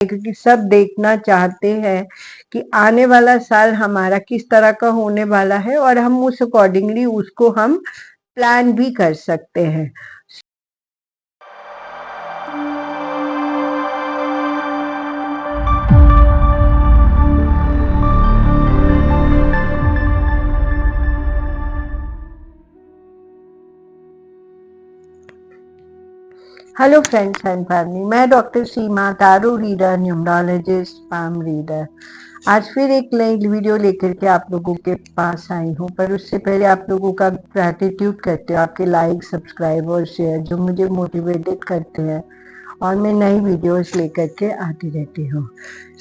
क्योंकि सब देखना चाहते हैं कि आने वाला साल हमारा किस तरह का होने वाला है और हम उस अकॉर्डिंगली उसको हम प्लान भी कर सकते हैं। हेलो फ्रेंड्स एंड फैमिली, मैं doctor Seema, tarot reader, numerologist, palm reader. आज फिर एक नई वीडियो लेकर के आप लोगों के पास आई हूँ, पर उससे पहले आप लोगों का ग्रैटिट्यूड करते हो, आपके लाइक, सब्सक्राइब और शेयर जो मुझे मोटिवेटेड करते हैं और मैं नई वीडियोस लेकर के आती रहती हूँ।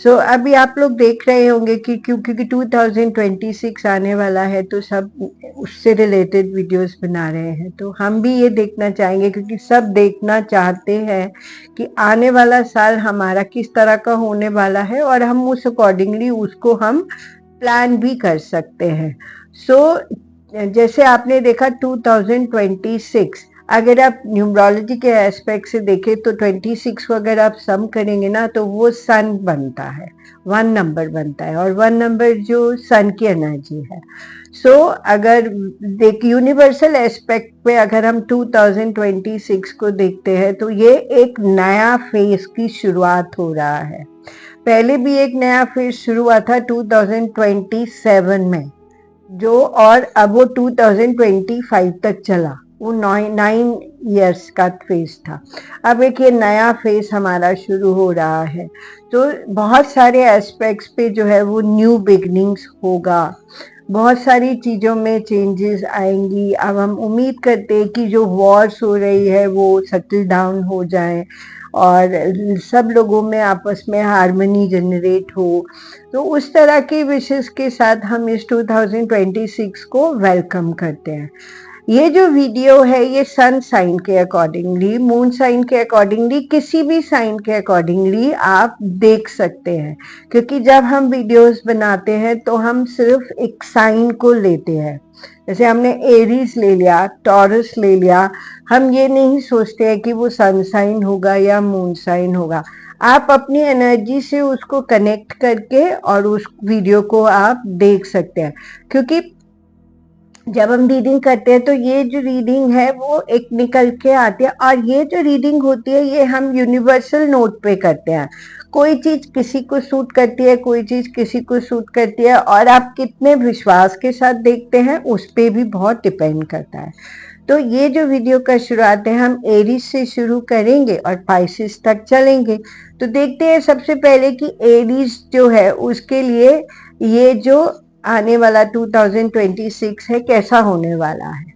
सो अभी आप लोग देख रहे होंगे कि क्योंकि 2026 आने वाला है तो सब उससे रिलेटेड वीडियोस बना रहे हैं, तो हम भी ये देखना चाहेंगे क्योंकि सब देखना चाहते हैं कि आने वाला साल हमारा किस तरह का होने वाला है और हम उस अकॉर्डिंगली उसको हम प्लान भी कर सकते हैं। जैसे आपने देखा 2026, अगर आप न्यूमरोलॉजी के एस्पेक्ट से देखें तो 26 को अगर आप सम करेंगे ना तो वो सन बनता है, 1 नंबर बनता है और 1 नंबर जो सन की एनर्जी है। अगर देख यूनिवर्सल एस्पेक्ट पे अगर हम 2026 को देखते हैं तो ये एक नया फेज की शुरुआत हो रहा है। पहले भी एक नया फेज शुरू हुआ था 2027 में जो, और अब वो 2025 तक चला, वो 9 इयर्स का फेज था। अब एक ये नया फेज हमारा शुरू हो रहा है, तो बहुत सारे एस्पेक्ट्स पे जो है वो न्यू बिगनिंग्स होगा, बहुत सारी चीज़ों में चेंजेस आएंगी। अब हम उम्मीद करते हैं कि जो वॉर्स हो रही है वो सेटल डाउन हो जाए और सब लोगों में आपस में हार्मनी जनरेट हो। तो उस तरह के विशेष के साथ हम इस 2026 को वेलकम करते हैं। ये जो वीडियो है ये सन साइन के अकॉर्डिंगली, मून साइन के अकॉर्डिंगली, किसी भी साइन के अकॉर्डिंगली आप देख सकते हैं, क्योंकि जब हम वीडियोस बनाते हैं तो हम सिर्फ एक साइन को लेते हैं। जैसे हमने एरीज ले लिया, टॉरस ले लिया, हम ये नहीं सोचते हैं कि वो सन साइन होगा या मून साइन होगा। आप अपनी एनर्जी से उसको कनेक्ट करके और उस वीडियो को आप देख सकते हैं, क्योंकि जब हम रीडिंग करते हैं तो ये जो रीडिंग है वो एक निकल के आती है और ये जो रीडिंग होती है ये हम यूनिवर्सल नोट पे करते हैं। कोई चीज किसी को सूट करती है, कोई चीज किसी को सूट करती है, और आप कितने विश्वास के साथ देखते हैं उस पे भी बहुत डिपेंड करता है। तो ये जो वीडियो का शुरुआत है हम एरीज से शुरू करेंगे और पाइसेस तक चलेंगे। तो देखते हैं सबसे पहले कि एरीज जो है उसके लिए ये जो आने वाला 2026 है कैसा होने वाला है।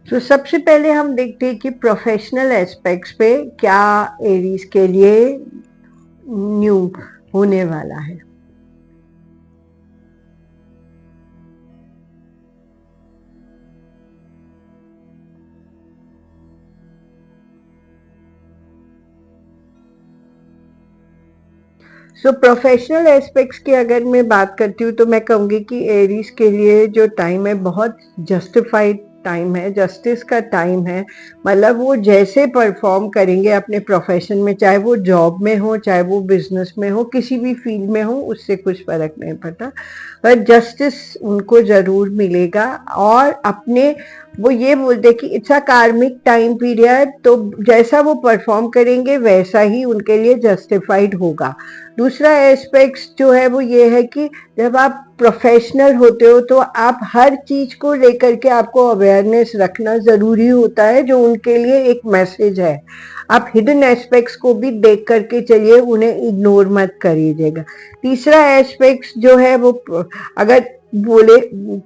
तो सबसे पहले हम देखते हैं कि प्रोफेशनल एस्पेक्ट्स पे क्या एरीज के लिए न्यू होने वाला है। प्रोफेशनल एस्पेक्ट्स की अगर मैं बात करती हूँ तो मैं कहूँगी कि एरीज के लिए जो टाइम है बहुत जस्टिफाइड टाइम है, जस्टिस का टाइम है। मतलब वो जैसे परफॉर्म करेंगे अपने प्रोफेशन में, चाहे वो जॉब में हो, चाहे वो बिजनेस में हो, किसी भी फील्ड में हो, उससे कुछ फर्क नहीं पड़ता, पर जस्टिस उनको जरूर मिलेगा। और अपने वो ये बोलते कि इट्स अ कार्मिक टाइम पीरियड, तो जैसा वो परफॉर्म करेंगे वैसा ही उनके लिए जस्टिफाइड होगा। दूसरा एस्पेक्ट्स जो है वो ये है कि जब आप प्रोफेशनल होते हो तो आप हर चीज को लेकर के आपको अवेयरनेस रखना जरूरी होता है, जो उनके लिए एक मैसेज है। आप हिडन एस्पेक्ट्स को भी देख करके चलिए, उन्हें इग्नोर मत करिएगा। तीसरा एस्पेक्ट जो है वो अगर बोले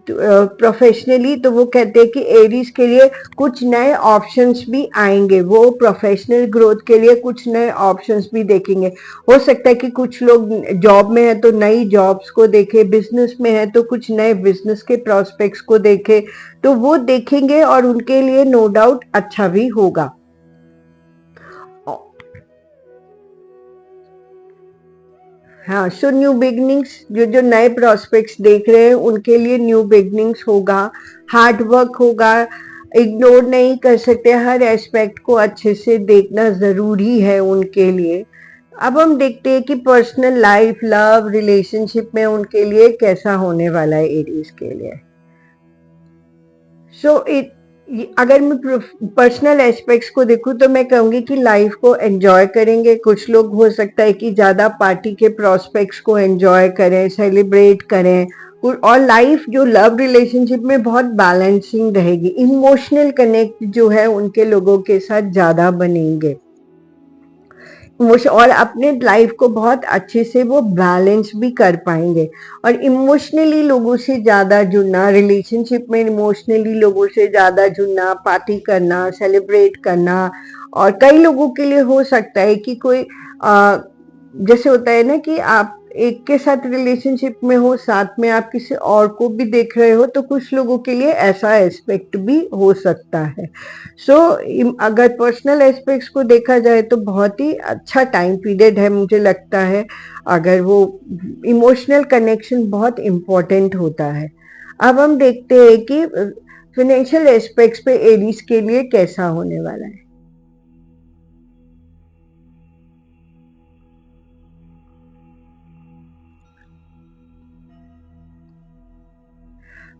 प्रोफेशनली तो वो कहते हैं कि एरीज के लिए कुछ नए ऑप्शंस भी आएंगे, वो प्रोफेशनल ग्रोथ के लिए कुछ नए ऑप्शंस भी देखेंगे। हो सकता है कि कुछ लोग जॉब में है तो नई जॉब्स को देखे, बिजनेस में है तो कुछ नए बिजनेस के प्रोस्पेक्ट्स को देखे, तो वो देखेंगे और उनके लिए नो डाउट अच्छा भी होगा। हाँ, सो न्यू बिगनिंग्स, जो जो नए प्रोस्पेक्ट्स देख रहे हैं उनके लिए न्यू बिगनिंग्स होगा, हार्ड वर्क होगा, इग्नोर नहीं कर सकते, हर एस्पेक्ट को अच्छे से देखना जरूरी है उनके लिए। अब हम देखते हैं कि पर्सनल लाइफ, लव, रिलेशनशिप में उनके लिए कैसा होने वाला है एरीज के लिए। सो अगर मैं पर्सनल एस्पेक्ट्स को देखूं तो मैं कहूंगी कि लाइफ को एंजॉय करेंगे। कुछ लोग हो सकता है कि ज्यादा पार्टी के प्रोस्पेक्ट्स को एंजॉय करें, सेलिब्रेट करें, और लाइफ जो लव रिलेशनशिप में बहुत बैलेंसिंग रहेगी। इमोशनल कनेक्ट जो है उनके लोगों के साथ ज्यादा बनेंगे और अपने लाइफ को बहुत अच्छे से वो बैलेंस भी कर पाएंगे। और इमोशनली लोगों से ज्यादा जुड़ना, रिलेशनशिप में इमोशनली लोगों से ज्यादा जुड़ना, पार्टी करना, सेलिब्रेट करना। और कई लोगों के लिए हो सकता है कि कोई जैसे होता है ना कि आप एक के साथ रिलेशनशिप में हो, साथ में आप किसी और को भी देख रहे हो, तो कुछ लोगों के लिए ऐसा एस्पेक्ट भी हो सकता है। सो अगर पर्सनल एस्पेक्ट्स को देखा जाए तो बहुत ही अच्छा टाइम पीरियड है मुझे लगता है। अगर वो इमोशनल कनेक्शन बहुत इम्पोर्टेंट होता है। अब हम देखते हैं कि फाइनेंशियल एस्पेक्ट्स पे एरीज के लिए कैसा होने वाला है।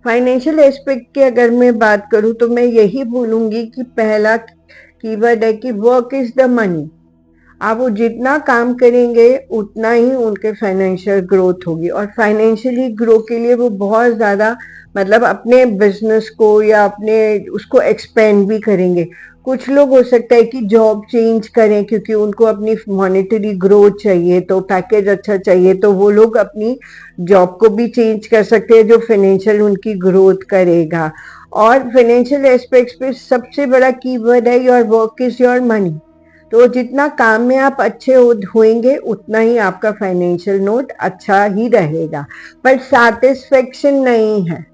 फाइनेंशियल एस्पेक्ट की अगर मैं बात करूं तो मैं यही बोलूंगी कि पहला कीवर्ड है कि वर्क इज द मनी। आप वो जितना काम करेंगे उतना ही उनके फाइनेंशियल ग्रोथ होगी। और फाइनेंशियली ग्रो के लिए वो बहुत ज़्यादा मतलब अपने बिजनेस को या अपने उसको एक्सपेंड भी करेंगे। कुछ लोग हो सकता है कि जॉब चेंज करें क्योंकि उनको अपनी मॉनेटरी ग्रोथ चाहिए, तो पैकेज अच्छा चाहिए, तो वो लोग अपनी जॉब को भी चेंज कर सकते हैं जो फाइनेंशियल उनकी ग्रोथ करेगा। और फाइनेंशियल एस्पेक्ट्स पे सबसे बड़ा कीवर्ड है your work is your money. तो जितना काम में आप अच्छे होएंगे उतना ही आपका फाइनेंशियल नोट अच्छा ही रहेगा। पर सैटिस्फेक्शन नहीं है।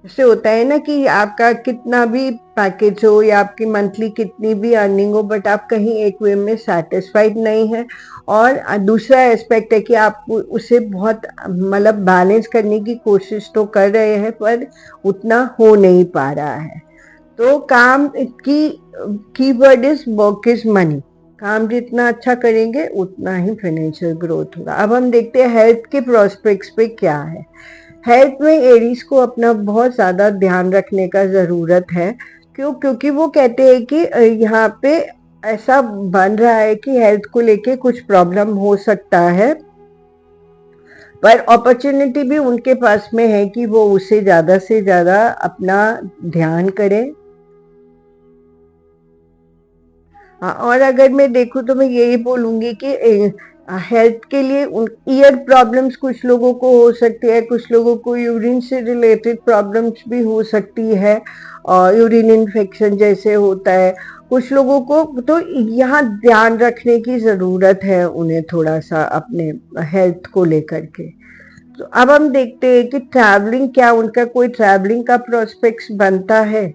इससे होता है ना कि आपका कितना भी पैकेज हो या आपकी मंथली कितनी भी अर्निंग हो, बट आप कहीं एक वे में सेटिस्फाइड नहीं है। और दूसरा एस्पेक्ट है कि आप उसे बहुत मतलब बैलेंस करने की कोशिश तो कर रहे हैं पर उतना हो नहीं पा रहा है। तो काम की keyword is work is money. काम जितना अच्छा करेंगे उतना ही फाइनेंशियल ग्रोथ होगा। अब हम देखते हैं हेल्थ के प्रोस्पेक्ट्स पे क्या है। हेल्थ में एरीज को अपना बहुत ज़्यादा ध्यान रखने का ज़रूरत है। क्यों? क्योंकि वो कहते हैं कि यहाँ पे ऐसा बन रहा है कि हेल्थ को लेके कुछ प्रॉब्लम हो सकता है, पर अपॉर्चुनिटी भी उनके पास में है कि वो उसे ज़्यादा से ज़्यादा अपना ध्यान करें। हाँ, और अगर मैं देखूँ तो मैं यही बोलूँगी कि हेल्थ के लिए ईयर प्रॉब्लम्स कुछ लोगों को हो सकती है, कुछ लोगों को यूरिन से रिलेटेड प्रॉब्लम्स भी हो सकती है, और यूरिन इन्फेक्शन जैसे होता है कुछ लोगों को। तो यहाँ ध्यान रखने की ज़रूरत है उन्हें थोड़ा सा अपने हेल्थ को लेकर के। तो अब हम देखते हैं कि ट्रैवलिंग, क्या उनका कोई ट्रैवलिंग का प्रोस्पेक्ट्स बनता है।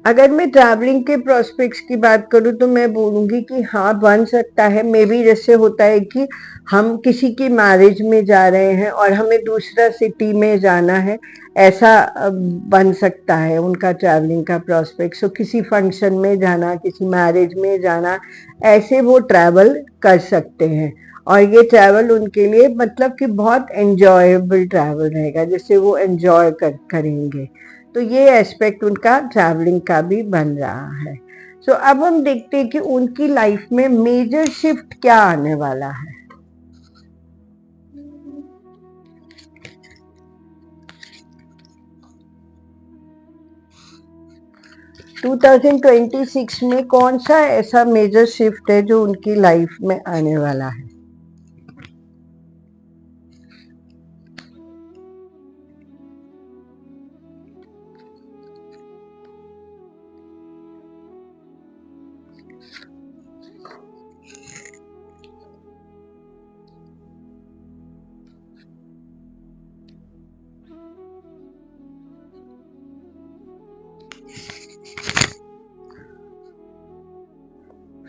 अगर मैं ट्रैवलिंग के प्रोस्पेक्ट्स की बात करूं तो मैं बोलूँगी कि हाँ बन सकता है। मे बी जैसे होता है कि हम किसी की मैरिज में जा रहे हैं और हमें दूसरा सिटी में जाना है, ऐसा बन सकता है उनका ट्रैवलिंग का प्रोस्पेक्ट। सो किसी फंक्शन में जाना, किसी मैरिज में जाना, ऐसे वो ट्रैवल कर सकते हैं। और ये ट्रैवल उनके लिए मतलब कि बहुत एंजॉयबल ट्रैवल रहेगा, जिससे वो एंजॉय करेंगे। तो ये एस्पेक्ट उनका ट्रैवलिंग का भी बन रहा है। सो अब हम देखते हैं कि उनकी लाइफ में मेजर शिफ्ट क्या आने वाला है। 2026 में कौन सा ऐसा मेजर शिफ्ट है जो उनकी लाइफ में आने वाला है?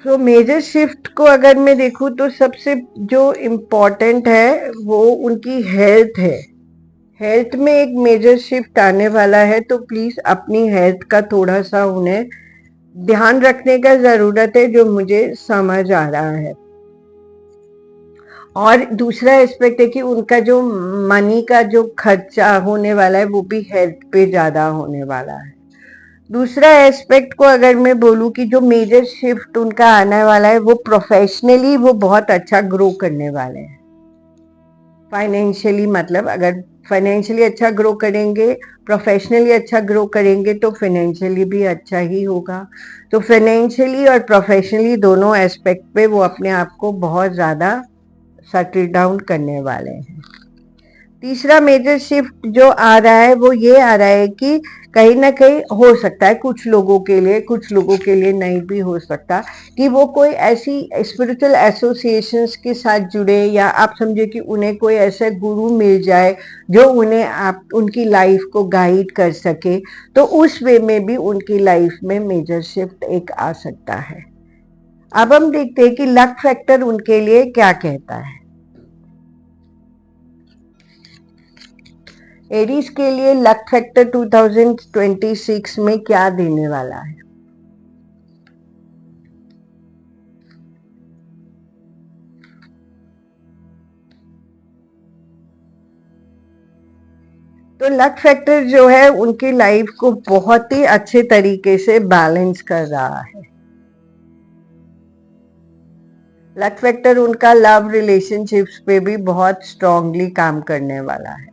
तो मेजर शिफ्ट को अगर मैं देखूं तो सबसे जो इम्पोर्टेंट है वो उनकी हेल्थ है। हेल्थ में एक मेजर शिफ्ट आने वाला है, तो प्लीज अपनी हेल्थ का थोड़ा सा उन्हें ध्यान रखने का जरूरत है, जो मुझे समझ आ रहा है। और दूसरा एस्पेक्ट है कि उनका जो मनी का जो खर्चा होने वाला है वो भी हेल्थ पे ज्यादा होने वाला है। दूसरा एस्पेक्ट को अगर मैं बोलूं कि जो मेजर शिफ्ट उनका आने वाला है वो प्रोफेशनली वो बहुत अच्छा ग्रो करने वाले हैं। फाइनेंशियली मतलब अगर फाइनेंशियली अच्छा ग्रो करेंगे, प्रोफेशनली अच्छा ग्रो करेंगे तो फाइनेंशियली भी अच्छा ही होगा। तो फाइनेंशियली और प्रोफेशनली दोनों एस्पेक्ट पे वो अपने आप को बहुत ज़्यादा सेटल डाउन करने वाले हैं। तीसरा मेजर शिफ्ट जो आ रहा है वो ये आ रहा है कि कहीं ना कहीं हो सकता है कुछ लोगों के लिए, कुछ लोगों के लिए नहीं भी हो सकता, कि वो कोई ऐसी स्पिरिचुअल एसोसिएशंस के साथ जुड़े, या आप समझे कि उन्हें कोई ऐसा गुरु मिल जाए जो उन्हें आप उनकी लाइफ को गाइड कर सके। तो उस वे में भी उनकी लाइफ में मेजर शिफ्ट एक आ सकता है। अब हम देखते हैं कि लक फैक्टर उनके लिए क्या कहता है। एरीज के लिए लक फैक्टर 2026 में क्या देने वाला है? तो लक फैक्टर जो है उनकी लाइफ को बहुत ही अच्छे तरीके से बैलेंस कर रहा है। लक फैक्टर उनका लव रिलेशनशिप्स पे भी बहुत स्ट्रांगली काम करने वाला है।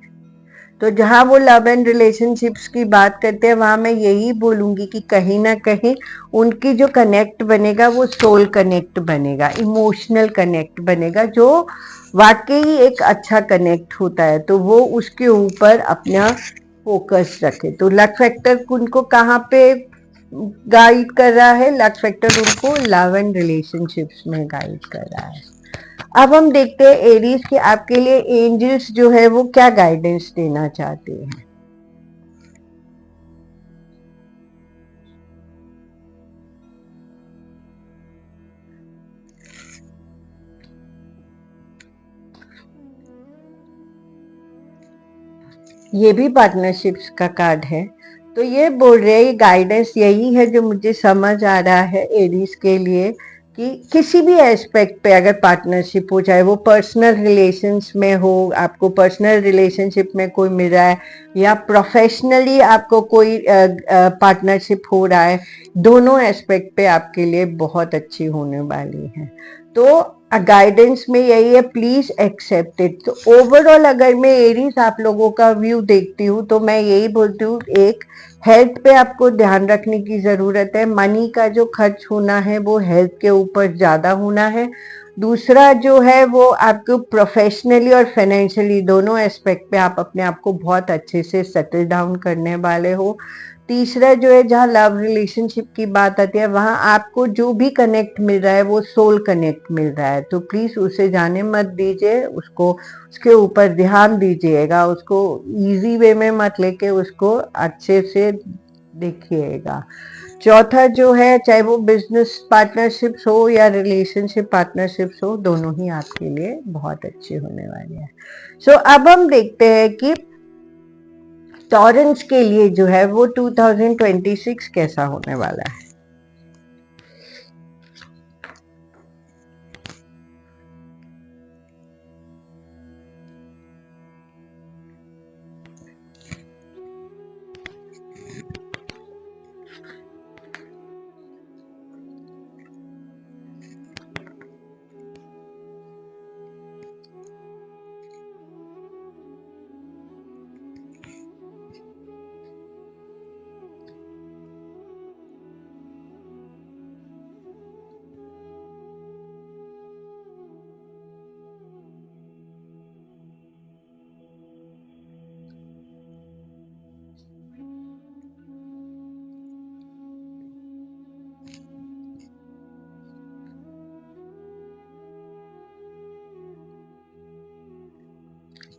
तो जहाँ वो लव एंड रिलेशनशिप्स की बात करते हैं वहां मैं यही बोलूंगी कि कहीं ना कहीं उनकी जो कनेक्ट बनेगा वो सोल कनेक्ट बनेगा, इमोशनल कनेक्ट बनेगा, जो वाकई एक अच्छा कनेक्ट होता है। तो वो उसके ऊपर अपना फोकस रखे। तो लक फैक्टर उनको कहाँ पे गाइड कर रहा है? लक फैक्टर उनको लव एंड रिलेशनशिप्स में गाइड कर रहा है। अब हम देखते हैं एरीज के आपके लिए एंजल्स जो है वो क्या गाइडेंस देना चाहते हैं। ये भी पार्टनरशिप्स का कार्ड है। तो ये बोल रहे हैं, गाइडेंस यही है जो मुझे समझ आ रहा है एरीज के लिए, कि किसी भी एस्पेक्ट पे अगर पार्टनरशिप हो, चाहे वो पर्सनल रिलेशंस में हो, आपको पर्सनल रिलेशनशिप में कोई मिल रहा है, या प्रोफेशनली आपको कोई पार्टनरशिप हो रहा है, दोनों एस्पेक्ट पे आपके लिए बहुत अच्छी होने वाली है। तो गाइडेंस में यही है, प्लीज एक्सेप्ट इट। तो ओवरऑल अगर मैं एरीज आप लोगों का व्यू देखती हूँ तो मैं यही बोलती हूँ, एक हेल्थ पे आपको ध्यान रखने की जरूरत है। मनी का जो खर्च होना है वो हेल्थ के ऊपर ज्यादा होना है। दूसरा जो है वो आपको प्रोफेशनली और फाइनेंशियली दोनों एस्पेक्ट पे आप अपने आप को बहुत अच्छे से सेटल डाउन करने वाले हो। तीसरा जो है, जहाँ लव रिलेशनशिप की बात आती है वहां आपको जो भी कनेक्ट मिल रहा है वो सोल कनेक्ट मिल रहा है। तो प्लीज उसे जाने मत दीजिए, उसको उसके ऊपर ध्यान दीजिएगा, उसको इजी वे में मत लेके उसको अच्छे से देखिएगा। चौथा जो है, चाहे वो बिजनेस पार्टनरशिप्स हो या रिलेशनशिप पार्टनरशिप्स हो, दोनों ही आपके लिए बहुत अच्छे होने वाले हैं। सो अब हम देखते हैं कि टॉरेंस के लिए जो है वो 2026 कैसा होने वाला है।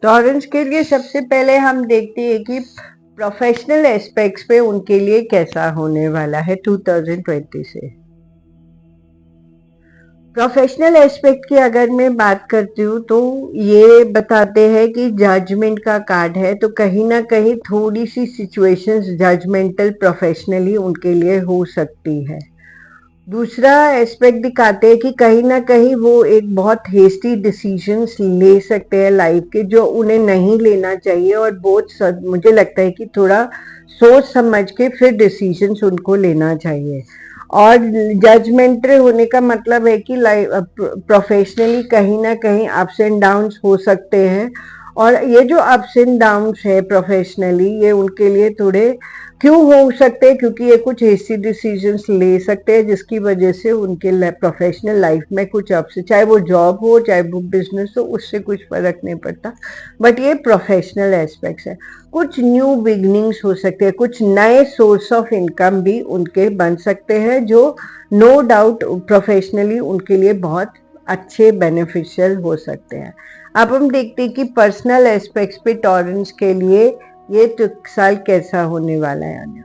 टॉरेंस के लिए सबसे पहले हम देखते हैं कि प्रोफेशनल एस्पेक्ट्स पे उनके लिए कैसा होने वाला है 2020 से। प्रोफेशनल एस्पेक्ट की अगर मैं बात करती हूँ तो ये बताते हैं कि जजमेंट का कार्ड है, तो कहीं ना कहीं थोड़ी सी सिचुएशंस जजमेंटल प्रोफेशनली उनके लिए हो सकती है। दूसरा एस्पेक्ट दिखाते हैं कि कहीं ना कहीं वो एक बहुत हेस्टी डिसीजंस ले सकते हैं लाइफ के, जो उन्हें नहीं लेना चाहिए, और बहुत मुझे लगता है कि थोड़ा सोच समझ के फिर डिसीजंस उनको लेना चाहिए। और जजमेंटल होने का मतलब है कि लाइफ प्रोफेशनली कहीं ना कहीं अप्स एंड डाउन्स हो सकते हैं, और ये जो अप्स एंड डाउन्स है प्रोफेशनली ये उनके लिए थोड़े क्यों हो सकते हैं, क्योंकि ये कुछ ऐसी डिसीजंस ले सकते हैं जिसकी वजह से उनके प्रोफेशनल लाइफ में कुछ अप्स, चाहे वो जॉब हो चाहे वो बिजनेस हो, उससे कुछ फर्क नहीं पड़ता, बट ये प्रोफेशनल एस्पेक्ट्स है। कुछ न्यू बिगनिंग्स हो सकते हैं, कुछ नए सोर्स ऑफ इनकम भी उनके बन सकते हैं, जो नो डाउट प्रोफेशनली उनके लिए बहुत अच्छे बेनिफिशियल हो सकते हैं। अब हम देखते हैं कि पर्सनल एस्पेक्ट्स पे टॉरेंस के लिए ये तो साल कैसा होने वाला है। आने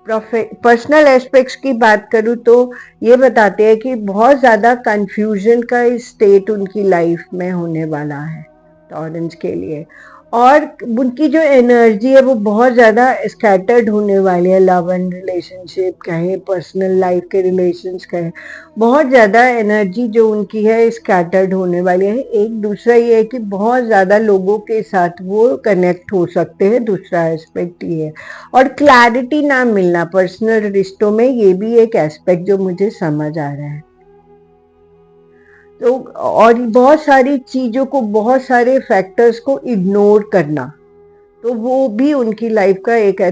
वाला पर्सनल एस्पेक्ट्स की बात करूँ तो ये बताते हैं कि बहुत ज़्यादा कंफ्यूजन का स्टेट उनकी लाइफ में होने वाला है टॉरेंस के लिए, और उनकी जो एनर्जी है वो बहुत ज़्यादा स्कैटर्ड होने वाली है। लव एंड रिलेशनशिप कहें, पर्सनल लाइफ के रिलेशंस कहें, बहुत ज़्यादा एनर्जी जो उनकी है स्कैटर्ड होने वाली है। एक दूसरा ये है कि बहुत ज़्यादा लोगों के साथ वो कनेक्ट हो सकते हैं, दूसरा एस्पेक्ट ये है। और क्लैरिटी ना मिलना पर्सनल रिश्तों में, ये भी एक एस्पेक्ट जो मुझे समझ आ रहा है। तो और बहुत सारी चीज़ों को, बहुत सारे फैक्टर्स को इग्नोर करना, तो वो भी उनकी लाइफ का एक है।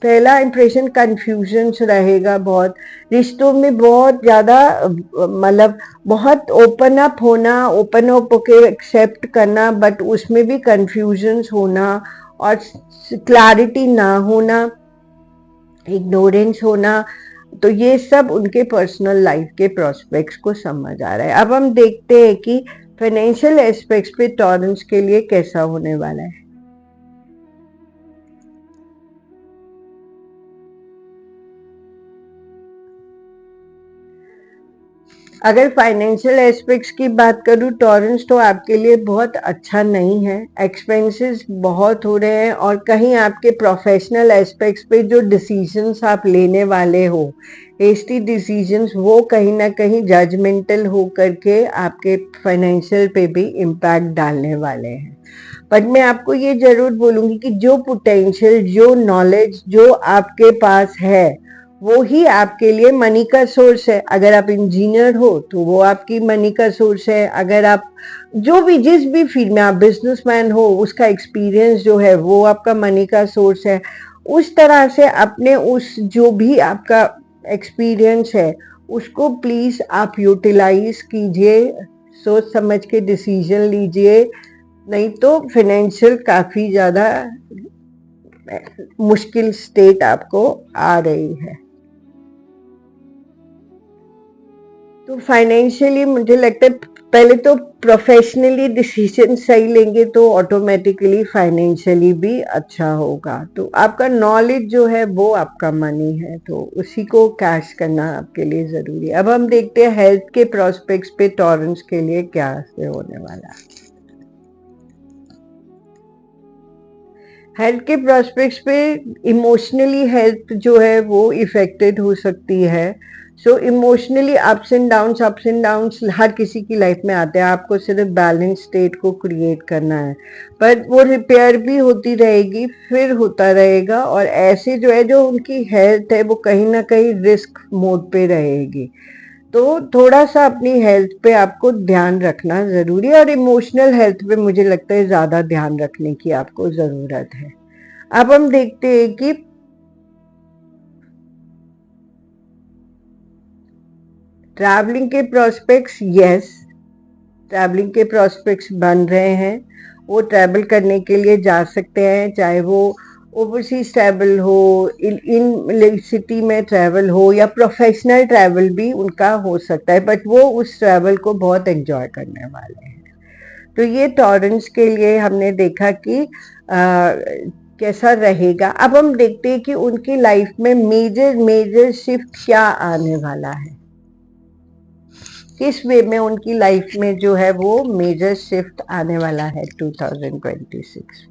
पहला इंप्रेशन कंफ्यूजन रहेगा बहुत, रिश्तों में बहुत ज़्यादा मतलब बहुत ओपन अप होना, ओपन अप होके एक्सेप्ट करना, बट उसमें भी कंफ्यूजन्स होना और क्लैरिटी ना होना, इग्नोरेंस होना, तो ये सब उनके पर्सनल लाइफ के प्रोस्पेक्ट्स को समझ आ रहा है। अब हम देखते हैं कि फाइनेंशियल एस्पेक्ट्स पे टॉरेंस के लिए कैसा होने वाला है। अगर फाइनेंशियल एस्पेक्ट्स की बात करूँ टॉरेंस, तो आपके लिए बहुत अच्छा नहीं है। एक्सपेंसेस बहुत हो रहे हैं, और कहीं आपके प्रोफेशनल एस्पेक्ट्स पे जो डिसीजंस आप लेने वाले हो, हेस्टी डिसीजंस, वो कहीं ना कहीं जजमेंटल हो करके आपके फाइनेंशियल पे भी इम्पैक्ट डालने वाले हैं। पर मैं आपको ये जरूर बोलूँगी कि जो पोटेंशियल, जो नॉलेज जो आपके पास है, वो ही आपके लिए मनी का सोर्स है। अगर आप इंजीनियर हो तो वो आपकी मनी का सोर्स है। अगर आप जो भी, जिस भी फील्ड में आप बिजनेसमैन हो, उसका एक्सपीरियंस जो है वो आपका मनी का सोर्स है। उस तरह से अपने उस जो भी आपका एक्सपीरियंस है उसको प्लीज आप यूटिलाइज कीजिए, सोच समझ के डिसीजन लीजिए, नहीं तो फाइनेंशियल काफी ज्यादा मुश्किल स्टेट आपको आ रही है। तो फाइनेंशियली मुझे लगता है पहले तो प्रोफेशनली डिसीजन सही लेंगे तो ऑटोमेटिकली फाइनेंशियली भी अच्छा होगा। तो आपका नॉलेज जो है वो आपका मनी है, तो उसी को कैश करना आपके लिए जरूरी है। अब हम देखते हैं हेल्थ के प्रोस्पेक्ट्स पे टॉरेंस के लिए क्या से होने वाला है। हेल्थ के प्रोस्पेक्ट्स पे इमोशनली हेल्थ जो है वो इफेक्टेड हो सकती है। So emotionally ups and downs हर किसी की लाइफ में आते हैं। आपको सिर्फ बैलेंस स्टेट को क्रिएट करना है, पर वो रिपेयर भी होती रहेगी, फिर होता रहेगा, और ऐसे जो है, जो उनकी हेल्थ है वो कहीं ना कहीं रिस्क मोड पे रहेगी। तो थोड़ा सा अपनी हेल्थ पे आपको ध्यान रखना जरूरी है, और इमोशनल हेल्थ पे मुझे लगता है ज्यादा ध्यान रखने की आपको जरूरत है। अब हम देखते हैं कि ट्रैवलिंग के प्रोस्पेक्ट्स, यस, ट्रैवलिंग के प्रोस्पेक्ट्स बन रहे हैं। वो ट्रैवल करने के लिए जा सकते हैं, चाहे वो ओवरसीज ट्रैवल हो, इन सिटी में ट्रैवल हो, या प्रोफेशनल ट्रैवल भी उनका हो सकता है, बट वो उस ट्रैवल को बहुत एंजॉय करने वाले हैं। तो ये टॉरेंस के लिए हमने देखा कि कैसा रहेगा। अब हम देखते हैं कि उनकी लाइफ में मेजर शिफ्ट क्या आने वाला है, किस वे में उनकी लाइफ में जो है वो मेजर शिफ्ट आने वाला है 2026।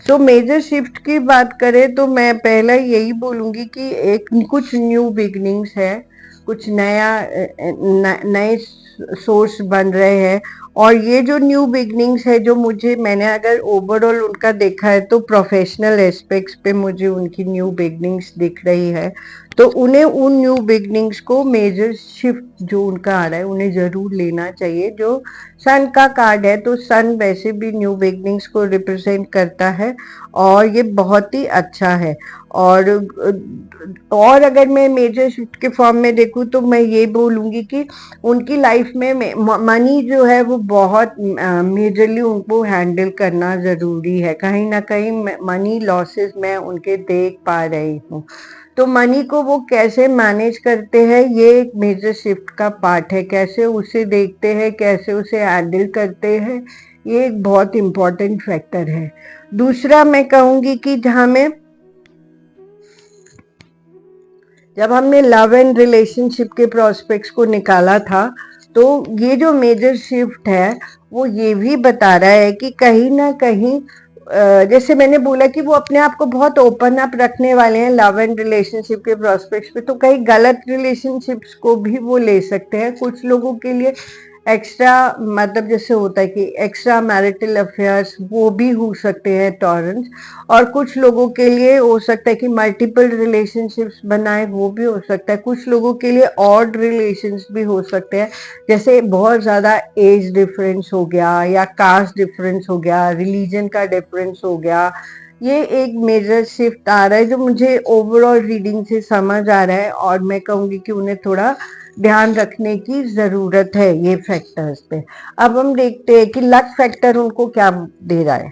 तो मेजर शिफ्ट की बात करें तो मैं पहला यही बोलूंगी कि एक कुछ न्यू बिगनिंग्स है, कुछ नए सोर्स बन रहे हैं। और ये जो न्यू बिगनिंग्स है, जो मैंने अगर ओवरऑल उनका देखा है तो प्रोफेशनल एस्पेक्ट्स पे मुझे उनकी न्यू बिगनिंग्स दिख रही है। तो उन्हें उन न्यू बिगनिंग्स को मेजर शिफ्ट जो उनका आ रहा है उन्हें जरूर लेना चाहिए। जो सन का कार्ड है तो सन वैसे भी न्यू बिगनिंग्स को रिप्रेजेंट करता है और ये बहुत ही अच्छा है। और अगर मैं मेजर शिफ्ट के फॉर्म में देखूं तो मैं ये बोलूंगी कि उनकी लाइफ में मनी जो है वो बहुत मेजरली उनको हैंडल करना ज़रूरी है। कहीं ना कहीं मनी लॉसेस मैं उनके देख पा रही हूँ। तो मनी को वो कैसे मैनेज करते हैं ये एक मेजर शिफ्ट का पार्ट है। कैसे उसे देखते हैं, कैसे उसे हैंडल करते हैं, ये एक बहुत इम्पोर्टेंट फैक्टर है। दूसरा मैं कहूँगी कि जब हमने लव एंड रिलेशनशिप के प्रोस्पेक्ट्स को निकाला था तो ये जो मेजर शिफ्ट है वो ये भी बता रहा है कि कहीं ना कहीं जैसे मैंने बोला कि वो अपने आप को बहुत ओपन अप रखने वाले हैं लव एंड रिलेशनशिप के प्रोस्पेक्ट्स पे, तो कहीं गलत रिलेशनशिप्स को भी वो ले सकते हैं। कुछ लोगों के लिए एक्स्ट्रा मतलब जैसे होता है कि एक्स्ट्रा मैरिटल अफेयर्स वो भी हो सकते हैं टॉरेंस। और कुछ लोगों के लिए हो सकता है कि मल्टीपल रिलेशनशिप्स बनाए, वो भी हो सकता है। कुछ लोगों के लिए ऑड रिलेशंस भी हो सकते हैं, जैसे बहुत ज़्यादा एज डिफरेंस हो गया या कास्ट डिफरेंस हो गया, रिलीजन का डिफरेंस हो गया। ये एक मेजर शिफ्ट आ रहा है जो मुझे ओवरऑल रीडिंग से समझ आ रहा है और मैं कहूँगी कि उन्हें थोड़ा ध्यान रखने की ज़रूरत है ये फैक्टर्स पे। अब हम देखते हैं कि लक फैक्टर उनको क्या दे रहा है,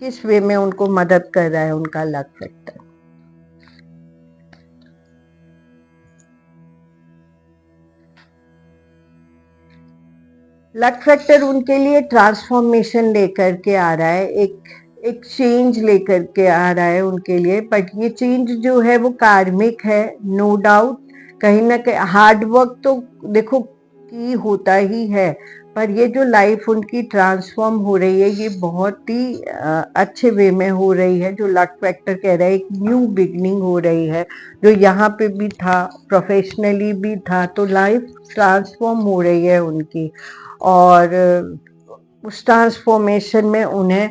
किस वे में उनको मदद कर रहा है उनका लक फैक्टर। लक फैक्टर उनके लिए ट्रांसफॉर्मेशन लेकर के आ रहा है, एक चेंज लेकर के आ रहा है उनके लिए। बट ये चेंज जो है वो कार्मिक है, नो डाउट। कहीं ना कहीं हार्ड वर्क तो देखो की होता ही है, पर ये जो लाइफ उनकी ट्रांसफॉर्म हो रही है ये बहुत ही अच्छे वे में हो रही है। जो लक फैक्टर कह रहा है एक न्यू बिगनिंग हो रही है, जो यहाँ पे भी था प्रोफेशनली भी था, तो लाइफ ट्रांसफॉर्म हो रही है उनकी। और उस ट्रांसफॉर्मेशन में उन्हें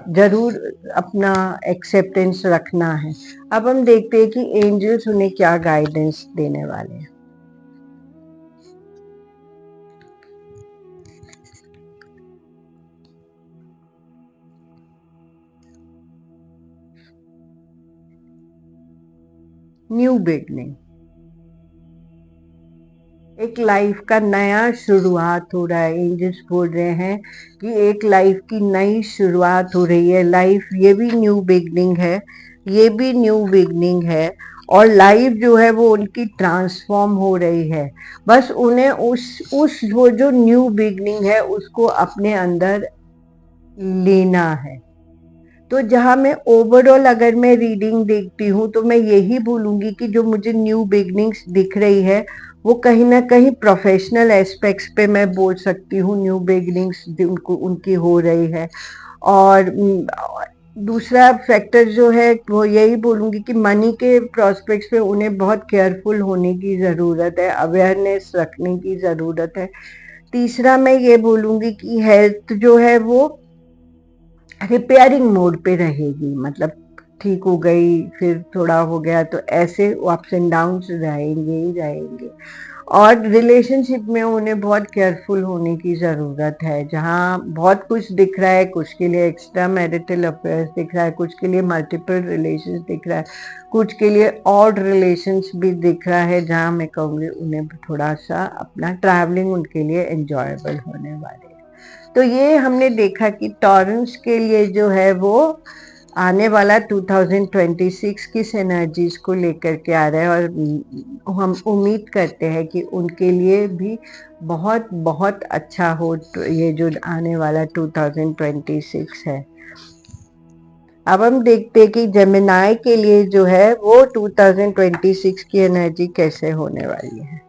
जरूर अपना एक्सेप्टेंस रखना है। अब हम देखते हैं कि एंजल्स उन्हें क्या गाइडेंस देने वाले हैं। न्यू बिगनिंग, एक लाइफ का नया शुरुआत हो रहा है। एंजल्स बोल रहे हैं कि एक लाइफ की नई शुरुआत हो रही है। लाइफ ये भी न्यू बिगनिंग है, ये भी न्यू बिगनिंग है। और लाइफ जो है वो उनकी ट्रांसफॉर्म हो रही है। बस उन्हें उस वो जो न्यू बिगनिंग है उसको अपने अंदर लेना है। तो जहाँ मैं ओवरऑल अगर मैं रीडिंग देखती हूँ तो मैं यही बोलूँगी कि जो मुझे न्यू बिगनिंग्स दिख रही है वो कहीं ना कहीं प्रोफेशनल एस्पेक्ट्स पे मैं बोल सकती हूँ न्यू बिगनिंग्स उनको उनकी हो रही है। और दूसरा फैक्टर जो है वो यही बोलूँगी कि मनी के प्रोस्पेक्ट्स पे उन्हें बहुत केयरफुल होने की ज़रूरत है, अवेयरनेस रखने की ज़रूरत है। तीसरा मैं ये बोलूँगी कि हेल्थ जो है वो रिपेयरिंग मोड पे रहेगी, मतलब ठीक हो गई, फिर थोड़ा हो गया, तो ऐसे अप्स एंड डाउन्स रहेंगे ही रहेंगे। और रिलेशनशिप में उन्हें बहुत केयरफुल होने की ज़रूरत है। जहाँ बहुत कुछ दिख रहा है, कुछ के लिए एक्स्ट्रा मैरिटल अफेयर्स दिख रहा है, कुछ के लिए मल्टीपल रिलेशंस दिख रहा है, कुछ के लिए ऑड रिलेशंस भी दिख रहा है, जहाँ मैं कहूँगी उन्हें थोड़ा सा अपना ट्रैवलिंग उनके लिए एंजॉयबल होने वाले है। तो ये हमने देखा कि टॉरेंस के लिए जो है वो आने वाला 2026 किस एनर्जीज को लेकर के आ रहा है, और हम उम्मीद करते हैं कि उनके लिए भी बहुत बहुत अच्छा हो ये जो आने वाला 2026 है। अब हम देखते हैं कि जेमिनाई के लिए जो है वो 2026 की एनर्जी कैसे होने वाली है।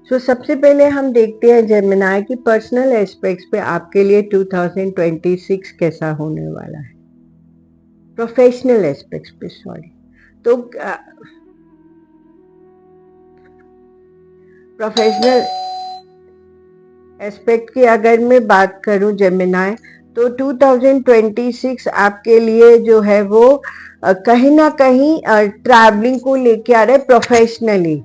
सबसे पहले हम देखते हैं जेमिनाई की पर्सनल एस्पेक्ट्स पे आपके लिए 2026 कैसा होने वाला है। प्रोफेशनल एस्पेक्ट्स पे, सॉरी। तो प्रोफेशनल एस्पेक्ट की अगर मैं बात करूं जेमिनाई, तो 2026 आपके लिए जो है वो कहीं ना कहीं ट्रैवलिंग को लेके आ रहा है प्रोफेशनली।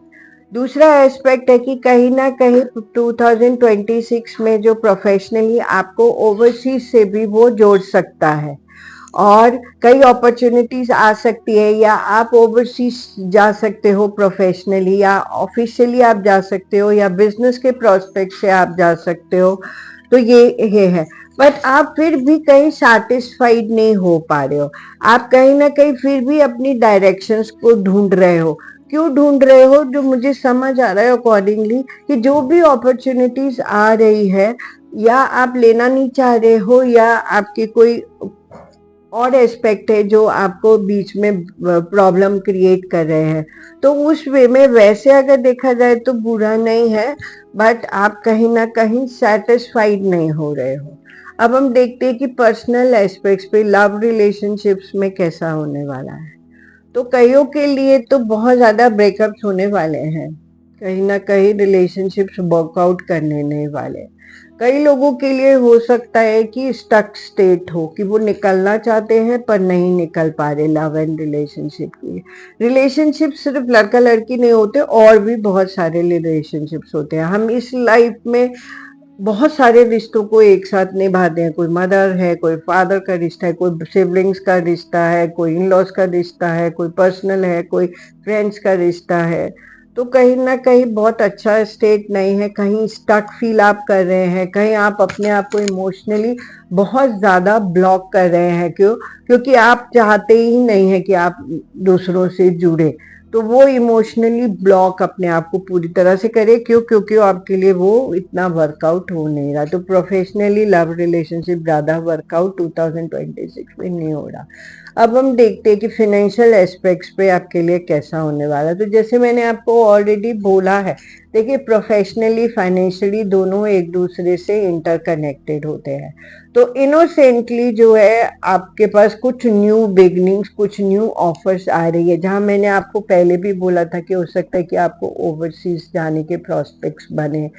दूसरा एस्पेक्ट है कि कहीं ना कहीं 2026 में जो प्रोफेशनली आपको ओवरसीज से भी वो जोड़ सकता है, और कई अपॉर्चुनिटीज आ सकती है, या आप ओवरसीज जा सकते हो प्रोफेशनली, या ऑफिशियली आप जा सकते हो, या बिजनेस के प्रोस्पेक्ट से आप जा सकते हो। तो ये है, बट आप फिर भी कहीं सेटिस्फाइड नहीं हो पा रहे हो। आप कहीं ना कहीं फिर भी अपनी डायरेक्शंस को ढूंढ रहे हो। क्यों ढूंढ रहे हो? जो मुझे समझ आ रहा है अकॉर्डिंगली, कि जो भी अपॉर्चुनिटीज आ रही है, या आप लेना नहीं चाह रहे हो, या आपकी कोई और एस्पेक्ट है जो आपको बीच में प्रॉब्लम क्रिएट कर रहे हैं, तो उस वे में वैसे अगर देखा जाए तो बुरा नहीं है, बट आप कहीं ना कहीं सेटिस्फाइड नहीं हो रहे हो। अब हम देखते हैं कि पर्सनल एस्पेक्ट्स पे लव रिलेशनशिप्स में कैसा होने वाला है। तो कईयों के लिए तो बहुत ज्यादा ब्रेकअप्स होने वाले हैं, कहीं ना कहीं रिलेशनशिप्स वर्कआउट करने नहीं वाले। कई लोगों के लिए हो सकता है कि स्टक स्टेट हो, कि वो निकलना चाहते हैं पर नहीं निकल पा रहे लव एंड रिलेशनशिप के लिए। रिलेशनशिप सिर्फ लड़का लड़की नहीं होते, और भी बहुत सारे रिलेशनशिप्स होते हैं। हम इस लाइफ में बहुत सारे रिश्तों को एक साथ निभाते हैं। कोई मदर है, कोई फादर का रिश्ता है, कोई सिबलिंग्स का रिश्ता है, कोई इन लॉज का रिश्ता है, कोई पर्सनल है, कोई फ्रेंड्स का रिश्ता है। तो कहीं ना कहीं बहुत अच्छा स्टेट नहीं है, कहीं स्टक फील आप कर रहे हैं, कहीं आप अपने आप को इमोशनली बहुत ज़्यादा ब्लॉक कर रहे हैं। क्यों? क्योंकि आप चाहते ही नहीं है कि आप दूसरों से जुड़े, तो वो इमोशनली ब्लॉक अपने आप को पूरी तरह से करे। क्यों? क्योंकि आपके लिए वो इतना वर्कआउट हो नहीं रहा। तो प्रोफेशनली लव रिलेशनशिप ज़्यादा वर्कआउट 2026 में नहीं हो रहा। अब हम देखते हैं कि फिनेंशियल एस्पेक्ट्स पे आपके लिए कैसा होने वाला है। तो जैसे मैंने आपको ऑलरेडी बोला है, देखिए प्रोफेशनली फाइनेंशियली दोनों एक दूसरे से इंटरकनेक्टेड होते हैं। तो इनोसेंटली जो है आपके पास कुछ न्यू बिगनिंग्स, कुछ न्यू ऑफर्स आ रही है, जहां मैंने आपको पहले भी बोला था कि हो सकता है कि आपको ओवरसीज जाने के प्रोस्पेक्ट्स बने,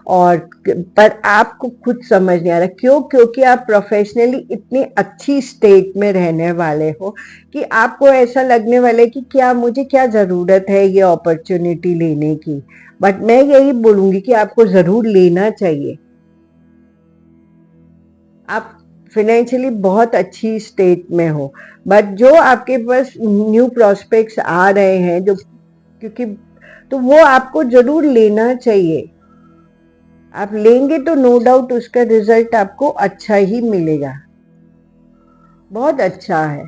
और पर आपको खुद समझ नहीं आ रहा। क्यों? क्योंकि आप प्रोफेशनली इतनी अच्छी स्टेट में रहने वाले हो कि आपको ऐसा लगने वाला है कि क्या मुझे क्या ज़रूरत है ये अपॉर्चुनिटी लेने की। बट मैं यही बोलूँगी कि आपको ज़रूर लेना चाहिए। आप फाइनेंशियली बहुत अच्छी स्टेट में हो, बट जो आपके पास न्यू प्रोस्पेक्ट्स आ रहे हैं, जो क्योंकि तो वो आपको ज़रूर लेना चाहिए। आप लेंगे तो नो डाउट उसका रिजल्ट आपको अच्छा ही मिलेगा। बहुत अच्छा है,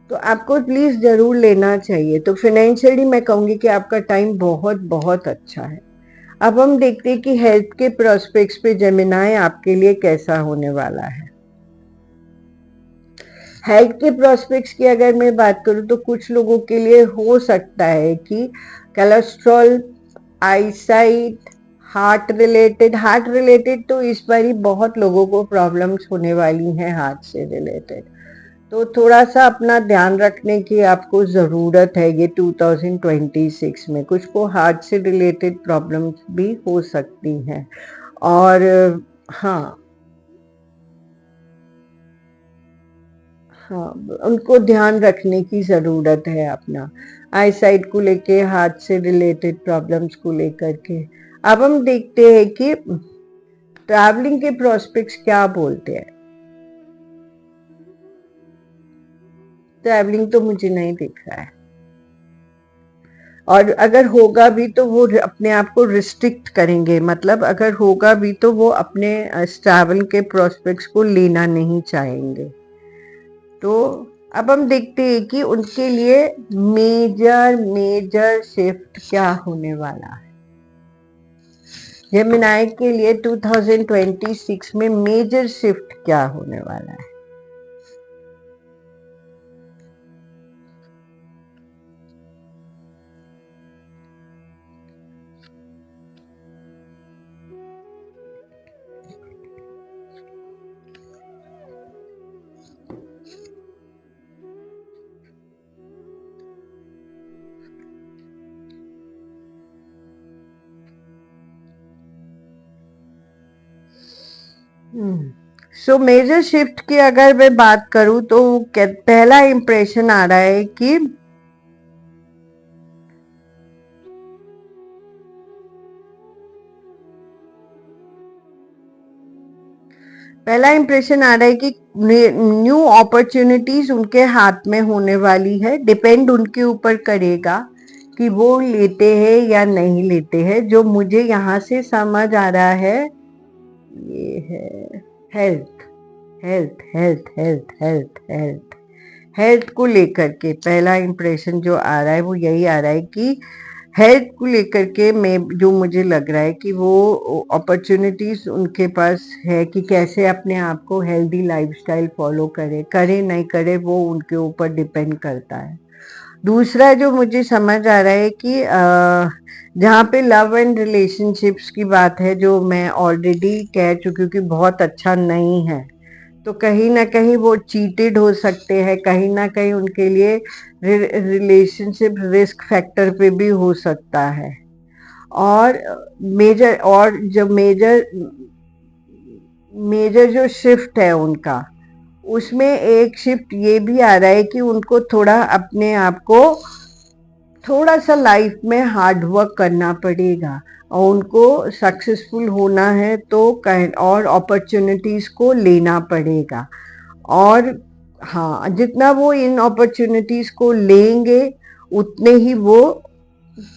तो आपको प्लीज जरूर लेना चाहिए। तो फाइनेंशियली मैं कहूंगी कि आपका टाइम बहुत बहुत अच्छा है। अब हम देखते हैं कि हेल्थ के प्रोस्पेक्ट्स पे जेमिनाई आपके लिए कैसा होने वाला है। हेल्थ के प्रोस्पेक्ट्स की अगर मैं बात करूं तो कुछ लोगों के लिए हो सकता है कि कोलेस्ट्रॉल, आईसाइट, हार्ट रिलेटेड तो इस बार ही बहुत लोगों को प्रॉब्लम्स होने वाली हैं हार्ट से रिलेटेड। तो थोड़ा सा अपना ध्यान रखने की आपको ज़रूरत है। ये 2026 में कुछ को हार्ट से रिलेटेड प्रॉब्लम्स भी हो सकती हैं। और हाँ, हाँ, उनको ध्यान रखने की ज़रूरत है अपना, आईसाइट को लेके, हार्ट से रिलेटेड प्रॉब्लम्स को लेकर के। अब हम देखते हैं कि ट्रैवलिंग के प्रोस्पेक्ट्स क्या बोलते हैं। ट्रैवलिंग तो मुझे नहीं दिख रहा है, और अगर होगा भी तो वो अपने आप को रिस्ट्रिक्ट करेंगे। मतलब अगर होगा भी तो वो अपने ट्रैवल के प्रोस्पेक्ट्स को लेना नहीं चाहेंगे। तो अब हम देखते हैं कि उनके लिए मेजर मेजर शिफ्ट क्या होने वाला है। जेमिनाई के लिए 2026 में मेजर शिफ्ट क्या होने वाला है। सो मेजर शिफ्ट की अगर मैं बात करूं तो पहला इंप्रेशन आ रहा है कि पहला इंप्रेशन आ रहा है कि न्यू अपॉर्चुनिटीज उनके हाथ में होने वाली है। डिपेंड उनके ऊपर करेगा कि वो लेते हैं या नहीं लेते हैं। जो मुझे यहाँ से समझ आ रहा है ये है health, health health health health health health को लेकर के पहला इंप्रेशन जो आ रहा है वो यही आ रहा है कि हेल्थ को लेकर के मैं जो मुझे लग रहा है कि वो अपॉर्चुनिटीज उनके पास है कि कैसे अपने आप को हेल्दी लाइफस्टाइल फॉलो करे नहीं करे, वो उनके ऊपर डिपेंड करता है। दूसरा जो मुझे समझ आ रहा है कि जहाँ पे लव एंड रिलेशनशिप्स की बात है, जो मैं ऑलरेडी कह चुकी हूँ कि बहुत अच्छा नहीं है, तो कहीं ना कहीं वो चीटेड हो सकते हैं। कहीं ना कहीं उनके लिए रिलेशनशिप रिस्क फैक्टर पे भी हो सकता है। और जो मेजर मेजर जो शिफ्ट है उनका, उसमें एक शिफ्ट ये भी आ रहा है कि उनको थोड़ा अपने आप को थोड़ा सा लाइफ में हार्ड वर्क करना पड़ेगा, और उनको सक्सेसफुल होना है तो और अपॉर्चुनिटीज को लेना पड़ेगा। और हाँ, जितना वो इन अपॉर्चुनिटीज को लेंगे उतने ही वो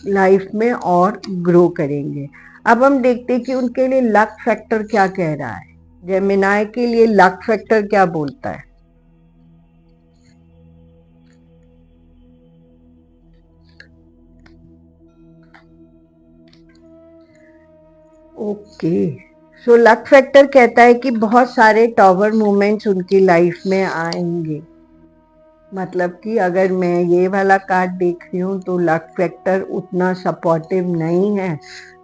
लाइफ में और ग्रो करेंगे। अब हम देखते हैं कि उनके लिए लक फैक्टर क्या कह रहा है। जेमिनाई के लिए लक फैक्टर क्या बोलता है। ओके, सो लक फैक्टर कहता है कि बहुत सारे टॉवर मोमेंट्स उनकी लाइफ में आएंगे। मतलब कि अगर मैं ये वाला कार्ड देख रही हूँ तो लक फैक्टर उतना सपोर्टिव नहीं है,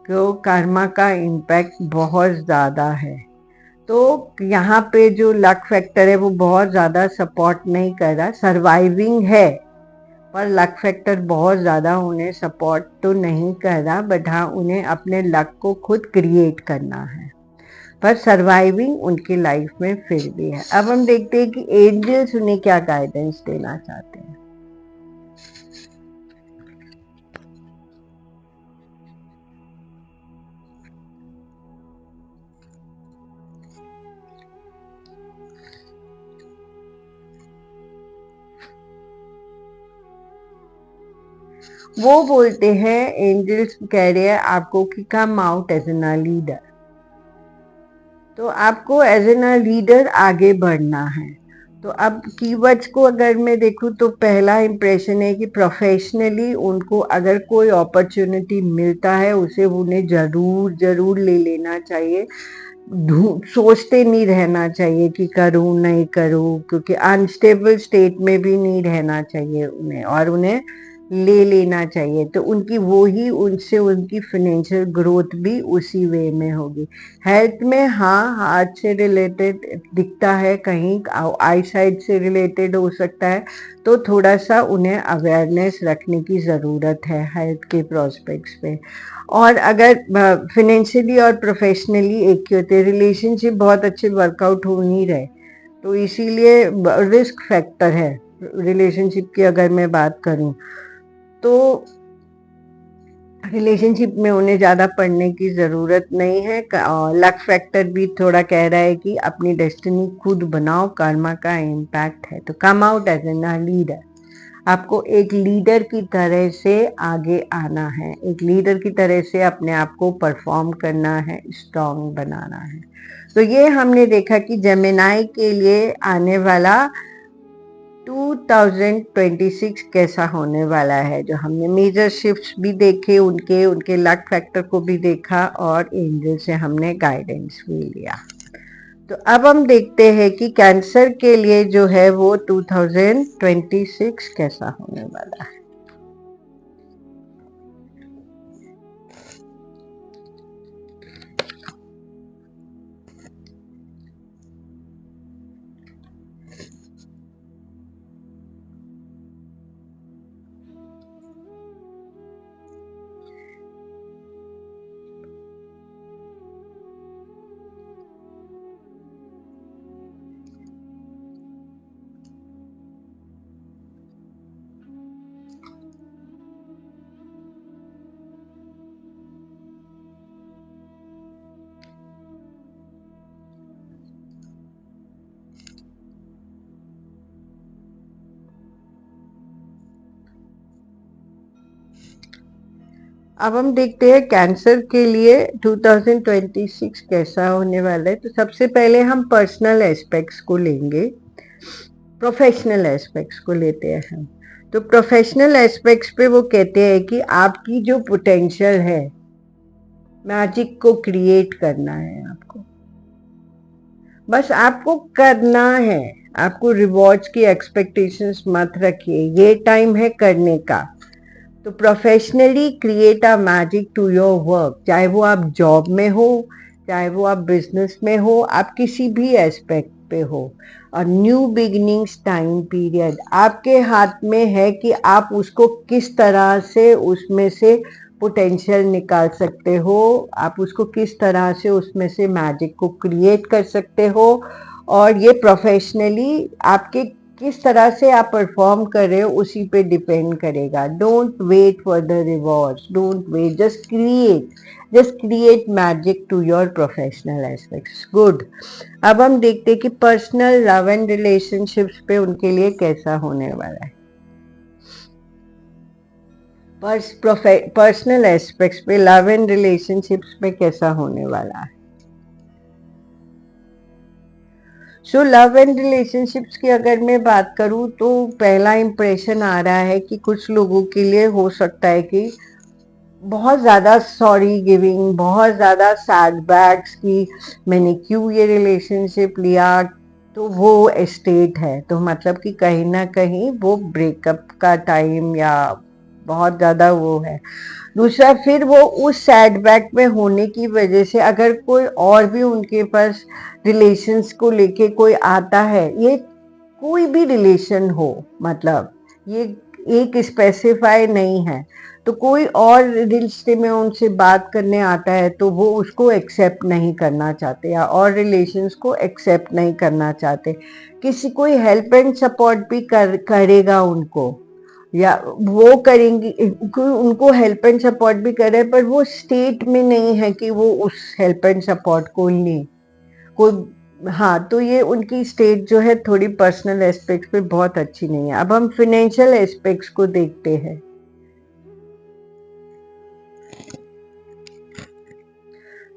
तो कर्मा का इम्पैक्ट बहुत ज़्यादा है। तो यहाँ पे जो लक फैक्टर है वो बहुत ज़्यादा सपोर्ट नहीं कर रहा, सर्वाइविंग है, पर लक फैक्टर बहुत ज़्यादा उन्हें सपोर्ट तो नहीं कर रहा। बट हाँ, उन्हें अपने लक को खुद क्रिएट करना है, पर सर्वाइविंग उनकी लाइफ में फिर भी है। अब हम देखते हैं कि एंजल्स उन्हें क्या गाइडेंस देना चाहते हैं। वो बोलते हैं, एंजल्स कह रहे हैं आपको कि come out as an leader. तो आपको एज एन लीडर आगे बढ़ना है। तो अब कीवर्ड्स को अगर मैं देखूँ तो पहला इम्प्रेशन है कि प्रोफेशनली उनको अगर कोई अपॉर्चुनिटी मिलता है उसे उन्हें ज़रूर ज़रूर ले लेना चाहिए। सोचते नहीं रहना चाहिए कि करूँ नहीं करूँ, क्योंकि अनस्टेबल स्टेट में भी नहीं रहना चाहिए उन्हें, और उन्हें ले लेना चाहिए। तो उनकी वो ही उनसे उनकी फाइनेंशियल ग्रोथ भी उसी वे में होगी। हेल्थ में हाँ, हार्ट से रिलेटेड दिखता है, कहीं आई साइड से रिलेटेड हो सकता है, तो थोड़ा सा उन्हें अवेयरनेस रखने की ज़रूरत है हेल्थ के प्रोस्पेक्ट्स पे। और अगर फाइनेंशियली और प्रोफेशनली एक ही होते, रिलेशनशिप बहुत अच्छे वर्कआउट हो नहीं रहे, तो इसीलिए रिस्क फैक्टर है रिलेशनशिप की। अगर मैं बात करूं तो रिलेशनशिप में उन्हें ज़्यादा पढ़ने की ज़रूरत नहीं है। लक फैक्टर भी थोड़ा कह रहा है कि अपनी डेस्टिनी खुद बनाओ, कर्मा का इम्पैक्ट है। तो come out as an leader, आपको एक लीडर की तरह से आगे आना है, एक लीडर की तरह से अपने आप को परफॉर्म करना है, स्ट्रॉन्ग बनाना है। तो ये हमने देखा कि जेमिनाई के लिए आने वाला 2026 कैसा होने वाला है। जो हमने मेजर शिफ्ट्स भी देखे, उनके लक फैक्टर को भी देखा, और एंजल से हमने गाइडेंस भी लिया। तो अब हम देखते हैं कि कैंसर के लिए जो है वो 2026 कैसा होने वाला है। अब हम देखते हैं कैंसर के लिए 2026 कैसा होने वाला है। तो सबसे पहले हम पर्सनल एस्पेक्ट्स को लेंगे, प्रोफेशनल एस्पेक्ट्स को लेते हैं हम। तो प्रोफेशनल एस्पेक्ट्स पे वो कहते हैं कि आपकी जो पोटेंशियल है, मैजिक को क्रिएट करना है आपको, बस आपको करना है। आपको रिवॉर्ड्स की एक्सपेक्टेशंस मत रखिए, ये टाइम है करने का। तो professionally create a magic to your work, चाहे वो आप जॉब में हो, चाहे वो आप बिजनेस में हो, आप किसी भी एस्पेक्ट पे हो। और न्यू बिगिनिंग्स टाइम पीरियड आपके हाथ में है कि आप उसको किस तरह से उसमें से पोटेंशियल निकाल सकते हो, आप उसको किस तरह से उसमें से मैजिक को क्रिएट कर सकते हो। और ये प्रोफेशनली आपके किस तरह से आप परफॉर्म कर रहे हो उसी पे डिपेंड करेगा। Don't wait for the rewards, don't wait, just create magic to your professional aspects. Good. अब हम देखते हैं कि पर्सनल लव एंड रिलेशनशिप्स पे उनके लिए कैसा होने वाला है। पर्सनल एस्पेक्ट्स पे लव एंड रिलेशनशिप्स पे कैसा होने वाला है। सो लव एंड रिलेशनशिप्स की अगर मैं बात करूं तो पहला इंप्रेशन आ रहा है कि कुछ लोगों के लिए हो सकता है कि बहुत ज़्यादा सॉरी गिविंग, बहुत ज़्यादा सैडबैक्स की मैंने क्यों ये रिलेशनशिप लिया, तो वो स्टेट है। तो मतलब कि कहीं ना कहीं वो ब्रेकअप का टाइम या बहुत ज़्यादा वो है। दूसरा, फिर वो उस सेटबैक में होने की वजह से अगर कोई और भी उनके पास रिलेशंस को लेके कोई आता है, ये कोई भी रिलेशन हो, मतलब ये एक स्पेसिफाई नहीं है, तो कोई और रिश्ते में उनसे बात करने आता है तो वो उसको एक्सेप्ट नहीं करना चाहते, या और रिलेशंस को एक्सेप्ट नहीं करना चाहते। किसी कोई हेल्प एंड सपोर्ट भी करेगा उनको, या वो करेंगी, उनको हेल्प एंड सपोर्ट भी करे, पर वो स्टेट में नहीं है कि वो उस हेल्प एंड सपोर्ट को लें कोई। हाँ, तो ये उनकी स्टेट जो है थोड़ी पर्सनल एस्पेक्ट्स पे बहुत अच्छी नहीं है। अब हम फाइनेंशियल एस्पेक्ट्स को देखते हैं।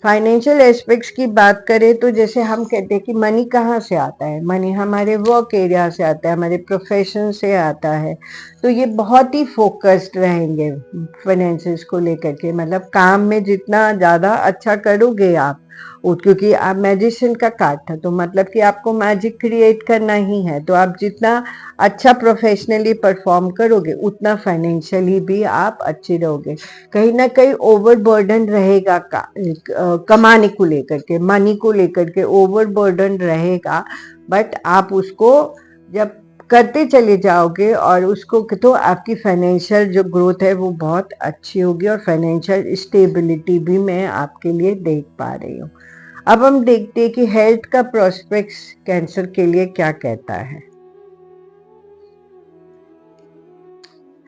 फाइनेंशियल एस्पेक्ट्स की बात करें तो जैसे हम कहते हैं कि मनी कहाँ से आता है, मनी हमारे वर्क एरिया से आता है, हमारे प्रोफेशन से आता है। तो ये बहुत ही फोकस्ड रहेंगे फाइनेंसेस को लेकर के, मतलब काम में जितना ज़्यादा अच्छा करोगे आप, क्योंकि आप मैजिशियन का कार्ड था, तो मतलब कि आपको मैजिक क्रिएट करना ही है, तो आप जितना अच्छा प्रोफेशनली परफॉर्म करोगे उतना फाइनेंशियली भी आप अच्छे रहोगे। कहीं ना कहीं ओवरबर्डन रहेगा कमाने को लेकर के, मनी को लेकर के ओवरबर्डन रहेगा, बट आप उसको जब करते चले जाओगे और उसको, तो आपकी फाइनेंशियल जो ग्रोथ है वो बहुत अच्छी होगी और फाइनेंशियल स्टेबिलिटी भी मैं आपके लिए देख पा रही हूँ। अब हम देखते हैं कि हेल्थ का प्रोस्पेक्ट्स कैंसर के लिए क्या कहता है।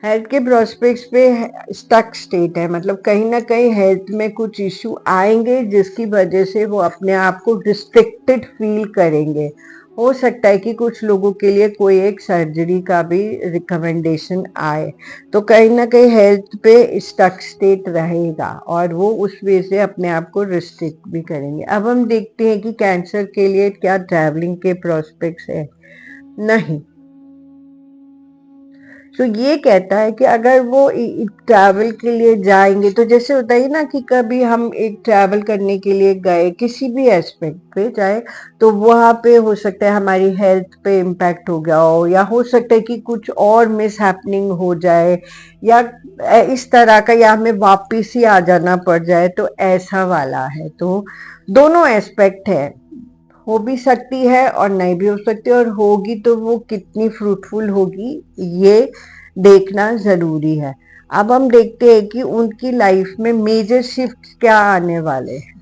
हेल्थ के प्रोस्पेक्ट्स पे स्टक स्टेट है, मतलब कहीं ना कहीं हेल्थ में कुछ इश्यू आएंगे जिसकी वजह से वो अपने आप को रिस्ट्रिक्टेड फील करेंगे। हो सकता है कि कुछ लोगों के लिए कोई एक सर्जरी का भी रिकमेंडेशन आए, तो कहीं ना कहीं हेल्थ पे स्टक स्टेट रहेगा और वो उस वजह से अपने आप को रिस्ट्रिक्ट भी करेंगे। अब हम देखते हैं कि कैंसर के लिए क्या ट्रैवलिंग के प्रोस्पेक्ट्स है। नहीं, तो ये कहता है कि अगर वो ट्रैवल के लिए जाएंगे, तो जैसे होता है ना कि कभी हम एक ट्रैवल करने के लिए गए किसी भी एस्पेक्ट पे जाए, तो वहाँ पे हो सकता है हमारी हेल्थ पे इम्पैक्ट हो गया हो, या हो सकता है कि कुछ और मिस हैपनिंग हो जाए, या इस तरह का, या हमें वापिस ही आ जाना पड़ जाए, तो ऐसा वाला है। तो दोनों एस्पेक्ट है, हो भी सकती है और नहीं भी हो सकती, और होगी तो वो कितनी फ्रूटफुल होगी ये देखना जरूरी है। अब हम देखते हैं कि उनकी लाइफ में मेजर शिफ्ट क्या आने वाले हैं।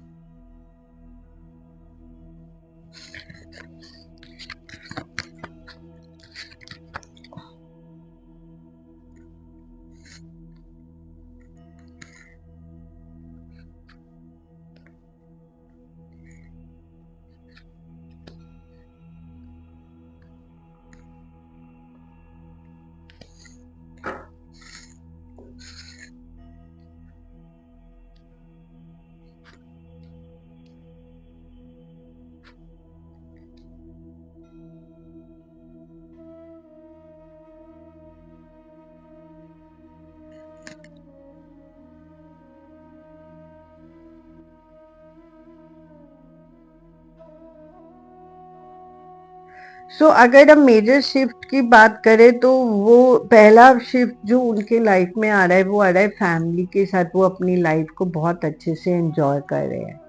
अगर हम मेजर शिफ्ट की बात करें तो वो पहला शिफ्ट जो उनके लाइफ में आ रहा है वो आ रहा है फैमिली के साथ। वो अपनी लाइफ को बहुत अच्छे से एंजॉय कर रहे हैं,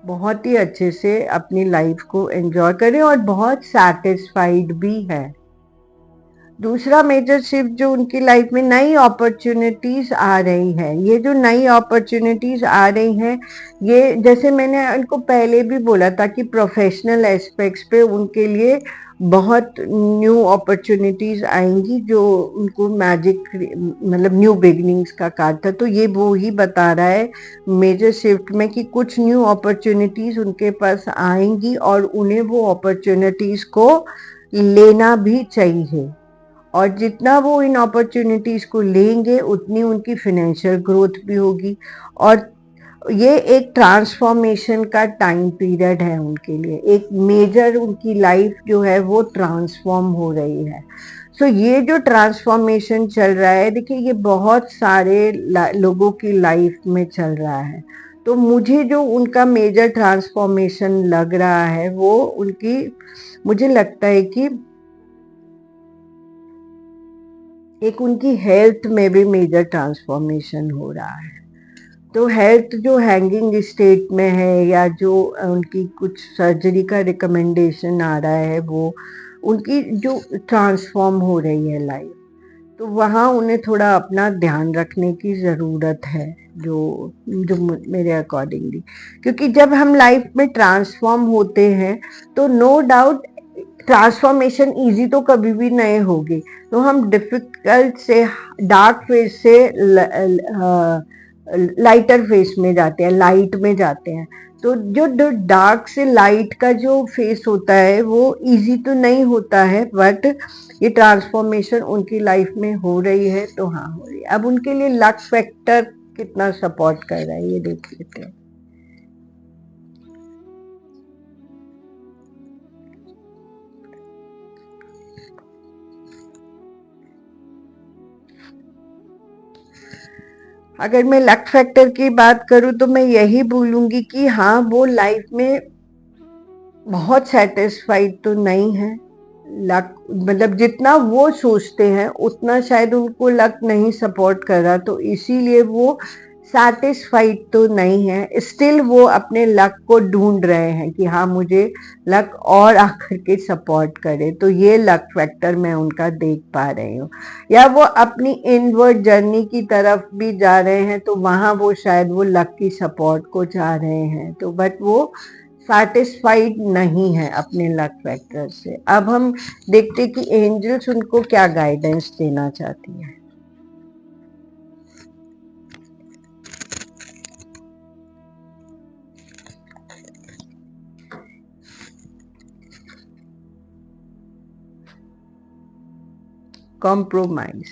बहुत ही अच्छे से अपनी लाइफ को एंजॉय करें और बहुत सेटिस्फाइड भी है। दूसरा मेजर शिफ्ट जो उनकी लाइफ में नई अपॉर्चुनिटीज आ रही है, ये जो नई अपॉर्चुनिटीज आ रही हैं, ये जैसे मैंने उनको पहले भी बोला था कि प्रोफेशनल एस्पेक्ट्स पे उनके लिए बहुत न्यू अपॉर्चुनिटीज आएंगी, जो उनको मैजिक, मतलब न्यू बिगनिंग्स का कार्ड था, तो ये वो ही बता रहा है मेजर शिफ्ट में कि कुछ न्यू अपॉर्चुनिटीज उनके पास आएंगी और उन्हें वो अपॉर्चुनिटीज को लेना भी चाहिए, और जितना वो इन अपॉर्चुनिटीज को लेंगे उतनी उनकी फाइनेंशियल ग्रोथ भी होगी। और ये एक ट्रांसफॉर्मेशन का टाइम पीरियड है उनके लिए, एक मेजर उनकी लाइफ जो है वो ट्रांसफॉर्म हो रही है। ये जो ट्रांसफॉर्मेशन चल रहा है, देखिए ये बहुत सारे लोगों की लाइफ में चल रहा है। तो मुझे जो उनका मेजर ट्रांसफॉर्मेशन लग रहा है वो उनकी, मुझे लगता है कि एक उनकी हेल्थ में भी मेजर ट्रांसफॉर्मेशन हो रहा है। तो हेल्थ जो हैंगिंग स्टेट में है, या जो उनकी कुछ सर्जरी का रिकमेंडेशन आ रहा है, वो उनकी जो ट्रांसफॉर्म हो रही है लाइफ, तो वहाँ उन्हें थोड़ा अपना ध्यान रखने की ज़रूरत है, जो जो मेरे अकॉर्डिंगली। क्योंकि जब हम लाइफ में ट्रांसफॉर्म होते हैं तो नो डाउट ट्रांसफॉर्मेशन इजी तो कभी भी नहीं होगी, तो हम डिफिकल्ट से, डार्क फेज से लाइटर फेस में जाते हैं, लाइट में जाते हैं। तो जो डार्क से लाइट का जो फेस होता है वो इजी तो नहीं होता है, बट ये ट्रांसफॉर्मेशन उनकी लाइफ में हो रही है, तो हाँ हो रही है। अब उनके लिए लक फैक्टर कितना सपोर्ट कर रहा है ये देख लेते हैं। अगर मैं लक फैक्टर की बात करूं तो मैं यही बोलूंगी कि हाँ, वो लाइफ में बहुत सेटिस्फाइड तो नहीं है। लक मतलब जितना वो सोचते हैं उतना शायद उनको लक नहीं सपोर्ट कर रहा, तो इसीलिए वो सेटिस्फाइड तो नहीं है। स्टिल वो अपने लक को ढूंढ रहे हैं कि हाँ, मुझे लक और आकर के सपोर्ट करे, तो ये लक फैक्टर मैं उनका देख पा रही हूँ। या वो अपनी इनवर्ड जर्नी की तरफ भी जा रहे हैं, तो वहां वो शायद वो लक की सपोर्ट को चाह रहे हैं, तो बट वो सैटिस्फाइड नहीं है अपने लक फैक्टर से। अब हम देखते कि एंजल्स उनको क्या गाइडेंस देना चाहती है। कॉम्प्रोमाइज।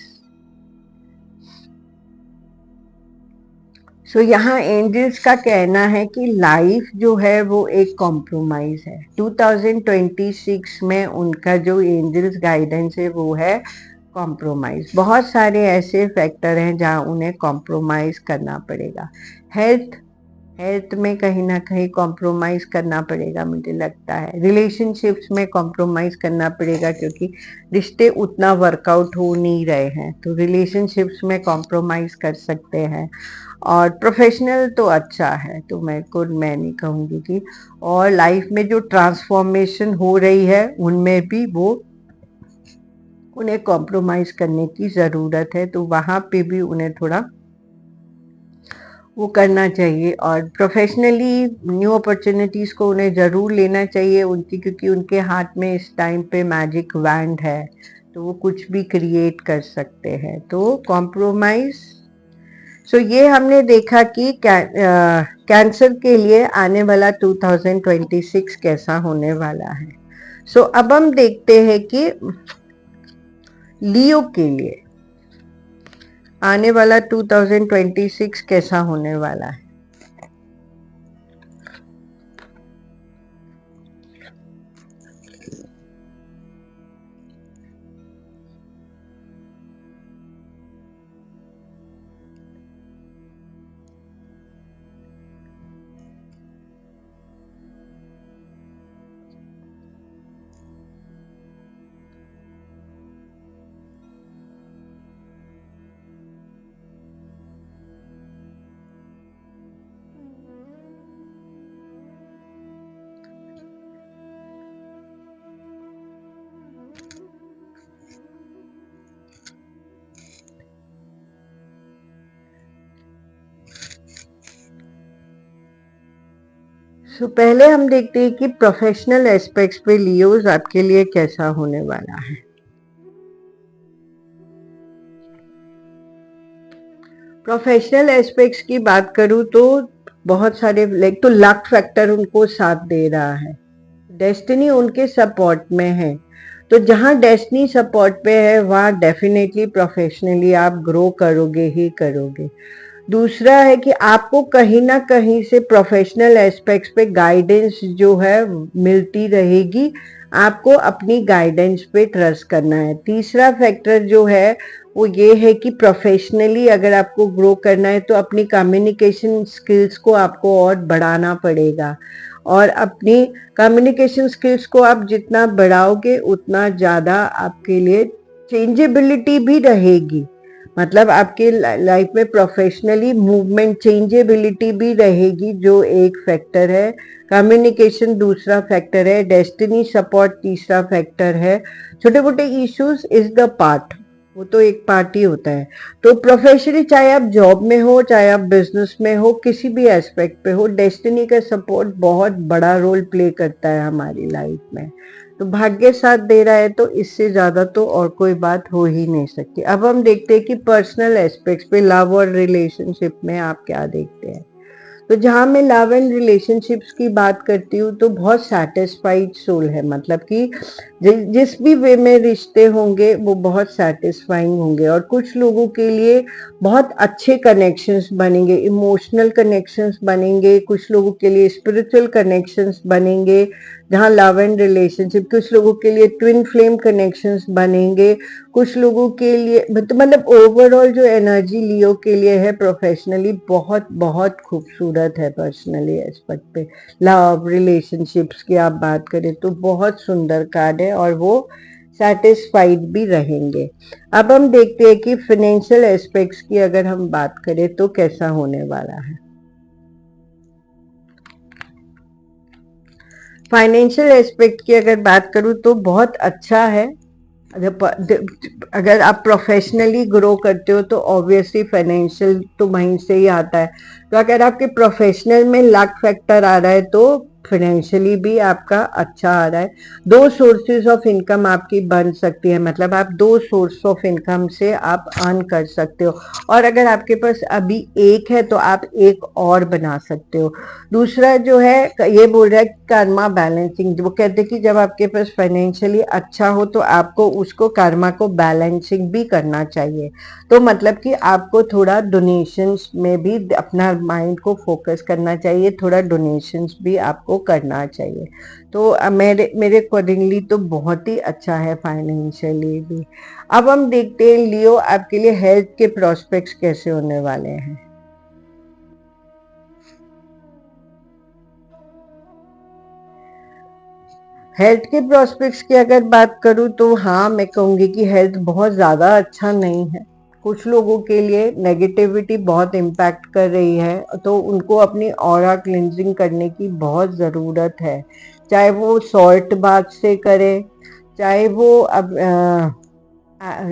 सो यहाँ एंजल्स का कहना है कि लाइफ जो है वो एक कॉम्प्रोमाइज है। 2026 में उनका जो एंजल्स गाइडेंस है वो है कॉम्प्रोमाइज। बहुत सारे ऐसे फैक्टर हैं जहाँ उन्हें कॉम्प्रोमाइज करना पड़ेगा। हेल्थ हेल्थ में कहीं ना कहीं कॉम्प्रोमाइज करना पड़ेगा, मुझे लगता है। रिलेशनशिप्स में कॉम्प्रोमाइज करना पड़ेगा क्योंकि रिश्ते उतना वर्कआउट हो नहीं रहे हैं, तो रिलेशनशिप्स में कॉम्प्रोमाइज कर सकते हैं। और प्रोफेशनल तो अच्छा है, तो मैं नहीं कहूँगी कि, और लाइफ में जो ट्रांसफॉर्मेशन हो रही है उनमें भी उन्हें कॉम्प्रोमाइज करने की ज़रूरत है, तो वहाँ पे भी उन्हें थोड़ा वो करना चाहिए। और प्रोफेशनली न्यू अपॉर्चुनिटीज़ को उन्हें ज़रूर लेना चाहिए उनकी, क्योंकि उनके हाथ में इस टाइम पे मैजिक वैंड है, तो वो कुछ भी क्रिएट कर सकते हैं। तो कॉम्प्रोमाइज। सो ये हमने देखा कि कैंसर के लिए आने वाला 2026 कैसा होने वाला है। सो अब हम देखते हैं कि लियो के लिए आने वाला 2026 कैसा होने वाला है। सो पहले हम देखते हैं कि प्रोफेशनल एस्पेक्ट्स पे लियोज आपके लिए कैसा होने वाला है। प्रोफेशनल एस्पेक्ट्स की बात करूं तो बहुत सारे तो लक फैक्टर उनको साथ दे रहा है, डेस्टिनी उनके सपोर्ट में है। तो जहां डेस्टिनी सपोर्ट पे है वहां डेफिनेटली प्रोफेशनली आप ग्रो करोगे ही करोगे। दूसरा है कि आपको कहीं ना कहीं से प्रोफेशनल एस्पेक्ट्स पे गाइडेंस जो है मिलती रहेगी, आपको अपनी गाइडेंस पे ट्रस्ट करना है। तीसरा फैक्टर जो है वो ये है कि प्रोफेशनली अगर आपको ग्रो करना है तो अपनी कम्युनिकेशन स्किल्स को आपको और बढ़ाना पड़ेगा, और अपनी कम्युनिकेशन स्किल्स को आप जितना बढ़ाओगे उतना ज़्यादा आपके लिए चेंजेबिलिटी भी रहेगी। मतलब आपके लाइफ में प्रोफेशनली मूवमेंट चेंजेबिलिटी भी रहेगी, जो एक फैक्टर है। कम्युनिकेशन दूसरा फैक्टर है, डेस्टिनी सपोर्ट तीसरा फैक्टर है। छोटे मोटे इश्यूज इज द पार्ट, वो तो एक पार्ट ही होता है। तो प्रोफेशनली चाहे आप जॉब में हो, चाहे आप बिजनेस में हो, किसी भी एस्पेक्ट पे हो, डेस्टिनी का सपोर्ट बहुत बड़ा रोल प्ले करता है हमारी लाइफ में। तो भाग्य साथ दे रहा है तो इससे ज्यादा तो और कोई बात हो ही नहीं सकती। अब हम देखते हैं कि पर्सनल एस्पेक्ट्स पे लव और रिलेशनशिप में आप क्या देखते हैं। तो जहाँ मैं लव एंड रिलेशनशिप्स की बात करती हूँ तो बहुत सेटिस्फाइड सोल है, मतलब कि जिस भी वे में रिश्ते होंगे वो बहुत सेटिस्फाइंग होंगे। और कुछ लोगों के लिए बहुत अच्छे कनेक्शंस बनेंगे, इमोशनल कनेक्शंस बनेंगे, कुछ लोगों के लिए स्पिरिचुअल कनेक्शंस बनेंगे जहाँ लव एंड रिलेशनशिप, कुछ लोगों के लिए ट्विन फ्लेम कनेक्शंस बनेंगे, कुछ लोगों के लिए मतलब ओवरऑल जो एनर्जी लियो के लिए है प्रोफेशनली बहुत बहुत खूबसूरत है। पर्सनली एस्पेक्ट पे लव रिलेशनशिप्स की आप बात करें तो बहुत सुंदर कार्ड है और वो सेटिस्फाइड भी रहेंगे। अब हम देखते हैं कि फाइनेंशियल एस्पेक्ट्स की अगर हम बात करें तो कैसा होने वाला है। फाइनेंशियल एस्पेक्ट की अगर बात करूं तो बहुत अच्छा है। अगर आप प्रोफेशनली ग्रो करते हो तो ऑब्वियसली फाइनेंशियल तो वहीं से ही आता है। तो अगर आपके प्रोफेशनल में लक फैक्टर आ रहा है तो फाइनेंशियली भी आपका अच्छा आ रहा है। दो सोर्सेज ऑफ इनकम आपकी बन सकती है, मतलब आप दो सोर्स ऑफ इनकम से आप अर्न कर सकते हो। और अगर आपके पास अभी एक है तो आप एक और बना सकते हो। दूसरा जो है ये बोल रहा है कर्मा बैलेंसिंग, वो कहते हैं कि जब आपके पास फाइनेंशियली अच्छा हो तो आपको उसको कर्मा को बैलेंसिंग भी करना चाहिए। तो मतलब कि आपको थोड़ा डोनेशंस में भी अपना माइंड को फोकस करना चाहिए, थोड़ा डोनेशंस भी आपको करना चाहिए। तो मेरे मेरे अकॉर्डिंगली तो बहुत ही अच्छा है फाइनेंशियली भी। अब हम देखते हैं लियो आपके लिए हेल्थ के प्रोस्पेक्ट्स कैसे होने वाले हैं। हेल्थ के प्रोस्पेक्ट्स की अगर बात करूं तो हाँ, मैं कहूंगी कि हेल्थ बहुत ज़्यादा अच्छा नहीं है। कुछ लोगों के लिए नेगेटिविटी बहुत इम्पैक्ट कर रही है, तो उनको अपनी ऑरा क्लिनजिंग करने की बहुत ज़रूरत है। चाहे वो सॉल्ट बाथ से करे, चाहे वो अब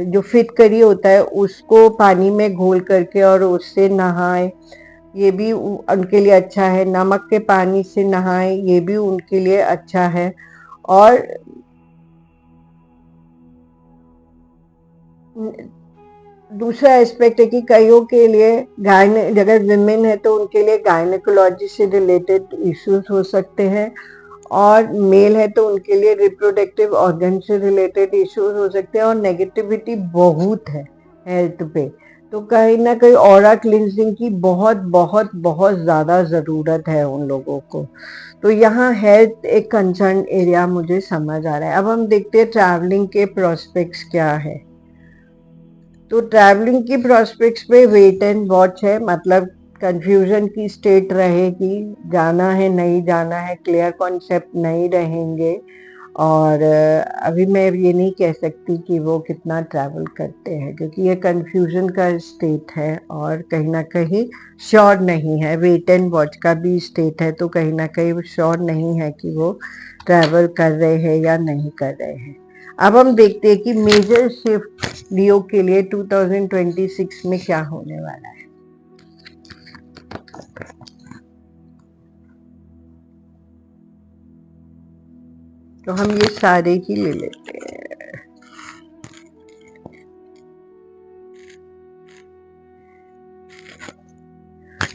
जो फिटकरी होता है उसको पानी में घोल करके और उससे नहाए, ये भी उनके लिए अच्छा है। नमक के पानी से नहाए, ये भी उनके लिए अच्छा है। और दूसरा एस्पेक्ट है कि कईयों के लिए गायने अगर विमेन है तो उनके लिए गायनेकोलॉजी से रिलेटेड इश्यूज हो सकते हैं, और मेल है तो उनके लिए रिप्रोडक्टिव ऑर्गन से रिलेटेड इश्यूज हो सकते हैं। और नेगेटिविटी बहुत है हेल्थ पे, तो कहीं ना कहीं ऑरा क्लिनजिंग की बहुत बहुत बहुत ज़्यादा ज़रूरत है उन लोगों को। तो यहाँ हेल्थ एक कंसर्न एरिया मुझे समझ आ रहा है। अब हम देखते हैं ट्रैवलिंग के प्रोस्पेक्ट्स क्या है। तो ट्रैवलिंग की प्रोस्पेक्ट्स पे वेट एंड वॉच है, मतलब कंफ्यूजन की स्टेट रहेगी, जाना है नहीं जाना है, क्लियर कॉन्सेप्ट नहीं रहेंगे। और अभी मैं ये नहीं कह सकती कि वो कितना ट्रैवल करते हैं क्योंकि ये कंफ्यूजन का स्टेट है और कहीं ना कहीं श्योर नहीं है। वेट एंड वॉच का भी स्टेट है, तो कहीं ना कहीं वो श्योर नहीं है कि वो ट्रैवल कर रहे हैं या नहीं कर रहे हैं। अब हम देखते हैं कि मेजर शिफ्ट लियो के लिए 2026 में क्या होने वाला है। तो हम ये सारे ही ले लेते हैं।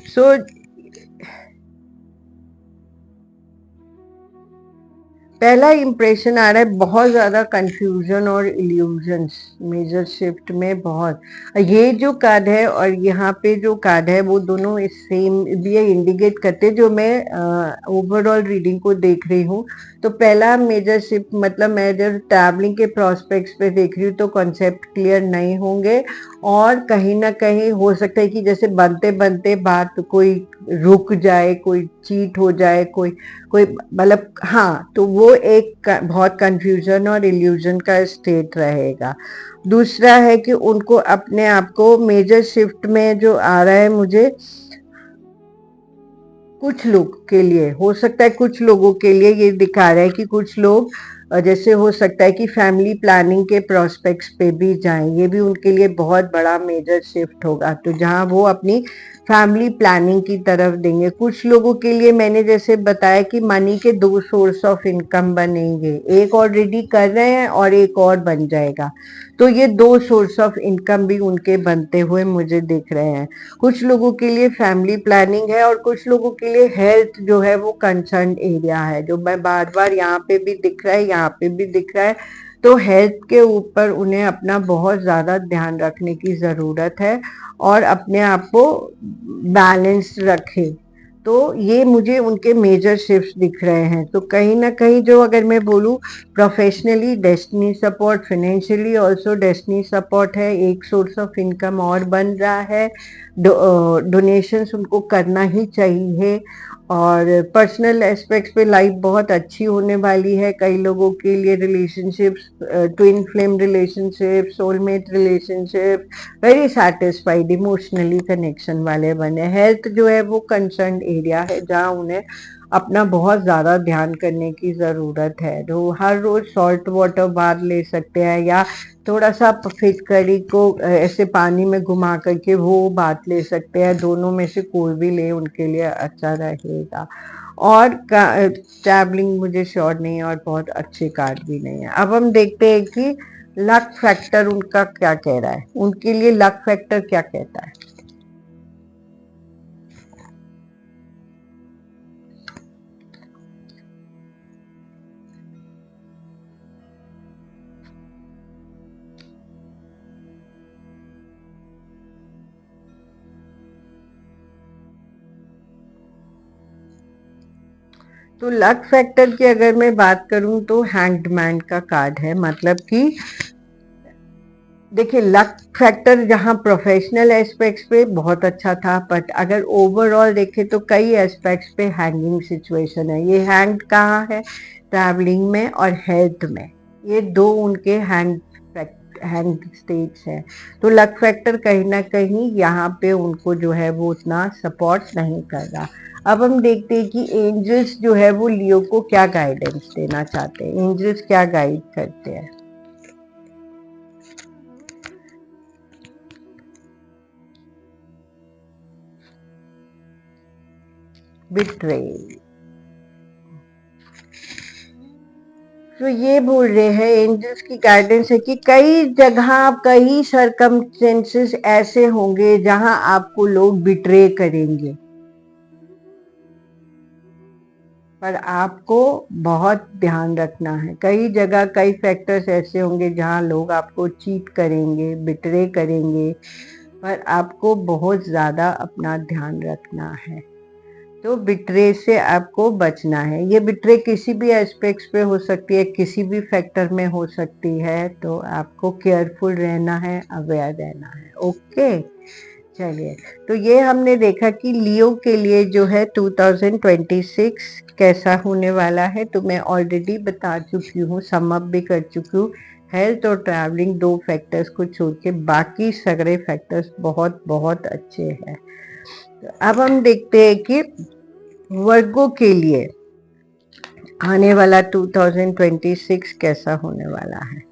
सो पहला इम्प्रेशन आ रहा है बहुत ज़्यादा कंफ्यूजन और इल्यूजन्स मेजर शिफ्ट में बहुत। ये जो कार्ड है और यहाँ पे जो कार्ड है वो दोनों इस सेम भी इंडिकेट करते हैं जो मैं ओवरऑल रीडिंग को देख रही हूँ। तो पहला मेजर शिफ्ट मतलब मैं जब ट्रैवलिंग के प्रोस्पेक्ट्स पे देख रही हूँ तो कॉन्सेप्ट क्लियर नहीं होंगे, और कहीं ना कहीं हो सकता है कि जैसे बनते बनते बात कोई रुक जाए, कोई चीट हो जाए, कोई कोई मतलब हाँ, तो वो एक बहुत कंफ्यूजन और इल्यूजन का स्टेट रहेगा। दूसरा है कि उनको अपने आप को मेजर शिफ्ट में जो आ रहा है मुझे, कुछ लोग के लिए हो सकता है, कुछ लोगों के लिए ये दिखा रहा है कि कुछ लोग जैसे हो सकता है कि फैमिली प्लानिंग के प्रोस्पेक्ट्स पे भी जाएं, ये भी उनके लिए बहुत बड़ा मेजर शिफ्ट होगा। तो जहां वो अपनी फैमिली प्लानिंग की तरफ देंगे। कुछ लोगों के लिए मैंने जैसे बताया कि मनी के दो सोर्स ऑफ इनकम बनेंगे, एक ऑलरेडी कर रहे हैं और एक और बन जाएगा, तो ये दो सोर्स ऑफ इनकम भी उनके बनते हुए मुझे दिख रहे हैं। कुछ लोगों के लिए फैमिली प्लानिंग है और कुछ लोगों के लिए हेल्थ जो है वो कंसर्न एरिया है, जो मैं बार बार यहाँ पे भी दिख रहा है, यहाँ पे भी दिख रहा है। तो हेल्थ के ऊपर उन्हें अपना बहुत ज़्यादा ध्यान रखने की ज़रूरत है और अपने आप को बैलेंस रखे। तो ये मुझे उनके मेजर शिफ्ट दिख रहे हैं। तो कहीं ना कहीं जो अगर मैं बोलूँ, professionally destiny support, financially also destiny support है, एक सोर्स ऑफ इनकम और बन रहा है। डोनेशंस उनको करना ही चाहिए और पर्सनल एस्पेक्ट्स पे लाइफ बहुत अच्छी होने वाली है। कई लोगों के लिए relationships, twin flame relationship, soulmate relationship very satisfied, emotionally connection वाले बने। हेल्थ जो है वो कंसर्न एरिया है जहाँ उन्हें अपना बहुत ज़्यादा ध्यान करने की ज़रूरत है। तो हर रोज़ सॉल्ट वाटर बाथ ले सकते हैं या थोड़ा सा फिटकरी को ऐसे पानी में घुमा करके वो बात ले सकते हैं। दोनों में से कोई भी ले, उनके लिए अच्छा रहेगा। और ट्रैवलिंग मुझे श्योर नहीं है और बहुत अच्छे कार्ड भी नहीं है। अब हम देखते हैं कि लक फैक्टर उनका क्या कह रहा है, उनके लिए लक फैक्टर क्या कहता है। तो लक फैक्टर की अगर मैं बात करूं तो हैंग्ड मैन का कार्ड है। मतलब कि देखिए, लक फैक्टर जहां प्रोफेशनल एस्पेक्ट्स पे बहुत अच्छा था, बट अगर ओवरऑल देखें तो कई एस्पेक्ट्स पे हैंगिंग सिचुएशन है। ये हैंग्ड कहाँ है, ट्रैवलिंग में और हेल्थ में। ये दो उनके हैंग स्टेट्स हैं। तो लक फैक्टर कहीं ना कहीं यहाँ पे उनको जो है वो उतना सपोर्ट नहीं कर रहा। अब हम देखते हैं कि एंजल्स जो है वो लियो को क्या गाइडेंस देना चाहते हैं, एंजल्स क्या गाइड करते हैं। बिट्रेल। तो ये बोल रहे हैं, एंजल्स की गाइडेंस है कि कई जगह, कई सरकमस्टेंसेस ऐसे होंगे जहां आपको लोग बिट्रे करेंगे, पर आपको बहुत ध्यान रखना है। कई जगह कई फैक्टर्स ऐसे होंगे जहां लोग आपको चीट करेंगे, बिट्रे करेंगे, पर आपको बहुत ज़्यादा अपना ध्यान रखना है। तो बिट्रे से आपको बचना है। ये बिट्रे किसी भी एस्पेक्ट्स पे हो सकती है, किसी भी फैक्टर में हो सकती है। तो आपको केयरफुल रहना है, अवेयर रहना है। ओके, चलिए। तो ये हमने देखा कि लियो के लिए जो है 2026 कैसा होने वाला है। तो मैं ऑलरेडी बता चुकी हूँ, सम अप भी कर चुकी हूँ। हेल्थ और ट्रैवलिंग दो फैक्टर्स को छोड़ के बाकी सगरे फैक्टर्स बहुत बहुत अच्छे हैं। तो अब हम देखते हैं कि वर्गों के लिए आने वाला 2026 कैसा होने वाला है।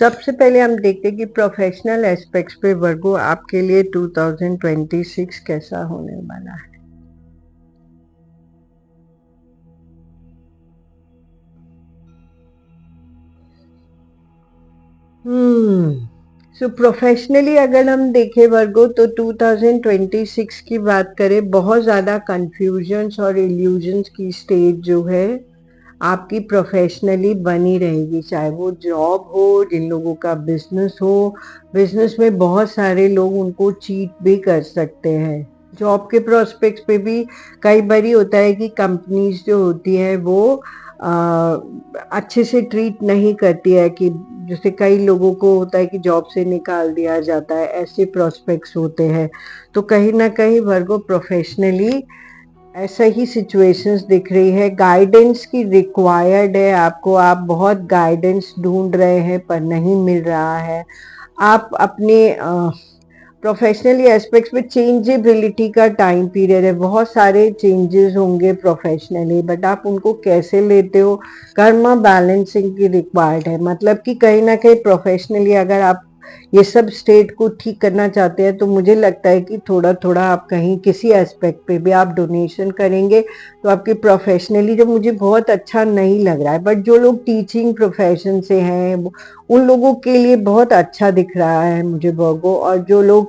सबसे पहले हम देखते हैं कि प्रोफेशनल एस्पेक्ट्स पे वर्गो आपके लिए 2026 कैसा होने वाला है। सो प्रोफेशनली अगर हम देखें वर्गो तो 2026 की बात करें, बहुत ज़्यादा कंफ्यूजन्स और इल्यूजन्स की स्टेज जो है आपकी प्रोफेशनली बनी रहेगी, चाहे वो जॉब हो, जिन लोगों का बिजनेस हो। बिजनेस में बहुत सारे लोग उनको चीट भी कर सकते हैं। जॉब के प्रोस्पेक्ट्स पे भी कई बारी होता है कि कंपनीज जो होती है वो अच्छे से ट्रीट नहीं करती है, कि जैसे कई लोगों को होता है कि जॉब से निकाल दिया जाता है, ऐसे प्रोस्पेक्ट्स होते हैं। तो कहीं ना कहीं वर्गो प्रोफेशनली ऐसा ही सिचुएशंस दिख रही है। गाइडेंस की रिक्वायर्ड है आपको, आप बहुत गाइडेंस ढूंढ रहे हैं पर नहीं मिल रहा है। आप अपने प्रोफेशनली एस्पेक्ट्स में चेंजेबिलिटी का टाइम पीरियड है, बहुत सारे चेंजेस होंगे प्रोफेशनली, बट आप उनको कैसे लेते हो, कर्मा बैलेंसिंग की रिक्वायर्ड है। मतलब कि कहीं ना कहीं प्रोफेशनली अगर आप ये सब स्टेट को ठीक करना चाहते हैं तो मुझे लगता है कि थोड़ा थोड़ा आप कहीं किसी एस्पेक्ट पे भी आप डोनेशन करेंगे तो आपके प्रोफेशनली जो मुझे बहुत अच्छा नहीं लग रहा है, बट जो लोग टीचिंग प्रोफेशन से हैं उन लोगों के लिए बहुत अच्छा दिख रहा है मुझे वर्गो। और जो लोग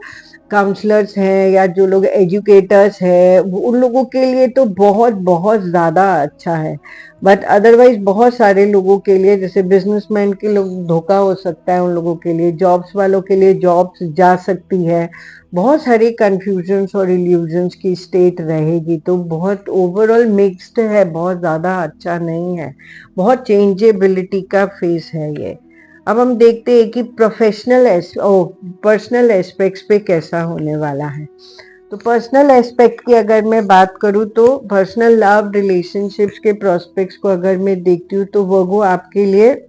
काउंसलर्स हैं या जो लोग एजुकेटर्स हैं उन लोगों के लिए तो बहुत बहुत ज़्यादा अच्छा है। बट अदरवाइज बहुत सारे लोगों के लिए, जैसे बिजनेसमैन के लोग, धोखा हो सकता है उन लोगों के लिए, जॉब्स वालों के लिए जॉब्स जा सकती है। बहुत सारे कंफ्यूजन्स और इल्यूजन्स की स्टेट रहेगी, तो बहुत ओवरऑल मिक्स्ड है, बहुत ज़्यादा अच्छा नहीं है, बहुत चेंजेबिलिटी का फेस है ये। अब हम देखते हैं कि पर्सनल एस्पेक्ट्स पे कैसा होने वाला है। तो पर्सनल एस्पेक्ट की अगर मैं बात करूं तो पर्सनल लव रिलेशनशिप्स के प्रोस्पेक्ट्स को अगर मैं देखती हूँ तो वो आपके लिए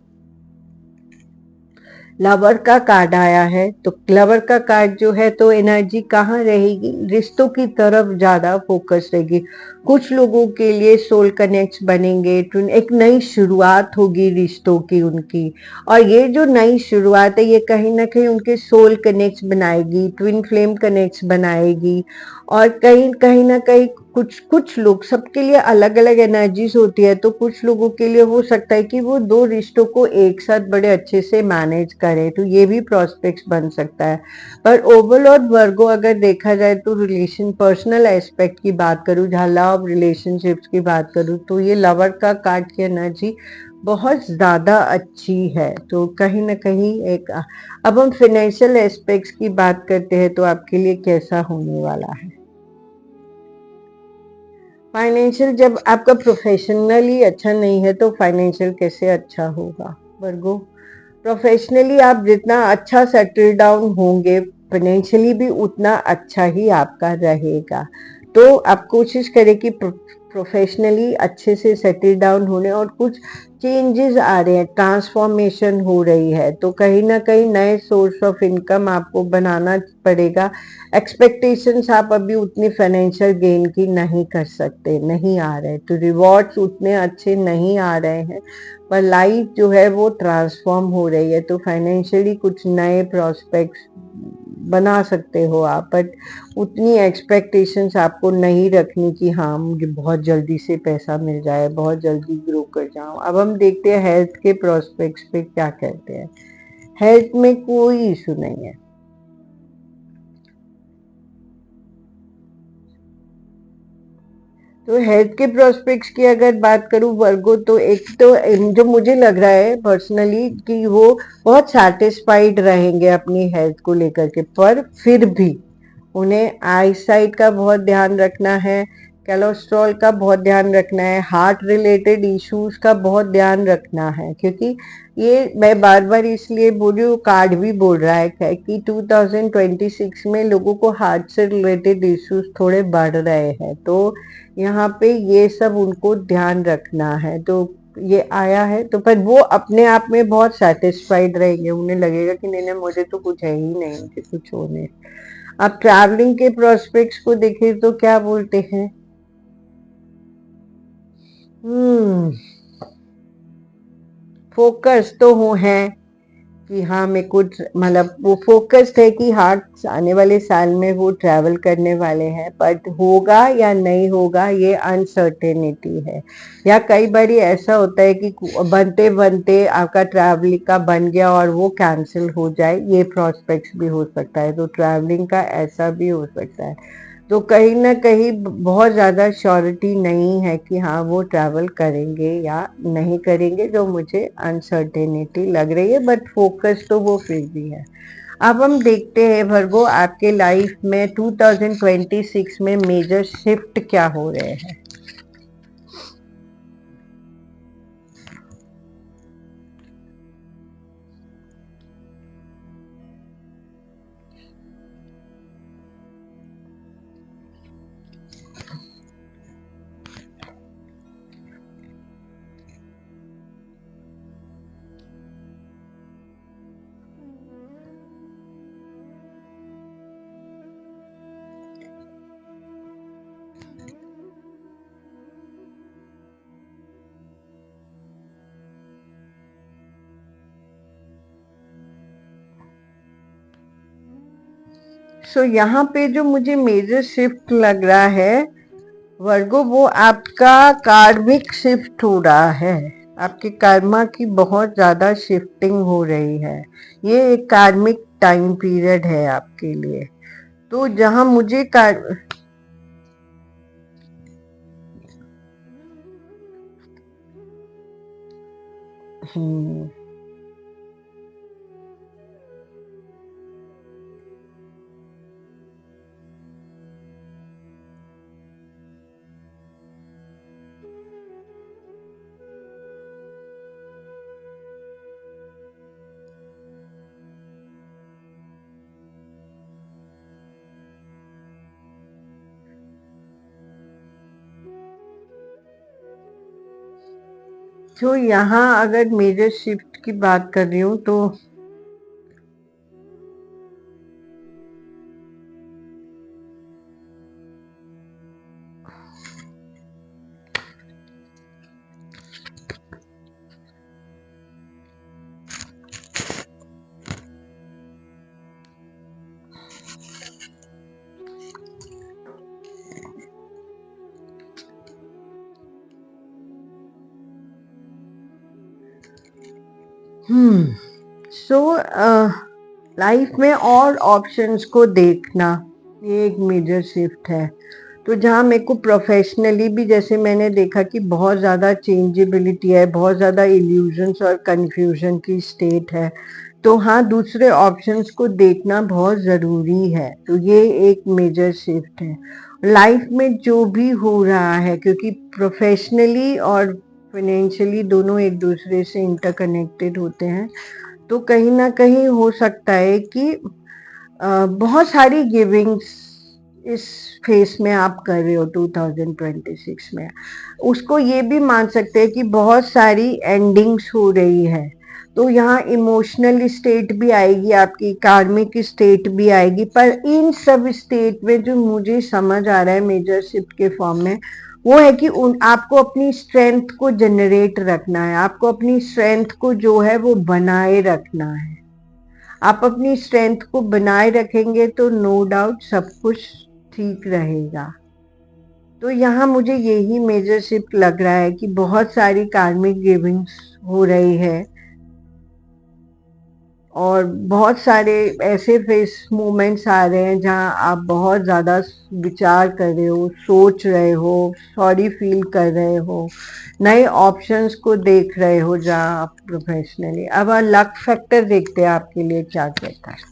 लवर का कार्ड आया है। तो लवर का कार्ड जो है तो एनर्जी कहाँ रहेगी, रिश्तों की तरफ ज्यादा फोकस रहेगी। कुछ लोगों के लिए सोल कनेक्ट्स बनेंगे, एक नई शुरुआत होगी रिश्तों की उनकी। और ये जो नई शुरुआत है ये कहीं ना कहीं उनके सोल कनेक्ट्स बनाएगी, ट्विन फ्लेम कनेक्ट्स बनाएगी। और कहीं कहीं ना कहीं कुछ कुछ लोग, सबके लिए अलग अलग एनर्जीज होती है, तो कुछ लोगों के लिए हो सकता है कि वो दो रिश्तों को एक साथ बड़े अच्छे से मैनेज करें, तो ये भी प्रोस्पेक्ट्स बन सकता है। पर ओवरऑल वर्गो अगर देखा जाए तो रिलेशन पर्सनल एस्पेक्ट की बात करूँ, जहाँ लव रिलेशनशिप्स की बात करूँ, तो ये लवर का कार्ड की एनर्जी बहुत ज़्यादा अच्छी है। तो कहीं ना कहीं एक, अब हम फाइनेंशियल एस्पेक्ट्स की बात करते हैं तो आपके लिए कैसा होने वाला है। फाइनेंशियल, जब आपका प्रोफेशनली अच्छा नहीं है तो फाइनेंशियल कैसे अच्छा होगा वर्गो। प्रोफेशनली आप जितना अच्छा सेटल डाउन होंगे, फाइनेंशियली भी उतना अच्छा ही आपका रहेगा। तो आप कोशिश करें कि प्रोफेशनली अच्छे से सेटल डाउन होने, और कुछ चेंजेस आ रहे हैं, ट्रांसफॉर्मेशन हो रही है, तो कहीं ना कहीं नए सोर्स ऑफ इनकम आपको बनाना पड़ेगा। एक्सपेक्टेशंस आप अभी उतनी फाइनेंशियल गेन की नहीं कर सकते, नहीं आ रहे, तो रिवॉर्ड्स उतने अच्छे नहीं आ रहे हैं, पर लाइफ जो है वो ट्रांसफॉर्म हो रही है। तो फाइनेंशियली कुछ नए प्रोस्पेक्ट्स बना सकते हो आप, बट उतनी एक्सपेक्टेशंस आपको नहीं रखनी कि हाँ मुझे बहुत जल्दी से पैसा मिल जाए, बहुत जल्दी ग्रो कर जाऊं। अब हम देखते हैं हेल्थ के प्रोस्पेक्ट्स पे क्या कहते हैं। हेल्थ में कोई इशू नहीं है। तो हेल्थ के प्रोस्पेक्ट्स की अगर बात करूं वर्गो, तो एक तो जो मुझे लग रहा है पर्सनली कि वो बहुत सेटिस्फाइड रहेंगे अपनी हेल्थ को लेकर के, पर फिर भी उन्हें आई साइट का बहुत ध्यान रखना है, कोलेस्ट्रॉल का बहुत ध्यान रखना है, हार्ट रिलेटेड इश्यूज का बहुत ध्यान रखना है, क्योंकि ये मैं बार बार इसलिए बोल रही हूँ, कार्ड भी बोल रहा है कि 2026 में लोगों को हार्ट से रिलेटेड इश्यूज थोड़े बढ़ रहे हैं, तो यहाँ पे ये सब उनको ध्यान रखना है। तो ये आया है, तो पर वो अपने आप में बहुत सेटिस्फाइड रहेंगे, उन्हें लगेगा कि नहीं नहीं मुझे तो कुछ है ही नहीं, मुझे कुछ होने। आप ट्रैवलिंग के प्रोस्पेक्ट्स को देखें तो क्या बोलते हैं। हम्म फोकस तो हो है, कि हाँ मैं कुछ मतलब वो फोकस्ड है कि हाँ आने वाले साल में वो ट्रैवल करने वाले हैं, बट होगा या नहीं होगा ये अनसर्टेनिटी है। या कई बार ऐसा होता है कि बनते बनते आपका ट्रैवलिंग का बन गया और वो कैंसिल हो जाए, ये प्रोस्पेक्ट्स भी हो सकता है। तो ट्रैवलिंग का ऐसा भी हो सकता है। तो कहीं ना कहीं बहुत ज़्यादा श्योरिटी नहीं है कि हाँ वो ट्रैवल करेंगे या नहीं करेंगे, जो मुझे अनसर्टेनिटी लग रही है, बट फोकस तो वो फिर भी है। अब हम देखते हैं वर्गो आपके लाइफ में 2026 में मेजर शिफ्ट क्या हो रहे हैं। सो यहाँ पे जो मुझे मेजर शिफ्ट लग रहा है वर्गो, वो आपका कार्मिक शिफ्ट हो रहा है। आपके कर्मा की बहुत ज्यादा शिफ्टिंग हो रही है। ये एक कार्मिक टाइम पीरियड है आपके लिए। तो जहां मुझे हम्म जो यहाँ अगर मेजर शिफ्ट की बात कर रही हूँ तो सो लाइफ में और ऑप्शंस को देखना, ये एक मेजर शिफ्ट है। तो जहाँ मेरे को प्रोफेशनली भी जैसे मैंने देखा कि बहुत ज़्यादा चेंजेबिलिटी है, बहुत ज़्यादा इल्यूजन्स और कंफ्यूजन की स्टेट है। तो हाँ दूसरे ऑप्शंस को देखना बहुत ज़रूरी है। तो ये एक मेजर शिफ्ट है लाइफ में जो भी हो रहा है, क्योंकि प्रोफेशनली और फाइनेंशियली दोनों एक दूसरे से इंटरकनेक्टेड होते हैं। तो कहीं ना कहीं हो सकता है कि बहुत सारी गिविंग्स इस फेस में आप कर रहे हो 2026 में। उसको ये भी मान सकते हैं कि बहुत सारी एंडिंग्स हो रही है। तो यहाँ इमोशनल स्टेट भी आएगी, आपकी कार्मिक स्टेट भी आएगी। पर इन सब स्टेट में जो मुझे समझ आ रहा है मेजर शिफ्ट के फॉर्म में, वो है कि आपको अपनी स्ट्रेंथ को जनरेट रखना है, आपको अपनी स्ट्रेंथ को जो है वो बनाए रखना है। आप अपनी स्ट्रेंथ को बनाए रखेंगे तो नो डाउट सब कुछ ठीक रहेगा। तो यहाँ मुझे यही मेजर शिफ्ट लग रहा है कि बहुत सारी कार्मिक गिविंग्स हो रही है और बहुत सारे ऐसे फेस मोमेंट्स आ रहे हैं जहाँ आप बहुत ज़्यादा विचार कर रहे हो, सोच रहे हो, सॉरी फील कर रहे हो, नए ऑप्शंस को देख रहे हो जहाँ आप प्रोफेशनली। अब लक फैक्टर देखते हैं आपके लिए क्या कहता है।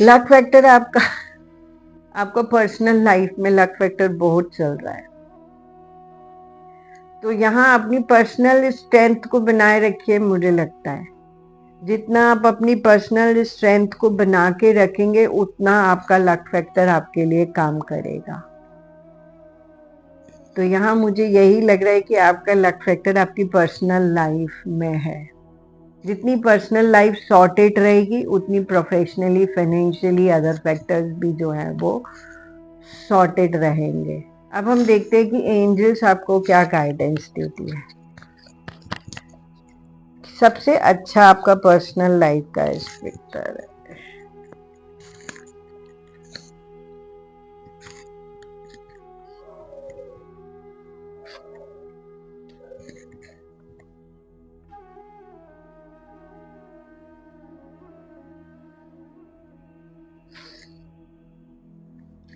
लक फैक्टर आपका पर्सनल लाइफ में लक फैक्टर बहुत चल रहा है। तो यहाँ अपनी पर्सनल स्ट्रेंथ को बनाए रखिए। मुझे लगता है जितना आप अपनी पर्सनल स्ट्रेंथ को बना के रखेंगे उतना आपका लक फैक्टर आपके लिए काम करेगा। तो यहाँ मुझे यही लग रहा है कि आपका लक फैक्टर आपकी पर्सनल लाइफ में है। जितनी पर्सनल लाइफ सॉर्टेड रहेगी उतनी प्रोफेशनली फाइनेंशियली अदर फैक्टर्स भी जो है वो सॉर्टेड रहेंगे। अब हम देखते हैं कि एंजल्स आपको क्या गाइडेंस देती है। सबसे अच्छा आपका पर्सनल लाइफ का एस्पेक्टर है।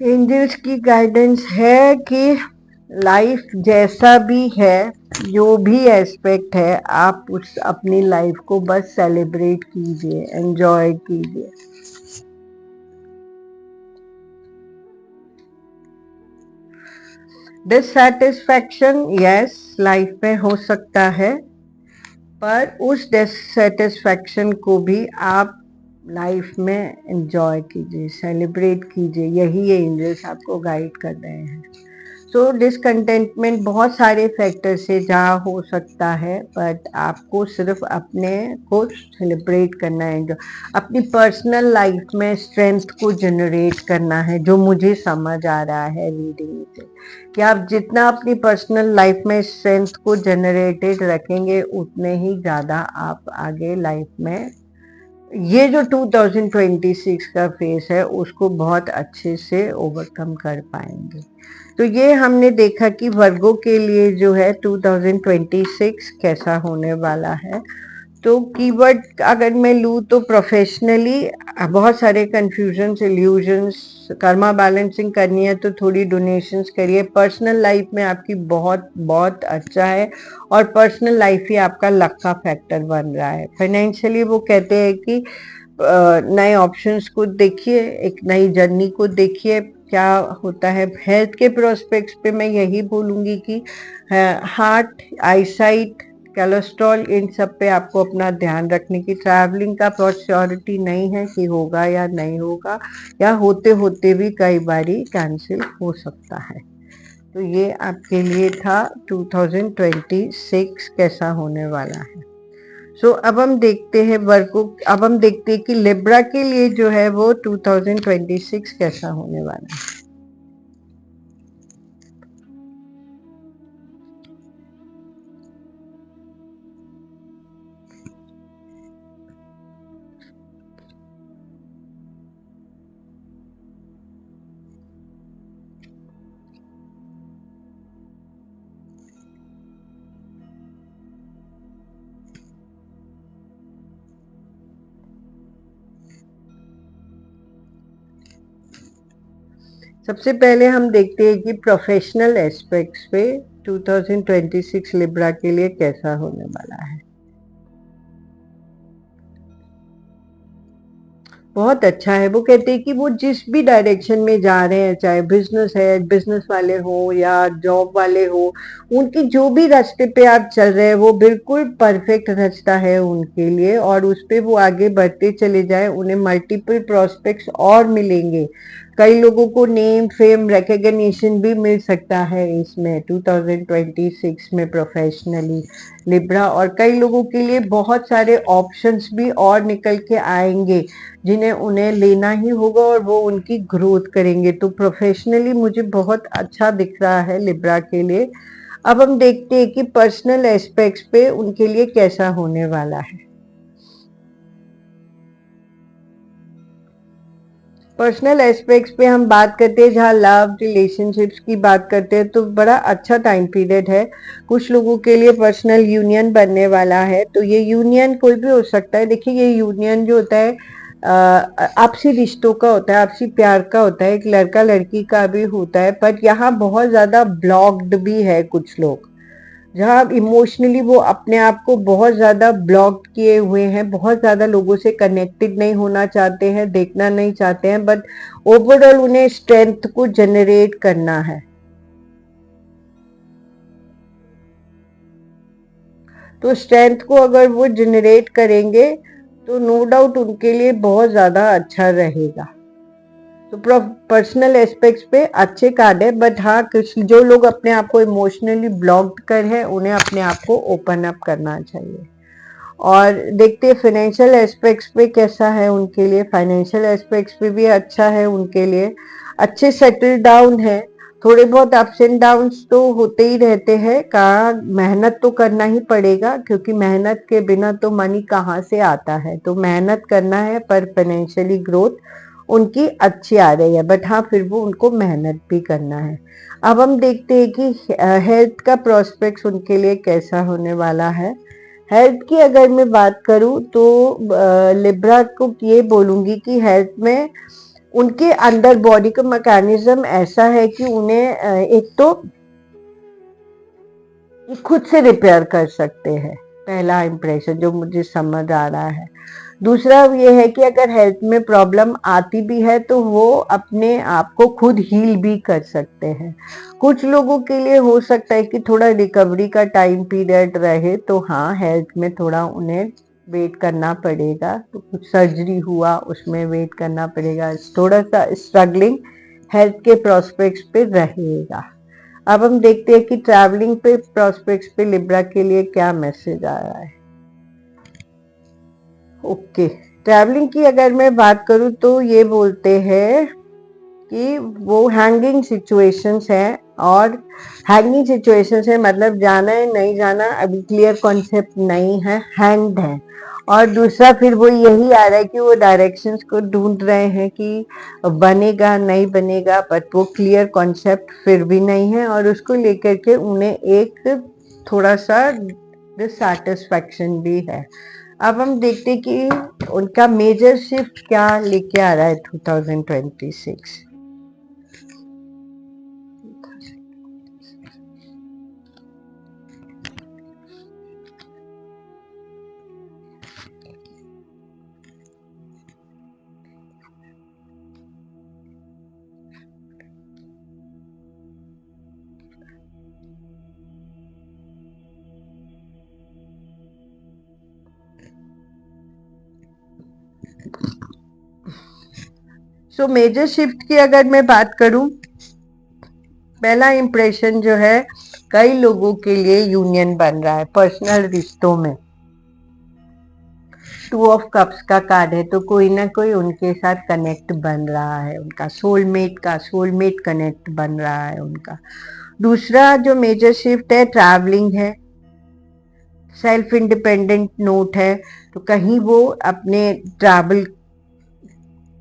एंजल्स की गाइडेंस है कि लाइफ जैसा भी है, जो भी एस्पेक्ट है, आप उस अपनी लाइफ को बस सेलिब्रेट कीजिए, एंजॉय कीजिए। डिससैटिस्फैक्शन यस लाइफ में हो सकता है, पर उस डिससैटिस्फैक्शन को भी आप लाइफ में एंजॉय कीजिए, सेलिब्रेट कीजिए। यही एंजल्स आपको गाइड कर रहे हैं। सो डिसकंटेंटमेंट बहुत सारे फैक्टर से जहाँ हो सकता है, बट आपको सिर्फ अपने को सेलिब्रेट करना है, जो अपनी पर्सनल लाइफ में स्ट्रेंथ को जनरेट करना है, जो मुझे समझ आ रहा है रीडिंग से, कि आप जितना अपनी पर्सनल लाइफ में स्ट्रेंथ को जनरेटेड रखेंगे, उतने ही ज़्यादा आप आगे लाइफ में ये जो 2026 का फेस है उसको बहुत अच्छे से ओवरकम कर पाएंगे। तो ये हमने देखा कि वर्गो के लिए जो है 2026 कैसा होने वाला है। तो कीवर्ड अगर मैं लूँ तो प्रोफेशनली बहुत सारे कंफ्यूजन, इल्यूजन्स, कर्मा बैलेंसिंग करनी है तो थोड़ी डोनेशंस करिए। पर्सनल लाइफ में आपकी बहुत बहुत अच्छा है, और पर्सनल लाइफ ही आपका लक का फैक्टर बन रहा है। फाइनेंशियली वो कहते हैं कि नए ऑप्शंस को देखिए, एक नई जर्नी को देखिए क्या होता है। हेल्थ के प्रोस्पेक्ट्स पे मैं यही बोलूँगी कि हार्ट, आईसाइट, कोलेस्ट्रॉल, इन सब पे आपको अपना ध्यान रखने की। ट्रैवलिंग का श्योरिटी नहीं है कि होगा या नहीं होगा, या होते होते भी कई बारी कैंसिल हो सकता है। तो ये आपके लिए था 2026 कैसा होने वाला है। अब हम देखते हैं वर्गो, अब हम देखते हैं कि लिब्रा के लिए जो है वो 2026 कैसा होने वाला है। सबसे पहले हम देखते हैं कि प्रोफेशनल एस्पेक्ट्स पे 2026 लिब्रा के लिए कैसा होने वाला है। बहुत अच्छा है। वो कहते हैं कि वो जिस भी डायरेक्शन में जा रहे हैं, चाहे बिजनेस है, बिजनेस वाले हो या जॉब वाले हो, उनकी जो भी रास्ते पे आप चल रहे हैं वो बिल्कुल परफेक्ट रास्ता है उनके लिए, और उस पे वो आगे बढ़ते चले जाए। उन्हें मल्टीपल प्रोस्पेक्ट्स और मिलेंगे। कई लोगों को नेम, फेम, रिकग्निशन भी मिल सकता है इसमें 2026 में प्रोफेशनली लिब्रा। और कई लोगों के लिए बहुत सारे ऑप्शंस भी और निकल के आएंगे, जिन्हें उन्हें लेना ही होगा, और वो उनकी ग्रोथ करेंगे। तो प्रोफेशनली मुझे बहुत अच्छा दिख रहा है लिब्रा के लिए। अब हम देखते हैं कि पर्सनल एस्पेक्ट्स पे उनके लिए कैसा होने वाला है। पर्सनल एस्पेक्ट्स पे हम बात करते हैं, जहाँ लव रिलेशनशिप्स की बात करते हैं, तो बड़ा अच्छा टाइम पीरियड है। कुछ लोगों के लिए पर्सनल यूनियन बनने वाला है, तो ये यूनियन कोई भी हो सकता है। देखिए, ये यूनियन जो होता है आपसी रिश्तों का होता है, आपसी प्यार का होता है, एक लड़का लड़की का भी होता है। पर यहाँ बहुत ज्यादा ब्लॉक्ड भी है कुछ लोग, जहाँ इमोशनली वो अपने आप को बहुत ज़्यादा ब्लॉक किए हुए हैं, बहुत ज़्यादा लोगों से कनेक्टेड नहीं होना चाहते हैं, देखना नहीं चाहते हैं, बट ओवरऑल उन्हें स्ट्रेंथ को जनरेट करना है। तो स्ट्रेंथ को अगर वो जनरेट करेंगे तो नो डाउट उनके लिए बहुत ज़्यादा अच्छा रहेगा। तो पर्सनल एस्पेक्ट्स पे अच्छे कार्ड है, बट हाँ, कुछ जो लोग अपने आप को इमोशनली ब्लॉक्ड कर है, उन्हें अपने आप को ओपन अप करना चाहिए। और देखते हैं फाइनेंशियल एस्पेक्ट्स पे कैसा है उनके लिए। फाइनेंशियल एस्पेक्ट्स पे भी अच्छा है उनके लिए। अच्छे सेटल डाउन है। थोड़े बहुत अप्स एंड डाउन्स तो होते ही रहते हैं, का मेहनत तो करना ही पड़ेगा, क्योंकि मेहनत के बिना तो मनी कहाँ से आता है। तो मेहनत करना है, पर फाइनेंशियली ग्रोथ उनकी अच्छी आ रही है, बट हाँ फिर वो उनको मेहनत भी करना है। अब हम देखते हैं कि हेल्थ का प्रोस्पेक्ट्स उनके लिए कैसा होने वाला है। हेल्थ की अगर मैं बात करूं तो लिब्रा को ये बोलूंगी कि हेल्थ में उनके अंदर बॉडी का मैकेनिज्म ऐसा है कि उन्हें एक तो ये खुद से रिपेयर कर सकते हैं, पहला इंप्रेशन जो मुझे समझ आ रहा है। दूसरा ये है कि अगर हेल्थ में प्रॉब्लम आती भी है तो वो अपने आप को खुद हील भी कर सकते हैं। कुछ लोगों के लिए हो सकता है कि थोड़ा रिकवरी का टाइम पीरियड रहे, तो हाँ हेल्थ में थोड़ा उन्हें वेट करना पड़ेगा। तो कुछ सर्जरी हुआ उसमें वेट करना पड़ेगा, थोड़ा सा स्ट्रगलिंग हेल्थ के प्रोस्पेक्ट्स पे रहेगा। अब हम देखते हैं कि ट्रैवलिंग पे प्रोस्पेक्ट्स पे लिब्रा के लिए क्या मैसेज आ रहा है। ओके, ट्रैवलिंग की अगर मैं बात करूं तो ये बोलते हैं कि वो हैंगिंग सिचुएशंस है, और हैंगिंग सिचुएशंस है मतलब जाना है नहीं जाना अभी क्लियर कॉन्सेप्ट नहीं है, हैंग्ड है। और दूसरा फिर वो यही आ रहा है कि वो डायरेक्शंस को ढूंढ रहे हैं कि बनेगा नहीं बनेगा, बट वो क्लियर कॉन्सेप्ट फिर भी नहीं है, और उसको लेकर के उन्हें एक थोड़ा सा डिससैटिस्फैक्शन भी है। अब हम देखते हैं कि उनका मेजर शिफ्ट क्या लेके आ रहा है 2026। सो मेजर शिफ्ट की अगर मैं बात करूं, पहला इंप्रेशन जो है कई लोगों के लिए यूनियन बन रहा है पर्सनल रिश्तों में। टू ऑफ कप्स का कार्ड है, तो कोई ना कोई उनके साथ कनेक्ट बन रहा है, उनका सोलमेट कनेक्ट बन रहा है उनका। दूसरा जो मेजर शिफ्ट है ट्रैवलिंग है, सेल्फ इंडिपेंडेंट नोट है। तो कहीं वो अपने ट्रैवल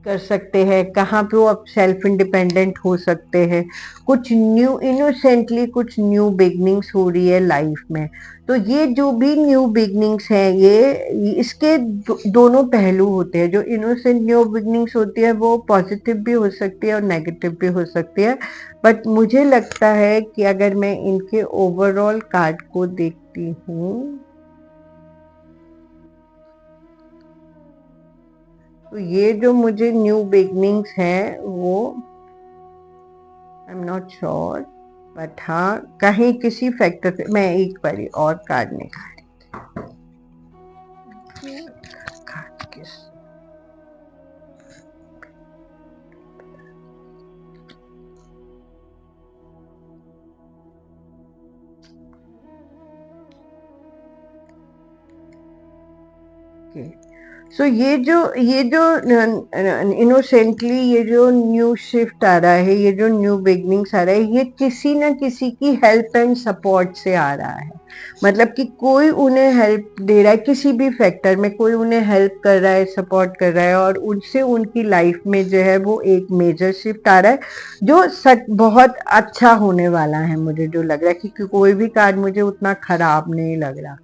कर सकते हैं, कहाँ पे वो अब सेल्फ इंडिपेंडेंट हो सकते हैं। कुछ न्यू इनोसेंटली कुछ न्यू बिगनिंग्स हो रही है लाइफ में। तो ये जो भी न्यू बिगनिंग्स हैं ये इसके दोनों पहलू होते हैं। जो इनोसेंट न्यू बिगनिंग्स होती है वो पॉजिटिव भी हो सकती है और नेगेटिव भी हो सकती है, बट मुझे लगता है कि अगर मैं इनके ओवरऑल कार्ड को देखती हूँ तो ये जो मुझे न्यू बिगनिंग्स हैं वो I am not sure, but हाँ कहीं किसी फैक्टर से मैं एक बार और कार्ड निकाल कार्ड किस के सो ये जो इनोसेंटली ये जो न्यू शिफ्ट आ रहा है, ये जो न्यू बिगनिंग्स आ रहा है, ये किसी ना किसी की हेल्प एंड सपोर्ट से आ रहा है। मतलब कि कोई उन्हें हेल्प दे रहा है, किसी भी फैक्टर में कोई उन्हें हेल्प कर रहा है, सपोर्ट कर रहा है, और उनसे उनकी लाइफ में जो है वो एक मेजर शिफ्ट आ रहा है जो सच बहुत अच्छा होने वाला है। मुझे जो लग रहा है कि कोई भी कार्ड मुझे उतना खराब नहीं लग रहा।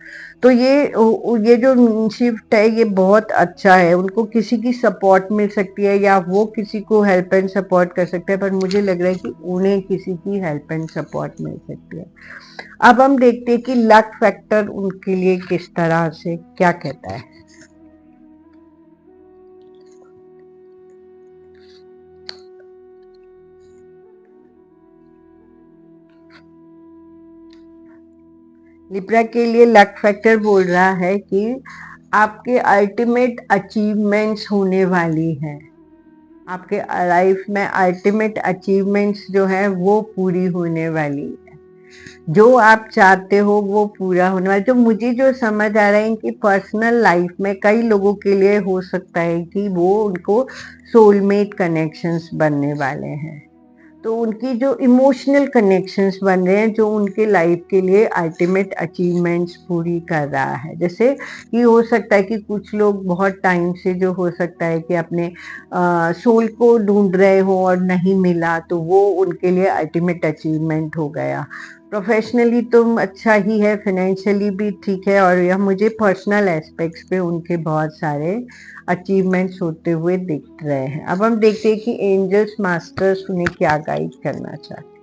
तो ये जो शिफ्ट है ये बहुत अच्छा है, उनको किसी की सपोर्ट मिल सकती है या वो किसी को हेल्प एंड सपोर्ट कर सकते हैं, पर मुझे लग रहा है कि उन्हें किसी की हेल्प एंड सपोर्ट मिल सकती है। अब हम देखते हैं कि लक फैक्टर उनके लिए किस तरह से क्या कहता है। लिब्रा के लिए लक फैक्टर बोल रहा है कि आपके अल्टीमेट अचीवमेंट्स होने वाली हैं, आपके लाइफ में अल्टीमेट अचीवमेंट्स जो है वो पूरी होने वाली है। जो आप चाहते हो वो पूरा होने वाला। तो मुझे जो समझ आ रहा है कि पर्सनल लाइफ में कई लोगों के लिए हो सकता है कि वो उनको सोलमेट कनेक्शंस बनने वाले हैं, तो उनकी जो इमोशनल कनेक्शंस बन रहे हैं जो उनके लाइफ के लिए अल्टीमेट अचीवमेंट्स पूरी कर रहा है। जैसे कि हो सकता है कि कुछ लोग बहुत टाइम से जो हो सकता है कि अपने सोल को ढूंढ रहे हो और नहीं मिला, तो वो उनके लिए अल्टीमेट अचीवमेंट हो गया। प्रोफेशनली तो अच्छा ही है, फाइनेंशियली भी ठीक है, और यह मुझे पर्सनल एस्पेक्ट्स पे उनके बहुत सारे अचीवमेंट्स होते हुए दिख रहे हैं। अब हम देखते हैं कि एंजल्स मास्टर्स उन्हें क्या गाइड करना चाहते हैं।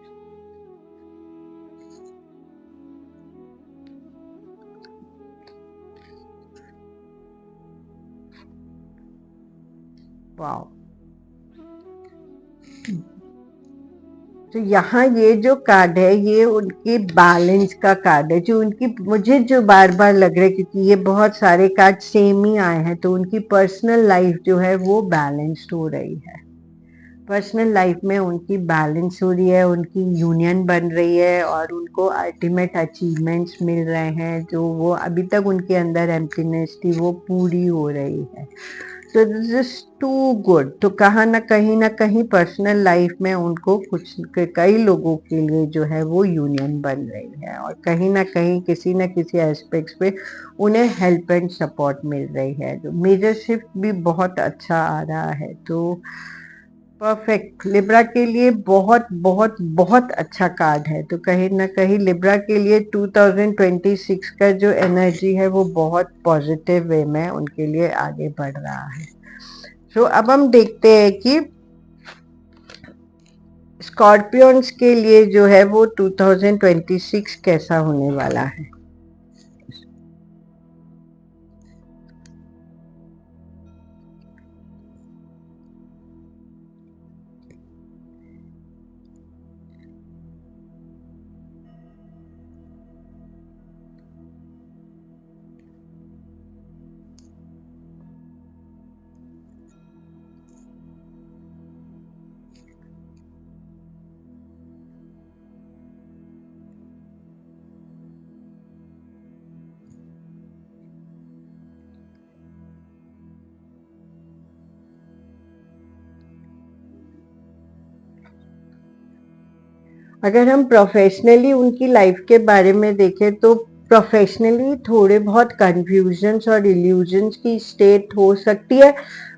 वाओ, तो यहाँ ये जो कार्ड है ये उनकी बैलेंस का कार्ड है, जो उनकी मुझे जो बार बार लग रहा है, क्योंकि ये बहुत सारे कार्ड सेम ही आए हैं, तो उनकी पर्सनल लाइफ जो है वो बैलेंस्ड हो रही है। पर्सनल लाइफ में उनकी बैलेंस हो रही है, उनकी यूनियन बन रही है, और उनको अल्टीमेट अचीवमेंट्स मिल रहे हैं, जो वो अभी तक उनके अंदर एम्प्टीनेस थी वो पूरी हो रही है। So this is too good. तो कहाँ ना कहीं पर्सनल लाइफ में उनको कुछ कई लोगों के लिए जो है वो यूनियन बन रही है, और कहीं ना कहीं किसी न किसी एस्पेक्ट्स पे उन्हें हेल्प एंड सपोर्ट मिल रही है। जो मेजर शिफ्ट भी बहुत अच्छा आ रहा है, तो परफेक्ट लिब्रा के लिए बहुत बहुत बहुत अच्छा कार्ड है। तो कहीं ना कहीं लिब्रा के लिए 2026 का जो एनर्जी है वो बहुत पॉजिटिव वे में उनके लिए आगे बढ़ रहा है। तो अब हम देखते हैं कि स्कॉर्पियंस के लिए जो है वो 2026 कैसा होने वाला है। अगर हम प्रोफेशनली उनकी लाइफ के बारे में देखें, तो प्रोफेशनली थोड़े बहुत कंफ्यूजन्स और इल्यूजन्स की स्टेट हो सकती है,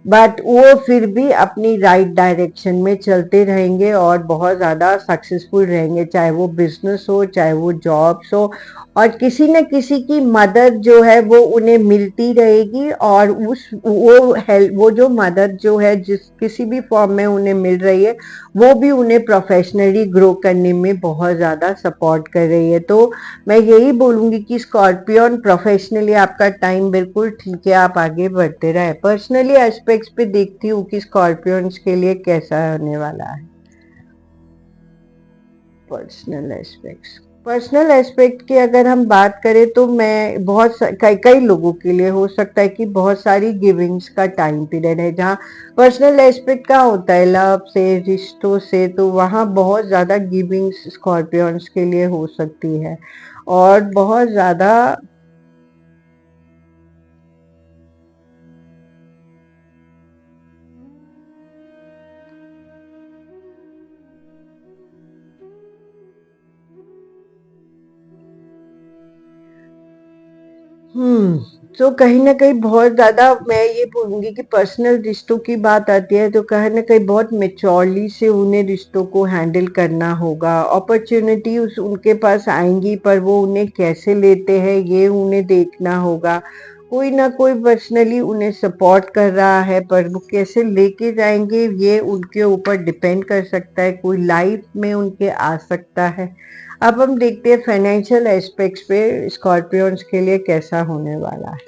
बट वो फिर भी अपनी राइट डायरेक्शन में चलते रहेंगे और बहुत ज़्यादा सक्सेसफुल रहेंगे, चाहे वो बिजनेस हो चाहे वो जॉब्स हो, और किसी न किसी की मदद जो है वो उन्हें मिलती रहेगी, और उस वो हेल्प, वो जो मदद जो है जिस किसी भी फॉर्म में उन्हें मिल रही है, वो भी उन्हें प्रोफेशनली ग्रो करने में बहुत ज़्यादा सपोर्ट कर रही है। तो मैं यही बोलूँगी कि स्कॉर्पियन प्रोफेशनली आपका टाइम बिल्कुल ठीक है, आप आगे बढ़ते रहे। पर्सनली एस्पेक्ट्स पे देखती हूँ कि स्कॉर्पियंस के लिए कैसा होने वाला है। पर्सनल एस्पेक्ट की अगर हम बात करें, तो मैं कई कई लोगों के लिए हो सकता है कि बहुत सारी गिविंग्स का टाइम पीरियड है, जहाँ पर्सनल एस्पेक्ट का होता है लव से, रिश्तों से, तो वहाँ बहुत ज़्यादा गिविंग्स स्कॉर्पियंस के लिए हो सकती है, और बहुत ज़्यादा तो कहीं न कहीं बहुत ज़्यादा मैं ये बोलूँगी कि पर्सनल रिश्तों की बात आती है, तो कहीं न कहीं बहुत मैच्योरली से उन्हें रिश्तों को हैंडल करना होगा। अपॉर्च्युनिटीज़ उनके पास आएँगी, पर वो उन्हें कैसे लेते हैं ये उन्हें देखना होगा। कोई ना कोई पर्सनली उन्हें सपोर्ट कर रहा है, पर वो कैसे लेके जाएँगे ये उनके ऊपर डिपेंड कर सकता है, कोई लाइफ में उनके आ सकता है। अब हम देखते हैं फाइनेंशियल एस्पेक्ट्स पे स्कॉर्पियंस के लिए कैसा होने वाला है।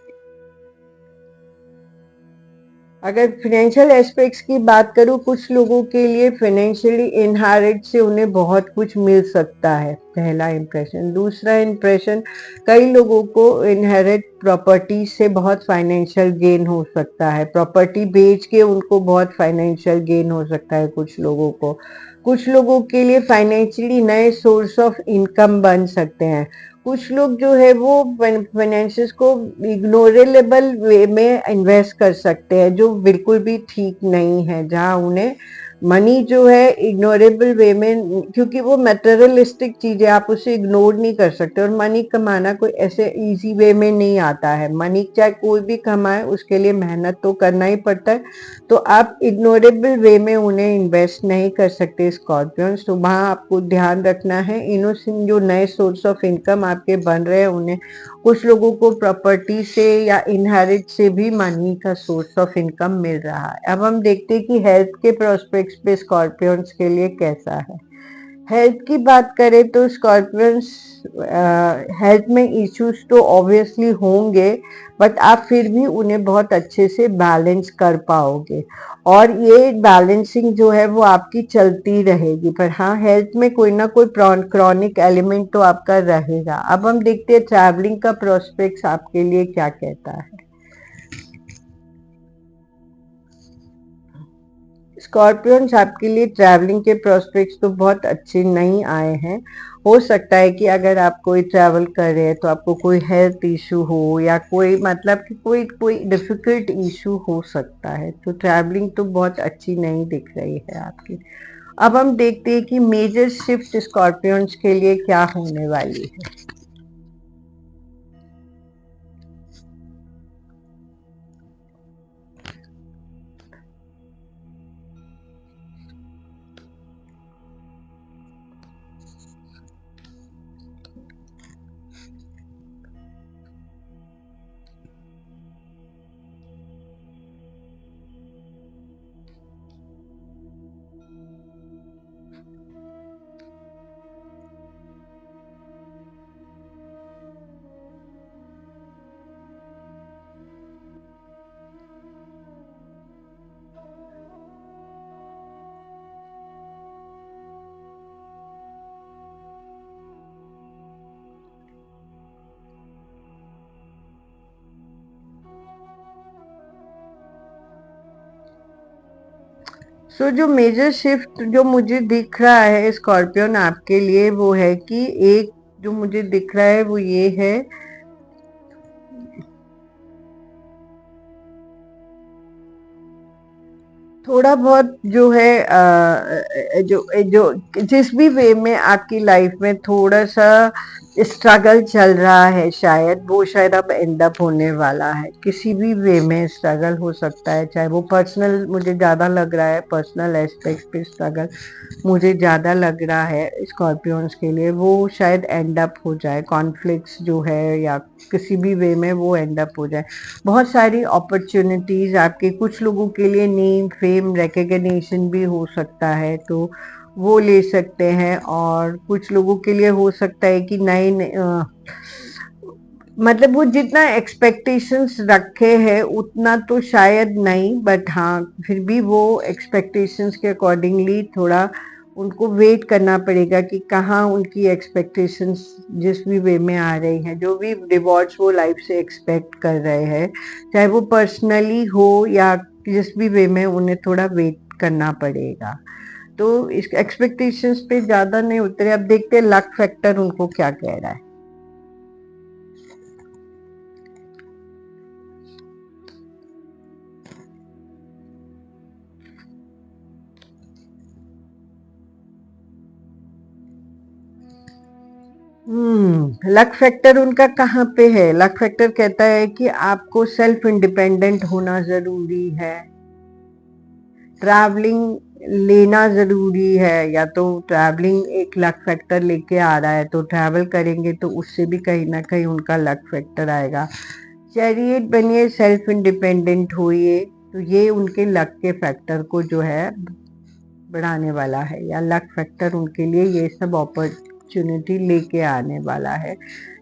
अगर फाइनेंशियल एस्पेक्ट्स की बात करूँ, कुछ लोगों के लिए फाइनेंशियली इनहेरिट से उन्हें बहुत कुछ मिल सकता है, पहला इम्प्रेशन। दूसरा इम्प्रेशन, कई लोगों को इनहेरिट प्रॉपर्टी से बहुत फाइनेंशियल गेन हो सकता है, प्रॉपर्टी बेच के उनको बहुत फाइनेंशियल गेन हो सकता है कुछ लोगों को। कुछ लोगों के लिए फाइनेंशियली नए सोर्स ऑफ इनकम बन सकते हैं। कुछ लोग जो है वो फाइनेंशियस को इग्नोरेबल वे में इन्वेस्ट कर सकते हैं, जो बिल्कुल भी ठीक नहीं है, जहां उन्हें मनी जो है इग्नोरेबल वे में, क्योंकि वो मटेरियलिस्टिक चीज है, आप उसे इग्नोर नहीं कर सकते। और मनी कमाना कोई ऐसे इजी वे में नहीं आता है। मनी चाहे कोई भी कमाए, उसके लिए मेहनत तो करना ही पड़ता है। तो आप इग्नोरेबल वे में उन्हें इन्वेस्ट नहीं कर सकते स्कॉर्पियंस। तो वहाँ आपको ध्यान रखना है, इनोसिन जो नए सोर्स ऑफ इनकम आपके बन रहे हैं, उन्हें कुछ लोगों को प्रॉपर्टी से या इनहेरिट से भी मनी का सोर्स ऑफ इनकम मिल रहा है। अब हम देखते हैं कि हेल्थ के प्रोस्पेक्ट्स पे स्कॉर्पियंस के लिए कैसा है। हेल्थ की बात करें तो स्कॉर्पियंस हेल्थ में इश्यूज तो ऑब्वियसली होंगे, बट आप फिर भी उन्हें बहुत अच्छे से बैलेंस कर पाओगे। और ये बैलेंसिंग जो है वो आपकी चलती रहेगी। पर हाँ, हेल्थ में कोई ना कोई क्रॉनिक एलिमेंट तो आपका रहेगा। अब हम देखते हैं ट्रैवलिंग का प्रोस्पेक्ट्स आपके लिए क्या कहता है। स्कॉर्पियंस आपके लिए ट्रैवलिंग के प्रोस्पेक्ट्स तो बहुत अच्छे नहीं आए हैं। हो सकता है कि अगर आप कोई ट्रैवल कर रहे हैं तो आपको कोई हेल्थ इशू हो, या कोई मतलब कि कोई कोई डिफिकल्ट इशू हो सकता है। तो ट्रैवलिंग तो बहुत अच्छी नहीं दिख रही है आपकी। अब हम देखते हैं कि मेजर शिफ्ट स्कॉर्पियंस के लिए क्या होने वाली है। जो मेजर शिफ्ट जो मुझे दिख रहा है स्कॉर्पियन आपके लिए, वो है कि एक जो मुझे दिख रहा है वो ये है, थोड़ा बहुत जो है जो जो जिस भी वे में आपकी लाइफ में थोड़ा सा स्ट्रगल चल रहा है, शायद वो शायद अब एंड अप होने वाला है। किसी भी वे में स्ट्रगल हो सकता है, चाहे वो पर्सनल, मुझे ज़्यादा लग रहा है पर्सनल एस्पेक्ट पे स्ट्रगल मुझे ज़्यादा लग रहा है स्कॉर्पियंस के लिए, वो शायद एंड अप हो जाए। कॉन्फ्लिक्ट्स जो है या किसी भी वे में वो एंड अप हो जाए। बहुत सारी अपॉर्चुनिटीज आपके, कुछ लोगों के लिए नेम फेम रिकग्निशन भी हो सकता है, तो वो ले सकते हैं। और कुछ लोगों के लिए हो सकता है कि नए मतलब वो जितना एक्सपेक्टेशंस रखे हैं उतना तो शायद नहीं, बट हाँ फिर भी वो एक्सपेक्टेशंस के अकॉर्डिंगली थोड़ा उनको वेट करना पड़ेगा कि कहाँ उनकी एक्सपेक्टेशंस जिस भी वे में आ रही हैं, जो भी रिवॉर्ड्स वो लाइफ से एक्सपेक्ट कर रहे हैं, चाहे वो पर्सनली हो या जिस भी वे में, उन्हें थोड़ा वेट करना पड़ेगा। तो इस एक्सपेक्टेशंस पे ज़्यादा नहीं उतरे। अब देखते हैं लक फैक्टर उनको क्या कह रहा है। लक फैक्टर उनका कहाँ पे है? लक फैक्टर कहता है कि आपको सेल्फ इंडिपेंडेंट होना जरूरी है, ट्रैवलिंग लेना जरूरी है। या तो ट्रैवलिंग एक लक फैक्टर लेके आ रहा है, तो ट्रैवल करेंगे तो उससे भी कहीं ना कहीं उनका लक फैक्टर आएगा। चैरियट बनिए, सेल्फ इंडिपेंडेंट होइए, तो ये उनके लक के फैक्टर को जो है बढ़ाने वाला है, या लक फैक्टर उनके लिए ये सब अपॉर्चुनिटी लेके आने वाला है,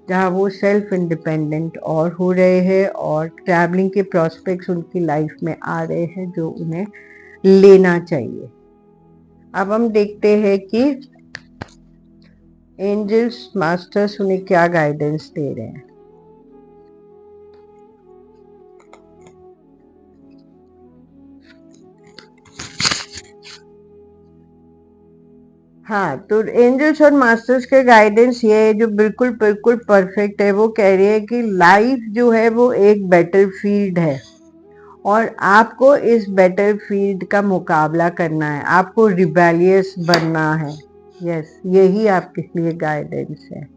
जहाँ वो सेल्फ इंडिपेंडेंट और हो रहे हैं, और ट्रैवलिंग के प्रोस्पेक्ट्स उनकी लाइफ में आ रहे हैं जो उन्हें लेना चाहिए। अब हम देखते हैं कि एंजल्स मास्टर्स उन्हें क्या गाइडेंस दे रहे हैं। हाँ, तो एंजल्स और मास्टर्स के गाइडेंस ये है जो बिल्कुल बिल्कुल परफेक्ट है। वो कह रही है कि लाइफ जो है वो एक बैटलफील्ड है और आपको इस बैटलफील्ड का मुकाबला करना है, आपको रिबेलियस बनना है। यस, यही आपके लिए गाइडेंस है।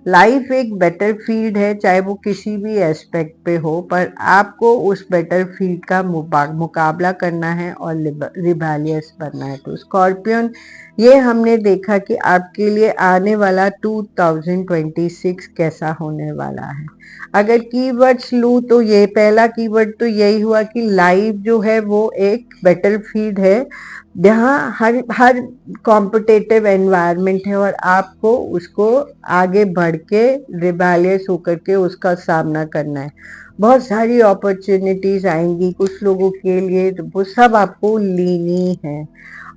लाइफ एक बैटलफील्ड है, चाहे वो किसी भी एस्पेक्ट पे हो, पर आपको उस बैटलफील्ड का मुकाबला करना है और रिबेलियस बनना है। तो स्कॉर्पियन, ये हमने देखा कि आपके लिए आने वाला 2026 कैसा होने वाला है। अगर कीवर्ड्स लूँ तो ये पहला कीवर्ड तो यही हुआ कि लाइफ जो है वो एक बैटलफील्ड है जहाँ हर हर कॉम्पिटिटिव एनवायरनमेंट है और आपको उसको आगे बढ़ के रिबेलियस होकर के उसका सामना करना है। बहुत सारी अपॉर्चुनिटीज आएंगी कुछ लोगों के लिए, तो वो सब आपको लेनी है।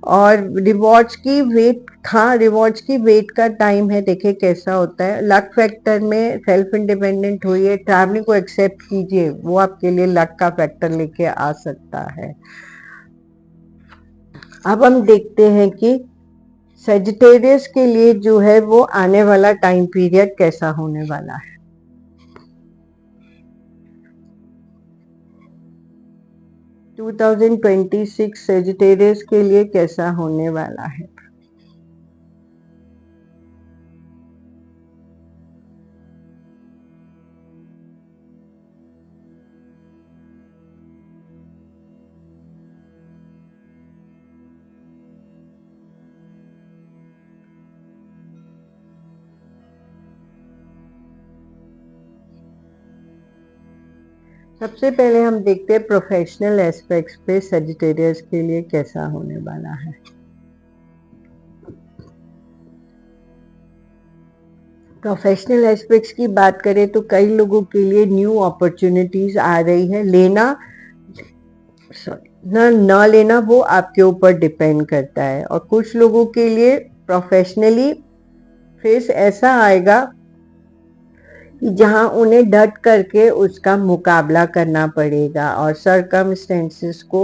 और रिवॉर्ड्स की वेट, हाँ रिवॉर्ड्स की वेट का टाइम है, देखिए कैसा होता है। लक फैक्टर में सेल्फ इंडिपेंडेंट होइए, ट्रैवलिंग को एक्सेप्ट कीजिए, वो आपके लिए लक का फैक्टर लेके आ सकता है। अब हम देखते हैं कि सेजिटेरियस के लिए जो है वो आने वाला टाइम पीरियड कैसा होने वाला है। टू 2026 सेजिटेरियस के लिए कैसा होने वाला है। सबसे पहले हम देखते हैं प्रोफेशनल एस्पेक्ट्स पे सेजिटेरियस के लिए कैसा होने वाला है। प्रोफेशनल एस्पेक्ट्स की बात करें तो कई लोगों के लिए न्यू अपॉर्चुनिटीज आ रही है। लेना, सॉरी, न लेना वो आपके ऊपर डिपेंड करता है। और कुछ लोगों के लिए प्रोफेशनली फेस ऐसा आएगा कि जहां उन्हें डट करके उसका मुकाबला करना पड़ेगा और सरकमस्टेंसेस को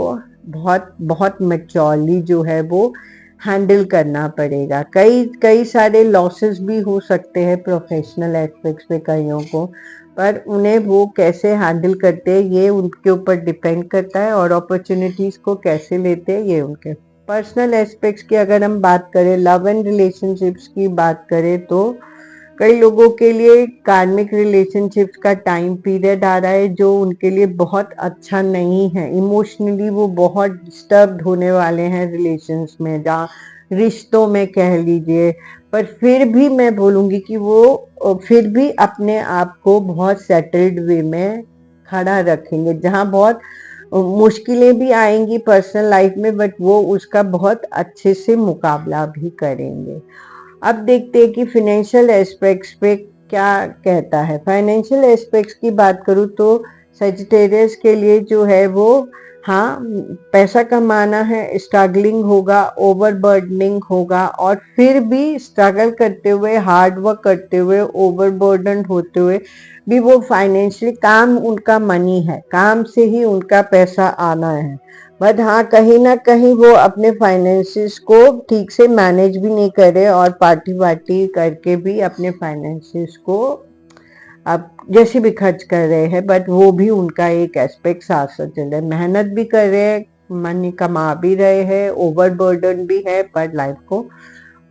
बहुत बहुत मैच्योरली जो है वो हैंडल करना पड़ेगा। कई कई सारे लॉसेस भी हो सकते हैं प्रोफेशनल एस्पेक्ट्स पे कईयों को, पर उन्हें वो कैसे हैंडल करते हैं ये उनके ऊपर डिपेंड करता है और अपॉर्चुनिटीज को कैसे लेते हैं ये उनके। पर्सनल एस्पेक्ट्स की अगर हम बात करें, लव एंड रिलेशनशिप्स की बात करें, तो कई लोगों के लिए कार्मिक रिलेशनशिप्स का टाइम पीरियड आ रहा है जो उनके लिए बहुत अच्छा नहीं है। इमोशनली वो बहुत डिस्टर्ब होने वाले हैं रिलेशंस में, जहाँ रिश्तों में कह लीजिए। पर फिर भी मैं बोलूँगी कि वो फिर भी अपने आप को बहुत सेटल्ड वे में खड़ा रखेंगे, जहाँ बहुत मुश्किलें भी आएंगी पर्सनल लाइफ में, बट वो उसका बहुत अच्छे से मुकाबला भी करेंगे। अब देखते हैं कि फाइनेंशियल एस्पेक्ट्स पे क्या कहता है। फाइनेंशियल एस्पेक्ट्स की बात करूँ तो सेजिटेरियस के लिए जो है वो, हाँ, पैसा कमाना है, स्ट्रगलिंग होगा, ओवरबर्डनिंग होगा, और फिर भी स्ट्रगल करते हुए, हार्ड वर्क करते हुए, ओवरबर्डन होते हुए भी वो फाइनेंशियली, काम उनका मनी है, काम से ही उनका पैसा आना है। बट हाँ, कहीं ना कहीं वो अपने फाइनेंसिस को ठीक से मैनेज भी नहीं करे और पार्टी वार्टी करके भी अपने फाइनेंसिस को अब जैसे भी खर्च कर रहे हैं। बट वो भी उनका एक एस्पेक्ट साथ साथ चल रहा है, मेहनत भी कर रहे हैं, मनी कमा भी रहे हैं, ओवरबर्डन भी है, पर लाइफ को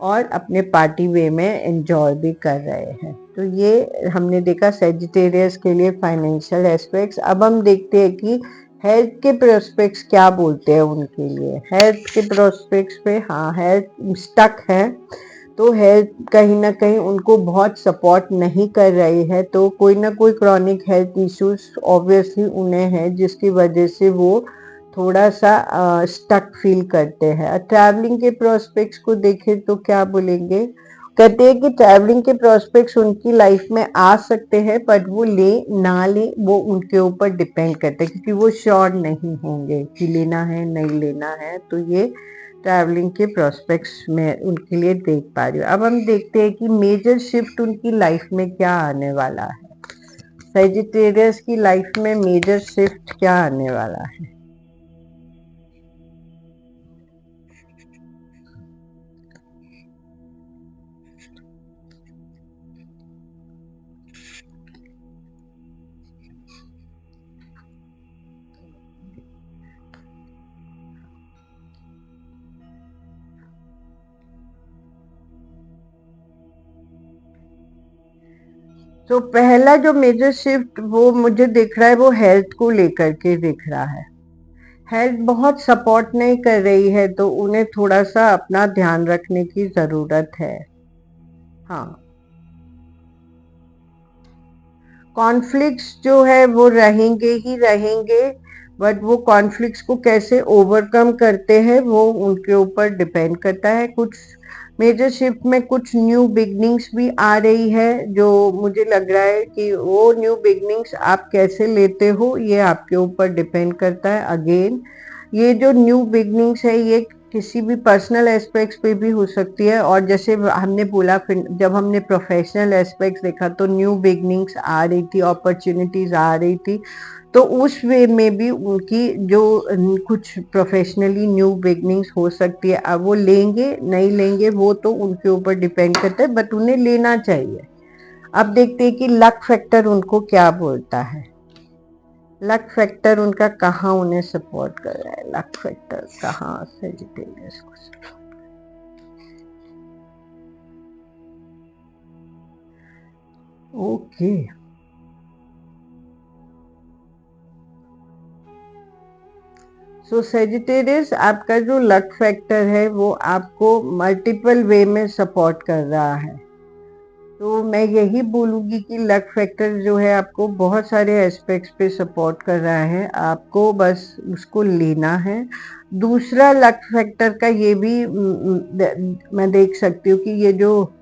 और अपने पार्टी वे में एंजॉय भी कर रहे हैं। तो ये हमने देखा सेजिटेरियस के लिए फाइनेंशियल एस्पेक्ट्स। अब हम देखते हैं कि हेल्थ के प्रोस्पेक्ट्स क्या बोलते हैं उनके लिए। हेल्थ के प्रोस्पेक्ट्स पे, हाँ, हेल्थ स्टक है, तो हेल्थ कहीं ना कहीं उनको बहुत सपोर्ट नहीं कर रही है, तो कोई ना कोई क्रॉनिक हेल्थ इश्यूज ऑब्वियसली उन्हें है, जिसकी वजह से वो थोड़ा सा स्टक फील करते हैं। ट्रैवलिंग के प्रोस्पेक्ट्स को देखें तो क्या बोलेंगे, कहते हैं कि ट्रैवलिंग के प्रोस्पेक्ट्स उनकी लाइफ में आ सकते हैं, पर वो ले ना ले वो उनके ऊपर डिपेंड करते हैं, क्योंकि वो श्योर नहीं होंगे कि लेना है नहीं लेना है। तो ये ट्रैवलिंग के प्रोस्पेक्ट्स में उनके लिए देख पा रही हूँ। अब हम देखते हैं कि मेजर शिफ्ट उनकी लाइफ में क्या आने वाला है। सेजिटेरियस की लाइफ में मेजर शिफ्ट क्या आने वाला है। तो पहला जो मेजर शिफ्ट वो मुझे दिख रहा है वो हेल्थ को लेकर के दिख रहा है। हेल्थ बहुत सपोर्ट नहीं कर रही है, तो उन्हें थोड़ा सा अपना ध्यान रखने की जरूरत है। हाँ, कॉन्फ्लिक्ट्स जो है वो रहेंगे ही रहेंगे, बट वो कॉन्फ्लिक्ट्स को कैसे ओवरकम करते हैं वो उनके ऊपर डिपेंड करता है। कुछ मेजर शिफ्ट में कुछ न्यू बिगनिंग्स भी आ रही है, जो मुझे लग रहा है कि वो न्यू बिगनिंग्स आप कैसे लेते हो ये आपके ऊपर डिपेंड करता है। अगेन, ये जो न्यू बिगनिंग्स है ये किसी भी पर्सनल एस्पेक्ट्स पे भी हो सकती है, और जैसे हमने बोला जब हमने प्रोफेशनल एस्पेक्ट्स देखा तो न्यू बिगनिंग्स आ रही थी, अपॉर्चुनिटीज आ रही थी, तो उस वे में भी उनकी जो कुछ प्रोफेशनली न्यू बिगनिंग्स हो सकती है। अब वो लेंगे नहीं लेंगे वो तो उनके ऊपर डिपेंड करता है, बट उन्हें लेना चाहिए। अब देखते हैं कि लक फैक्टर उनको क्या बोलता है। लक फैक्टर उनका कहाँ उन्हें सपोर्ट कर रहा है, लक फैक्टर कहाँ सेजिटेरियस को। ओके, सो सेजिटेरियस आपका जो लक फैक्टर है वो आपको मल्टीपल वे में सपोर्ट कर रहा है। तो मैं यही बोलूँगी कि लक फैक्टर जो है आपको बहुत सारे एस्पेक्ट्स पे सपोर्ट कर रहा है, आपको बस उसको लेना है। दूसरा लक फैक्टर का ये भी मैं देख सकती हूँ कि ये जो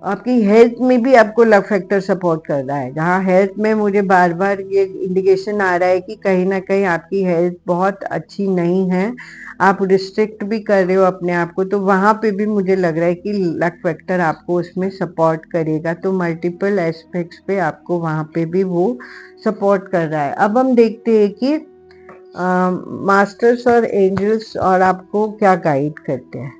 आपकी हेल्थ में भी आपको लक फैक्टर सपोर्ट कर रहा है। जहाँ हेल्थ में मुझे बार बार ये इंडिकेशन आ रहा है कि कहीं ना कहीं आपकी हेल्थ बहुत अच्छी नहीं है, आप रिस्ट्रिक्ट भी कर रहे हो अपने आप को, तो वहाँ पे भी मुझे लग रहा है कि लक फैक्टर आपको उसमें सपोर्ट करेगा। तो मल्टीपल एस्पेक्ट्स पे आपको वहाँ पे भी वो सपोर्ट कर रहा है। अब हम देखते हैं कि मास्टर्स और एंजल्स और आपको क्या गाइड करते हैं।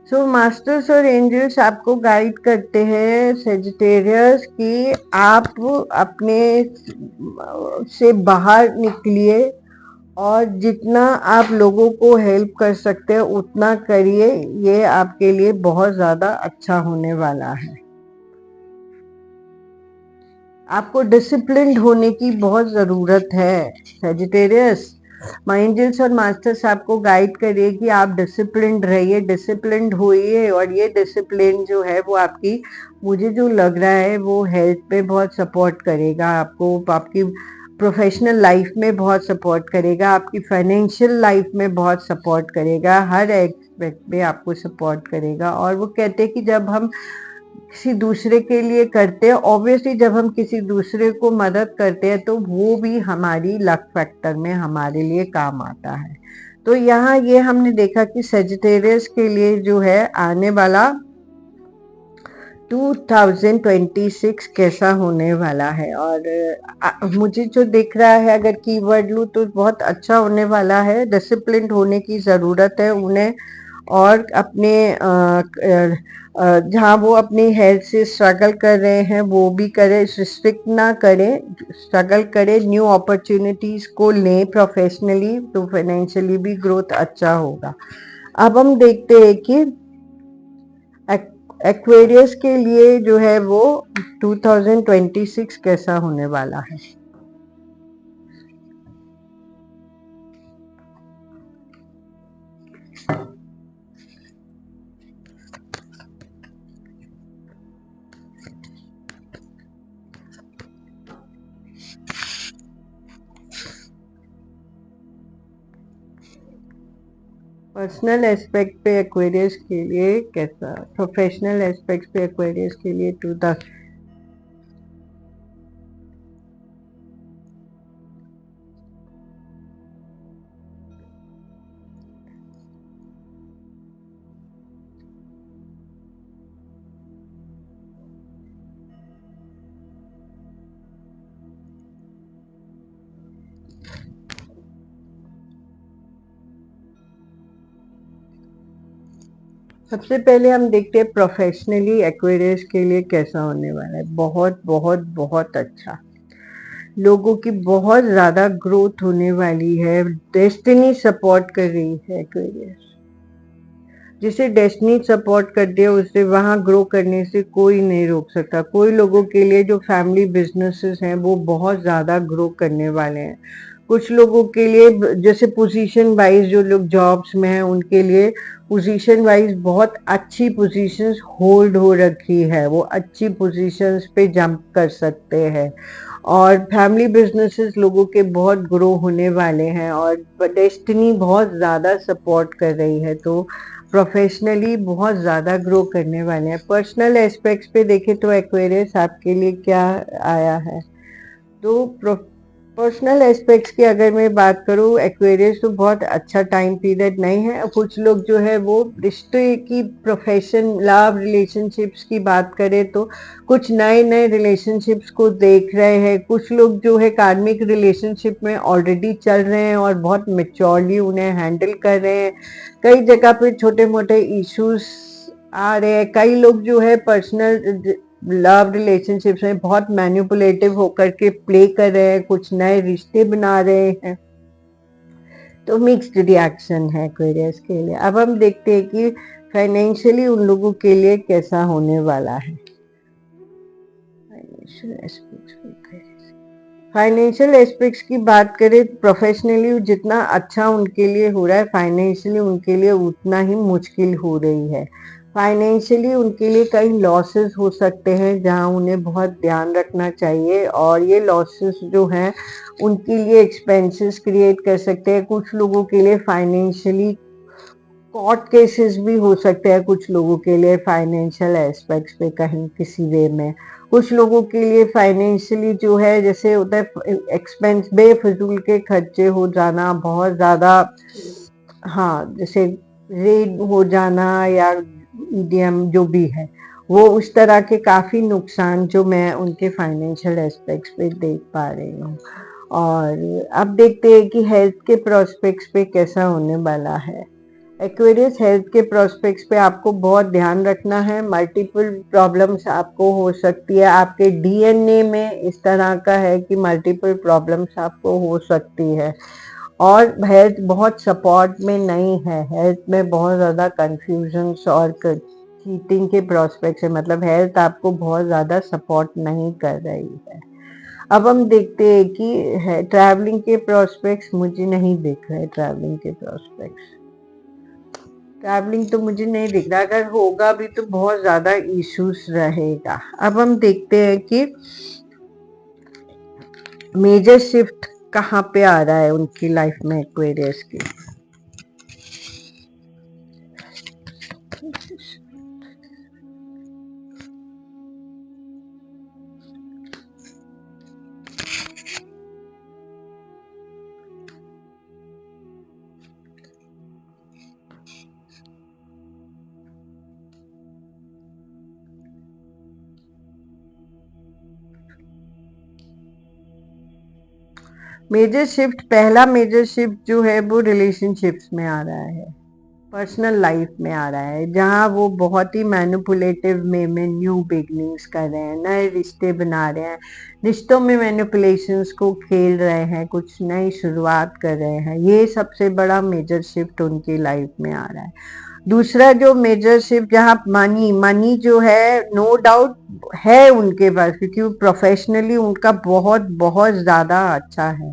सो मास्टर्स और एंजल्स आपको गाइड करते हैं सेजिटेरियस कि आप अपने से बाहर निकलिए, और जितना आप लोगों को हेल्प कर सकते हैं उतना करिए। ये आपके लिए बहुत ज़्यादा अच्छा होने वाला है। आपको डिसिप्लिन्ड होने की बहुत ज़रूरत है सेजिटेरियस। एंजल्स और मास्टर्स आपको गाइड करिए कि आप डिसिप्लिन्ड रहिए, डिसिप्लिन्ड होइए, और ये डिसिप्लिन जो है वो आपकी, मुझे जो लग रहा है वो हेल्थ पे बहुत सपोर्ट करेगा आपको, आपकी प्रोफेशनल लाइफ में बहुत सपोर्ट करेगा, आपकी फाइनेंशियल लाइफ में बहुत सपोर्ट करेगा, हर एस्पेक्ट में आपको सपोर्ट करेगा। और वो कहते हैं कि जब हम किसी दूसरे के लिए करते हैं, ऑब्वियसली जब हम किसी दूसरे को मदद करते हैं तो वो भी हमारी लक फैक्टर में हमारे लिए काम आता है। तो यहाँ ये हमने देखा कि सेजिटेरियस के लिए जो है आने वाला 2026 कैसा होने वाला है, और मुझे जो दिख रहा है अगर कीवर्ड लूँ तो बहुत अच्छा होने वाला है। डिसिप्लिन्ड होने की ज़रूरत है उन्हें, और अपने जहाँ वो अपनी हेल्थ से स्ट्रगल कर रहे हैं वो भी करें, रिस्ट्रिक्ट ना करें, स्ट्रगल करें, न्यू अपॉर्चुनिटीज़ को लें प्रोफेशनली, तो फाइनेंशियली भी ग्रोथ अच्छा होगा। अब हम देखते हैं कि एक्वेरियस के लिए जो है वो 2026 कैसा होने वाला है। पर्सनल एस्पेक्ट पे एक्वेरियस के लिए कैसा, प्रोफेशनल एस्पेक्ट पे एक्वेरियस के लिए 2000। सबसे पहले हम देखते हैं प्रोफेशनली एक्वेरियस के लिए कैसा होने वाला है। बहुत बहुत बहुत अच्छा, लोगों की बहुत ज्यादा ग्रोथ होने वाली है। डेस्टिनी सपोर्ट कर रही है एक्वेरियस, जिसे डेस्टिनी सपोर्ट कर दिया उसे वहां ग्रो करने से कोई नहीं रोक सकता। कोई लोगों के लिए जो फैमिली बिजनेसेस हैं वो बहुत ज्यादा ग्रो करने वाले हैं। कुछ लोगों के लिए जैसे पोजीशन वाइज जो लोग जॉब्स में हैं उनके लिए पोजीशन वाइज बहुत अच्छी पोजीशंस होल्ड हो रखी है, वो अच्छी पोजीशंस पे जंप कर सकते हैं। और फैमिली बिजनेसेस लोगों के बहुत ग्रो होने वाले हैं और डेस्टिनी बहुत ज़्यादा सपोर्ट कर रही है, तो प्रोफेशनली बहुत ज़्यादा ग्रो करने वाले हैं। पर्सनल एस्पेक्ट्स पे देखें तो एक्वेरियस आपके लिए क्या आया है, तो पर्सनल एस्पेक्ट्स की अगर मैं बात करूं, एक्वेरियस तो बहुत अच्छा टाइम पीरियड नहीं है। कुछ लोग जो है वो रिश्ते की, प्रोफेशन, लव रिलेशनशिप्स की बात करें तो कुछ नए नए रिलेशनशिप्स को देख रहे हैं। कुछ लोग जो है कार्मिक रिलेशनशिप में ऑलरेडी चल रहे हैं और बहुत मेच्योरली उन्हें हैंडल कर रहे हैं। कई जगह पे छोटे मोटे इश्यूज आ रहे हैं। कई लोग जो है पर्सनल लव रिलेशनशिप्स में बहुत मैनिपुलेटिव होकर के प्ले कर रहे हैं, कुछ नए रिश्ते बना रहे हैं, तो मिक्स्ड रिएक्शन है एक्वेरियस के लिए। अब हम देखते हैं कि फाइनेंशियली उन लोगों के लिए कैसा होने वाला है। फाइनेंशियल एस्पेक्ट्स की बात करें, प्रोफेशनली जितना अच्छा उनके लिए हो रहा है, फाइनेंशियली उनके लिए उतना ही मुश्किल हो रही है। फाइनेंशियली उनके लिए कई लॉसेस हो सकते हैं जहां उन्हें बहुत ध्यान रखना चाहिए, और ये लॉसेस जो हैं उनके लिए एक्सपेंसेस क्रिएट कर सकते हैं। कुछ लोगों के लिए फाइनेंशियली कोर्ट केसेस भी हो सकते हैं, कुछ लोगों के लिए फाइनेंशियल एस्पेक्ट्स पे कहीं किसी वे में। कुछ लोगों के लिए फाइनेंशियली जो है जैसे होता है एक्सपेंस, बेफजूल के खर्चे हो जाना बहुत ज़्यादा, हाँ, जैसे रेड हो जाना या ईडीएम जो भी है, वो उस तरह के काफ़ी नुकसान जो मैं उनके फाइनेंशियल एस्पेक्ट्स पे देख पा रही हूँ। और अब देखते हैं कि हेल्थ के प्रोस्पेक्ट्स पे कैसा होने वाला है। एक्वेरियस हेल्थ के प्रोस्पेक्ट्स पे आपको बहुत ध्यान रखना है। मल्टीपल प्रॉब्लम्स आपको हो सकती है, आपके डीएनए में इस तरह का है कि मल्टीपल प्रॉब्लम्स आपको हो सकती है। और हेल्थ बहुत सपोर्ट में नहीं है, हेल्थ में बहुत ज़्यादा कंफ्यूजन्स और चीटिंग के प्रोस्पेक्ट्स है, मतलब हेल्थ आपको बहुत ज़्यादा सपोर्ट नहीं कर रही है। अब हम देखते हैं कि ट्रैवलिंग के प्रोस्पेक्ट्स मुझे नहीं दिख रहे। ट्रैवलिंग तो मुझे नहीं दिख रहा, अगर होगा भी तो बहुत ज़्यादा इश्यूज रहेगा। अब हम देखते हैं कि मेजर शिफ्ट कहाँ पे आ रहा है उनकी लाइफ में एक्वेरियस की। मेजर शिफ्ट, पहला मेजर शिफ्ट जो है वो रिलेशनशिप्स में आ रहा है, पर्सनल लाइफ में आ रहा है, जहाँ वो बहुत ही मैनिपुलेटिव में न्यू बिगनिंग्स कर रहे हैं, नए रिश्ते बना रहे हैं, रिश्तों में मैनिपुलेशंस को खेल रहे हैं, कुछ नई शुरुआत कर रहे हैं। ये सबसे बड़ा मेजर शिफ्ट उनकी लाइफ में आ रहा है। दूसरा जो मेजर शिफ्ट, जहाँ मनी जो है नो डाउट है उनके पास, क्योंकि प्रोफेशनली उनका बहुत बहुत ज़्यादा अच्छा है,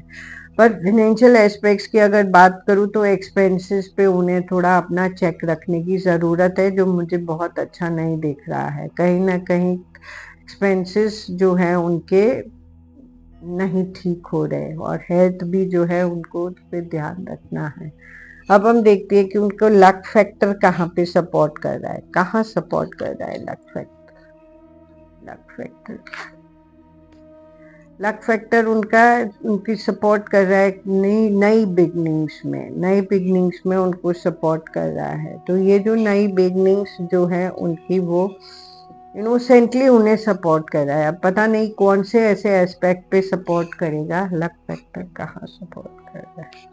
पर फाइनेंशियल एस्पेक्ट्स की अगर बात करूँ तो एक्सपेंसेस पे उन्हें थोड़ा अपना चेक रखने की ज़रूरत है, जो मुझे बहुत अच्छा नहीं दिख रहा है। कहीं ना कहीं एक्सपेंसेस जो है उनके नहीं ठीक हो रहे, और हेल्थ भी जो है उनको उस पर ध्यान रखना है। अब हम देखते हैं कि उनको लक फैक्टर कहाँ पे सपोर्ट कर रहा है, कहाँ सपोर्ट कर रहा है लक फैक्टर उनकी सपोर्ट कर रहा है नई बिगनिंग्स में उनको सपोर्ट कर रहा है। तो ये जो नई बिगनिंग्स जो है उनकी, वो इनोसेंटली उन्हें सपोर्ट कर रहा है। अब पता नहीं कौन से ऐसे एस्पेक्ट पे सपोर्ट करेगा, लक फैक्टर कहाँ सपोर्ट कर रहा है।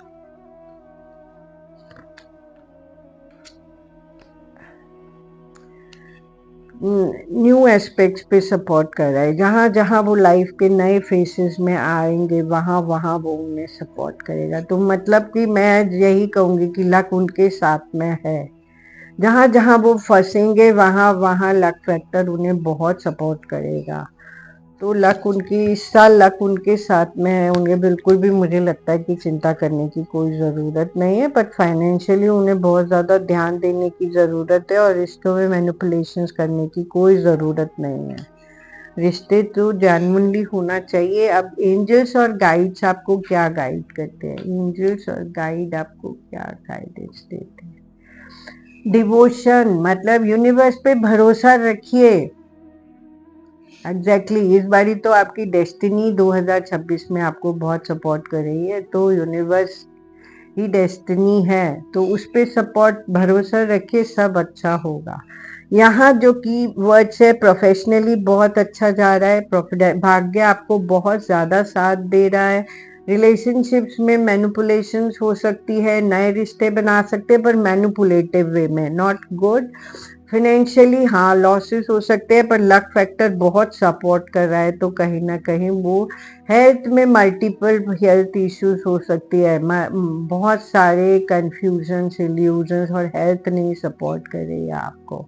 न्यू एस्पेक्ट्स पे सपोर्ट कर रहा है। जहाँ जहाँ वो लाइफ के नए फेसेस में आएंगे वहाँ वहाँ वो उन्हें सपोर्ट करेगा। तो मतलब कि मैं यही कहूँगी कि लक उनके साथ में है। जहाँ जहाँ वो फंसेंगे वहाँ वहाँ लक फैक्टर उन्हें बहुत सपोर्ट करेगा। तो लक उनकी इस साल लक उनके साथ में है। उन्हें बिल्कुल भी मुझे लगता है कि चिंता करने की कोई ज़रूरत नहीं है, बट फाइनेंशियली उन्हें बहुत ज़्यादा ध्यान देने की ज़रूरत है और रिश्तों में मैनिपुलेशंस करने की कोई ज़रूरत नहीं है। रिश्ते तो जेन्युइनली होना चाहिए। अब एंजल्स और गाइड्स आपको क्या गाइड करते हैं? एंजल्स और गाइड आपको क्या गाइडेंस देते हैं? डिवोशन, मतलब यूनिवर्स पे भरोसा रखिए। एग्जैक्टली इस बारी तो आपकी डेस्टिनी 2026 में आपको बहुत सपोर्ट कर रही है। तो यूनिवर्स ही डेस्टिनी है, तो उस पे सपोर्ट भरोसा रखिए, सब अच्छा होगा। यहाँ जो की वर्ड्स है, प्रोफेशनली बहुत अच्छा जा रहा है। भाग्य आपको बहुत ज्यादा साथ दे रहा है। रिलेशनशिप्स में मैनिपुलेशंस हो सकती है, नए रिश्ते बना सकते हैं पर मैनिपुलेटिव वे में, नॉट गुड। फाइनेंशियली हाँ लॉसेस हो सकते हैं, पर लक फैक्टर बहुत सपोर्ट कर रहा है। तो कहीं ना कहीं वो हेल्थ में मल्टीपल हेल्थ इश्यूज हो सकती है, बहुत सारे कंफ्यूजन इल्यूजन्स, और हेल्थ नहीं सपोर्ट कर रही है आपको।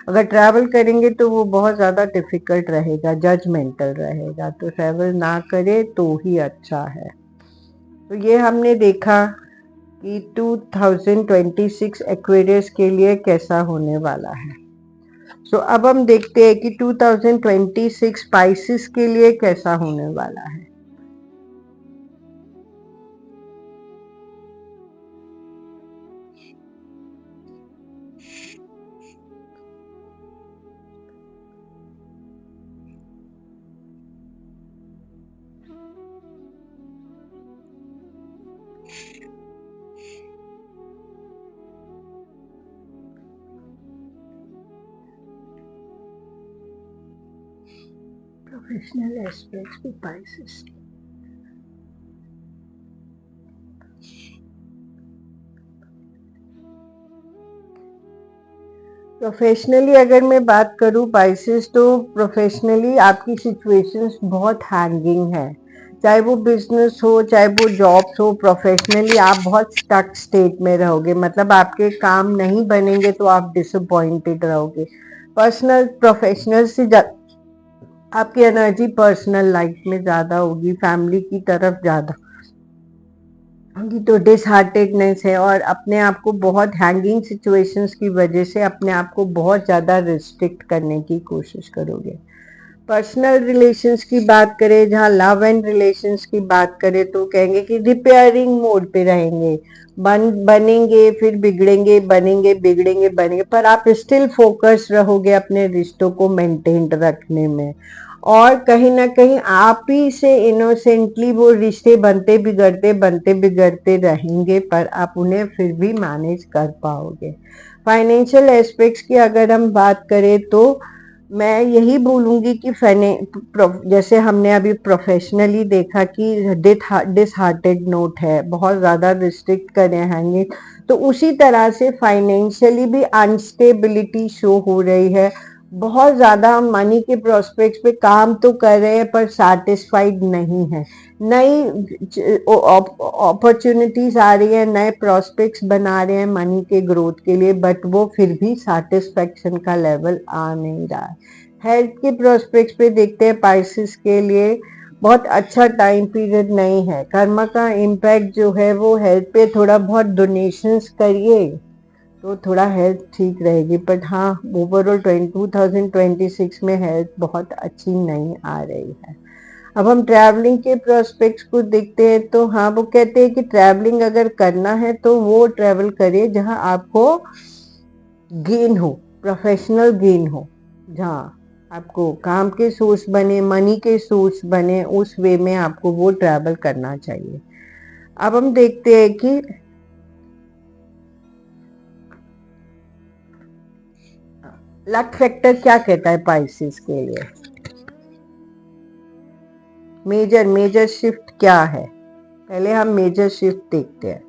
अगर ट्रैवल करेंगे तो वो बहुत ज़्यादा डिफिकल्ट रहेगा, जजमेंटल रहेगा, तो ट्रैवल ना करे तो ही अच्छा है। तो ये हमने देखा कि 2026 एक्वेरियस के लिए कैसा होने वाला है। अब हम देखते हैं कि 2026 स्पाइसेस के लिए कैसा होने वाला है। प्रोफेशनल एस्पेक्ट्स पे स्पाइसेस। प्रोफेशनली अगर मैं बात करूं पाइसेस, तो प्रोफेशनली आपकी सिचुएशंस बहुत हैंगिंग है। चाहे वो बिजनेस हो, चाहे वो जॉब्स हो, प्रोफेशनली आप बहुत स्टक स्टेट में रहोगे। मतलब आपके काम नहीं बनेंगे तो आप डिसअपॉइंटेड रहोगे। पर्सनल प्रोफेशनल से आपकी एनर्जी पर्सनल लाइफ में ज़्यादा होगी, फैमिली की तरफ ज़्यादा होगी। तो डिसहार्टेडनेस है, और अपने आप को बहुत हैंगिंग सिचुएशंस की वजह से अपने आप को बहुत ज़्यादा रिस्ट्रिक्ट करने की कोशिश करोगे। पर्सनल रिलेशंस की बात करें, जहाँ लव एंड रिलेशंस की बात करें, तो कहेंगे कि रिपेयरिंग मोड पे रहेंगे। बनेंगे फिर बिगड़ेंगे, बनेंगे बिगड़ेंगे बनेंगे, पर आप स्टिल फोकस रहोगे अपने रिश्तों को मेंटेन रखने में। और कहीं ना कहीं आप ही से इनोसेंटली वो रिश्ते बनते बिगड़ते रहेंगे, पर आप उन्हें फिर भी मैनेज कर पाओगे। फाइनेंशियल एस्पेक्ट्स की अगर हम बात करें, तो मैं यही बोलूंगी कि जैसे हमने अभी प्रोफेशनली देखा कि डिसहार्टेड नोट है, बहुत ज़्यादा रिस्ट्रिक्ट कर रहे हैं, तो उसी तरह से फाइनेंशियली भी अनस्टेबिलिटी शो हो रही है। बहुत ज़्यादा मनी के प्रोस्पेक्ट्स पे काम तो कर रहे हैं पर सेटिस्फाइड नहीं है। नई अपॉर्चुनिटीज आ रही है, नए प्रोस्पेक्ट्स बना रहे हैं मनी के ग्रोथ के लिए, बट वो फिर भी सेटिस्फेक्शन का लेवल आ नहीं रहा है। हेल्थ के प्रोस्पेक्ट्स पे देखते हैं पाइसेस के लिए बहुत अच्छा टाइम पीरियड नहीं है। कर्मा का इम्पैक्ट जो है वो हेल्थ पे, थोड़ा बहुत डोनेशंस करिए तो थोड़ा हेल्थ ठीक रहेगी। बट हाँ, ओवरऑल 2026 में हेल्थ बहुत अच्छी नहीं आ रही है। अब हम ट्रैवलिंग के प्रोस्पेक्ट्स को देखते हैं, तो हाँ वो कहते हैं कि ट्रैवलिंग अगर करना है तो वो ट्रैवल करिए जहाँ आपको गेन हो, प्रोफेशनल गेन हो, जहाँ आपको काम के सोर्स बने, मनी के सोर्स बने, उस वे में आपको वो ट्रैवल करना चाहिए। अब हम देखते हैं कि लक फैक्टर क्या कहता है पाइसेस के लिए? मेजर शिफ्ट क्या है? पहले हम मेजर शिफ्ट देखते हैं।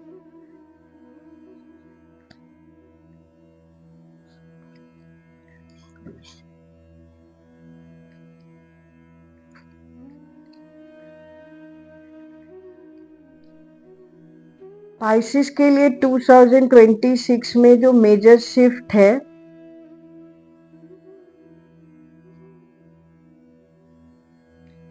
पाइसेस के लिए 2026 में जो मेजर शिफ्ट है,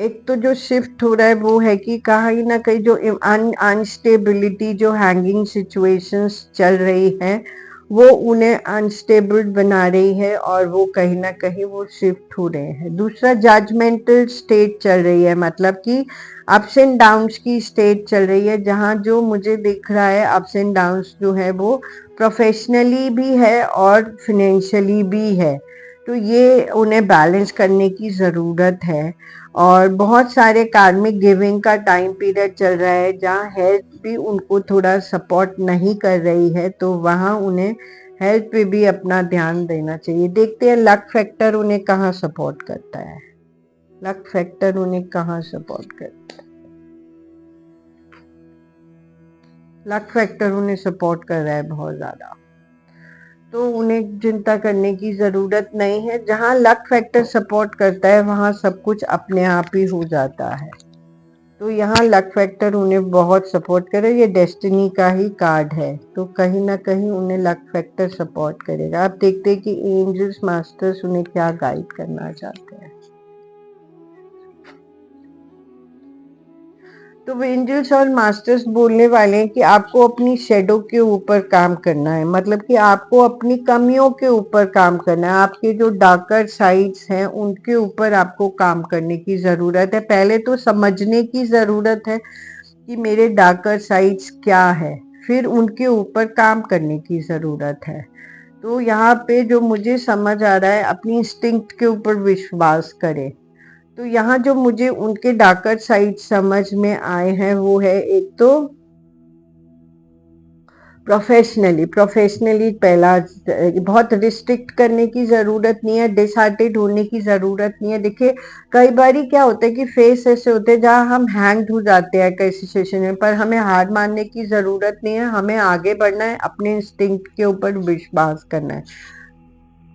एक तो जो शिफ्ट हो रहा है वो है कि कहीं ना कहीं जो अनस्टेबिलिटी, जो हैंगिंग सिचुएशंस चल रही है, वो उन्हें अनस्टेबल बना रही है और वो कहीं ना कहीं वो शिफ्ट हो रहे हैं। दूसरा, जजमेंटल स्टेट चल रही है, मतलब कि अप्स एंड डाउन्स की स्टेट चल रही है, जहाँ जो मुझे दिख रहा है अप्स एंड डाउन्स जो है वो प्रोफेशनली भी है और फिनेंशियली भी है। तो ये उन्हें बैलेंस करने की ज़रूरत है। और बहुत सारे कार्मिक गिविंग का टाइम पीरियड चल रहा है, जहाँ हेल्थ भी उनको थोड़ा सपोर्ट नहीं कर रही है, तो वहाँ उन्हें हेल्थ पे भी अपना ध्यान देना चाहिए। देखते हैं लक फैक्टर उन्हें कहाँ सपोर्ट करता है। लक फैक्टर उन्हें कहाँ सपोर्ट करता है? लक फैक्टर उन्हें सपोर्ट कर रहा है बहुत ज़्यादा, तो उन्हें चिंता करने की ज़रूरत नहीं है। जहाँ लक फैक्टर सपोर्ट करता है वहाँ सब कुछ अपने आप ही हो जाता है। तो यहाँ लक फैक्टर उन्हें बहुत सपोर्ट करे, ये डेस्टिनी का ही कार्ड है, तो कहीं ना कहीं उन्हें लक फैक्टर सपोर्ट करेगा। आप देखते हैं कि एंजल्स मास्टर्स उन्हें क्या गाइड करना चाहते हैं। तो एंजल्स और मास्टर्स बोलने वाले हैं कि आपको अपनी शेडो के ऊपर काम करना है, मतलब कि आपको अपनी कमियों के ऊपर काम करना है। आपके जो डार्कर साइड्स हैं उनके ऊपर आपको काम करने की ज़रूरत है। पहले तो समझने की ज़रूरत है कि मेरे डार्कर साइड्स क्या है, फिर उनके ऊपर काम करने की ज़रूरत है। तो यहाँ पे जो मुझे समझ आ रहा है, अपनी इंस्टिंक्ट के ऊपर विश्वास करें। तो यहाँ जो मुझे उनके डार्कर साइड समझ में आए हैं वो है, एक तो प्रोफेशनली पहला, बहुत रिस्ट्रिक्ट करने की ज़रूरत नहीं है, डिसहार्टेड होने की ज़रूरत नहीं है। देखिए कई बार क्या होता है कि फेस ऐसे होते हैं जहाँ हम हैंग्ड हो जाते हैं कई सिचुएशन में, पर हमें हार मानने की ज़रूरत नहीं है, हमें आगे बढ़ना है, अपने इंस्टिंक्ट के ऊपर विश्वास करना है।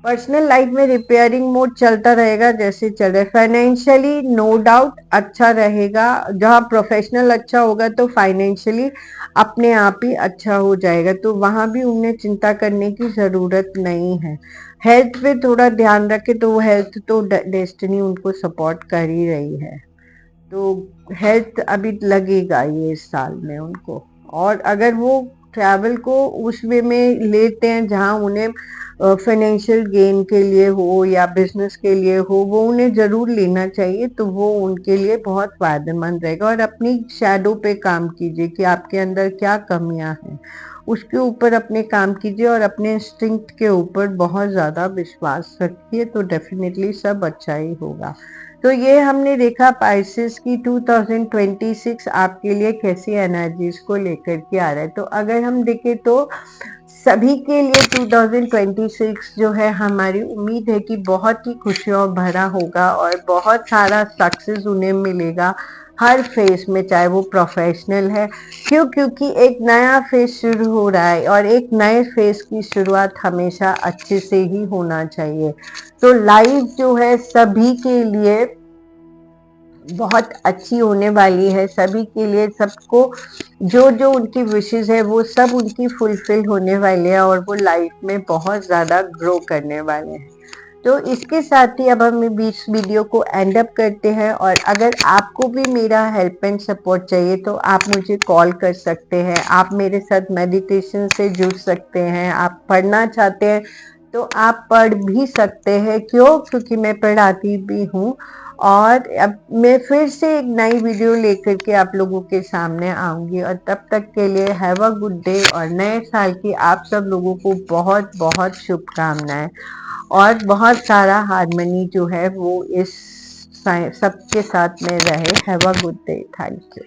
पर्सनल लाइफ में रिपेयरिंग मोड चलता रहेगा जैसे चल रहा है। फाइनेंशियली नो डाउट अच्छा रहेगा, जहाँ प्रोफेशनल अच्छा होगा तो फाइनेंशियली अपने आप ही अच्छा हो जाएगा, तो वहाँ भी उन्हें चिंता करने की ज़रूरत नहीं है। हेल्थ पे थोड़ा ध्यान रखे, तो वो हेल्थ तो डेस्टिनी उनको सपोर्ट कर ही रही है, तो हेल्थ अभी लगेगा ये इस साल में उनको। और अगर वो ट्रैवल को उस वे में लेते हैं जहाँ उन्हें फाइनेंशियल गेन के लिए हो या बिजनेस के लिए हो, वो उन्हें ज़रूर लेना चाहिए, तो वो उनके लिए बहुत फ़ायदेमंद रहेगा। और अपनी शैडो पे काम कीजिए कि आपके अंदर क्या कमियां हैं, उसके ऊपर अपने काम कीजिए और अपने इंस्टिंक्ट के ऊपर बहुत ज़्यादा विश्वास रखिए, तो डेफिनेटली सब अच्छा ही होगा। तो ये हमने देखा पाइसेस की 2026 आपके लिए कैसी एनर्जीज को लेकर के आ रहा है। तो अगर हम देखें तो सभी के लिए 2026 जो है, हमारी उम्मीद है कि बहुत ही खुशियों भरा होगा और बहुत सारा सक्सेस उन्हें मिलेगा हर फेस में, चाहे वो प्रोफेशनल है। क्योंकि एक नया फेस शुरू हो रहा है और एक नए फेस की शुरुआत हमेशा अच्छे से ही होना चाहिए। तो लाइफ जो है सभी के लिए बहुत अच्छी होने वाली है, सभी के लिए, सबको जो जो उनकी विशेष है वो सब उनकी फुलफिल होने वाली है और वो लाइफ में बहुत ज़्यादा ग्रो करने वाले हैं। तो इसके साथ ही अब हम इस वीडियो को एंड अप करते हैं, और अगर आपको भी मेरा हेल्प एंड सपोर्ट चाहिए तो आप मुझे कॉल कर सकते हैं, आप मेरे साथ मेडिटेशन से जुड़ सकते हैं, आप पढ़ना चाहते हैं तो आप पढ़ भी सकते हैं। क्यों? क्योंकि मैं पढ़ाती भी हूँ। और अब मैं फिर से एक नई वीडियो लेकर के आप लोगों के सामने आऊंगी, और तब तक के लिए हैव अ गुड डे, और नए साल की आप सब लोगों को बहुत बहुत शुभकामनाएं और बहुत सारा हार्मनी जो है वो इस सबके साथ में रहे। Have a good day. Thank you.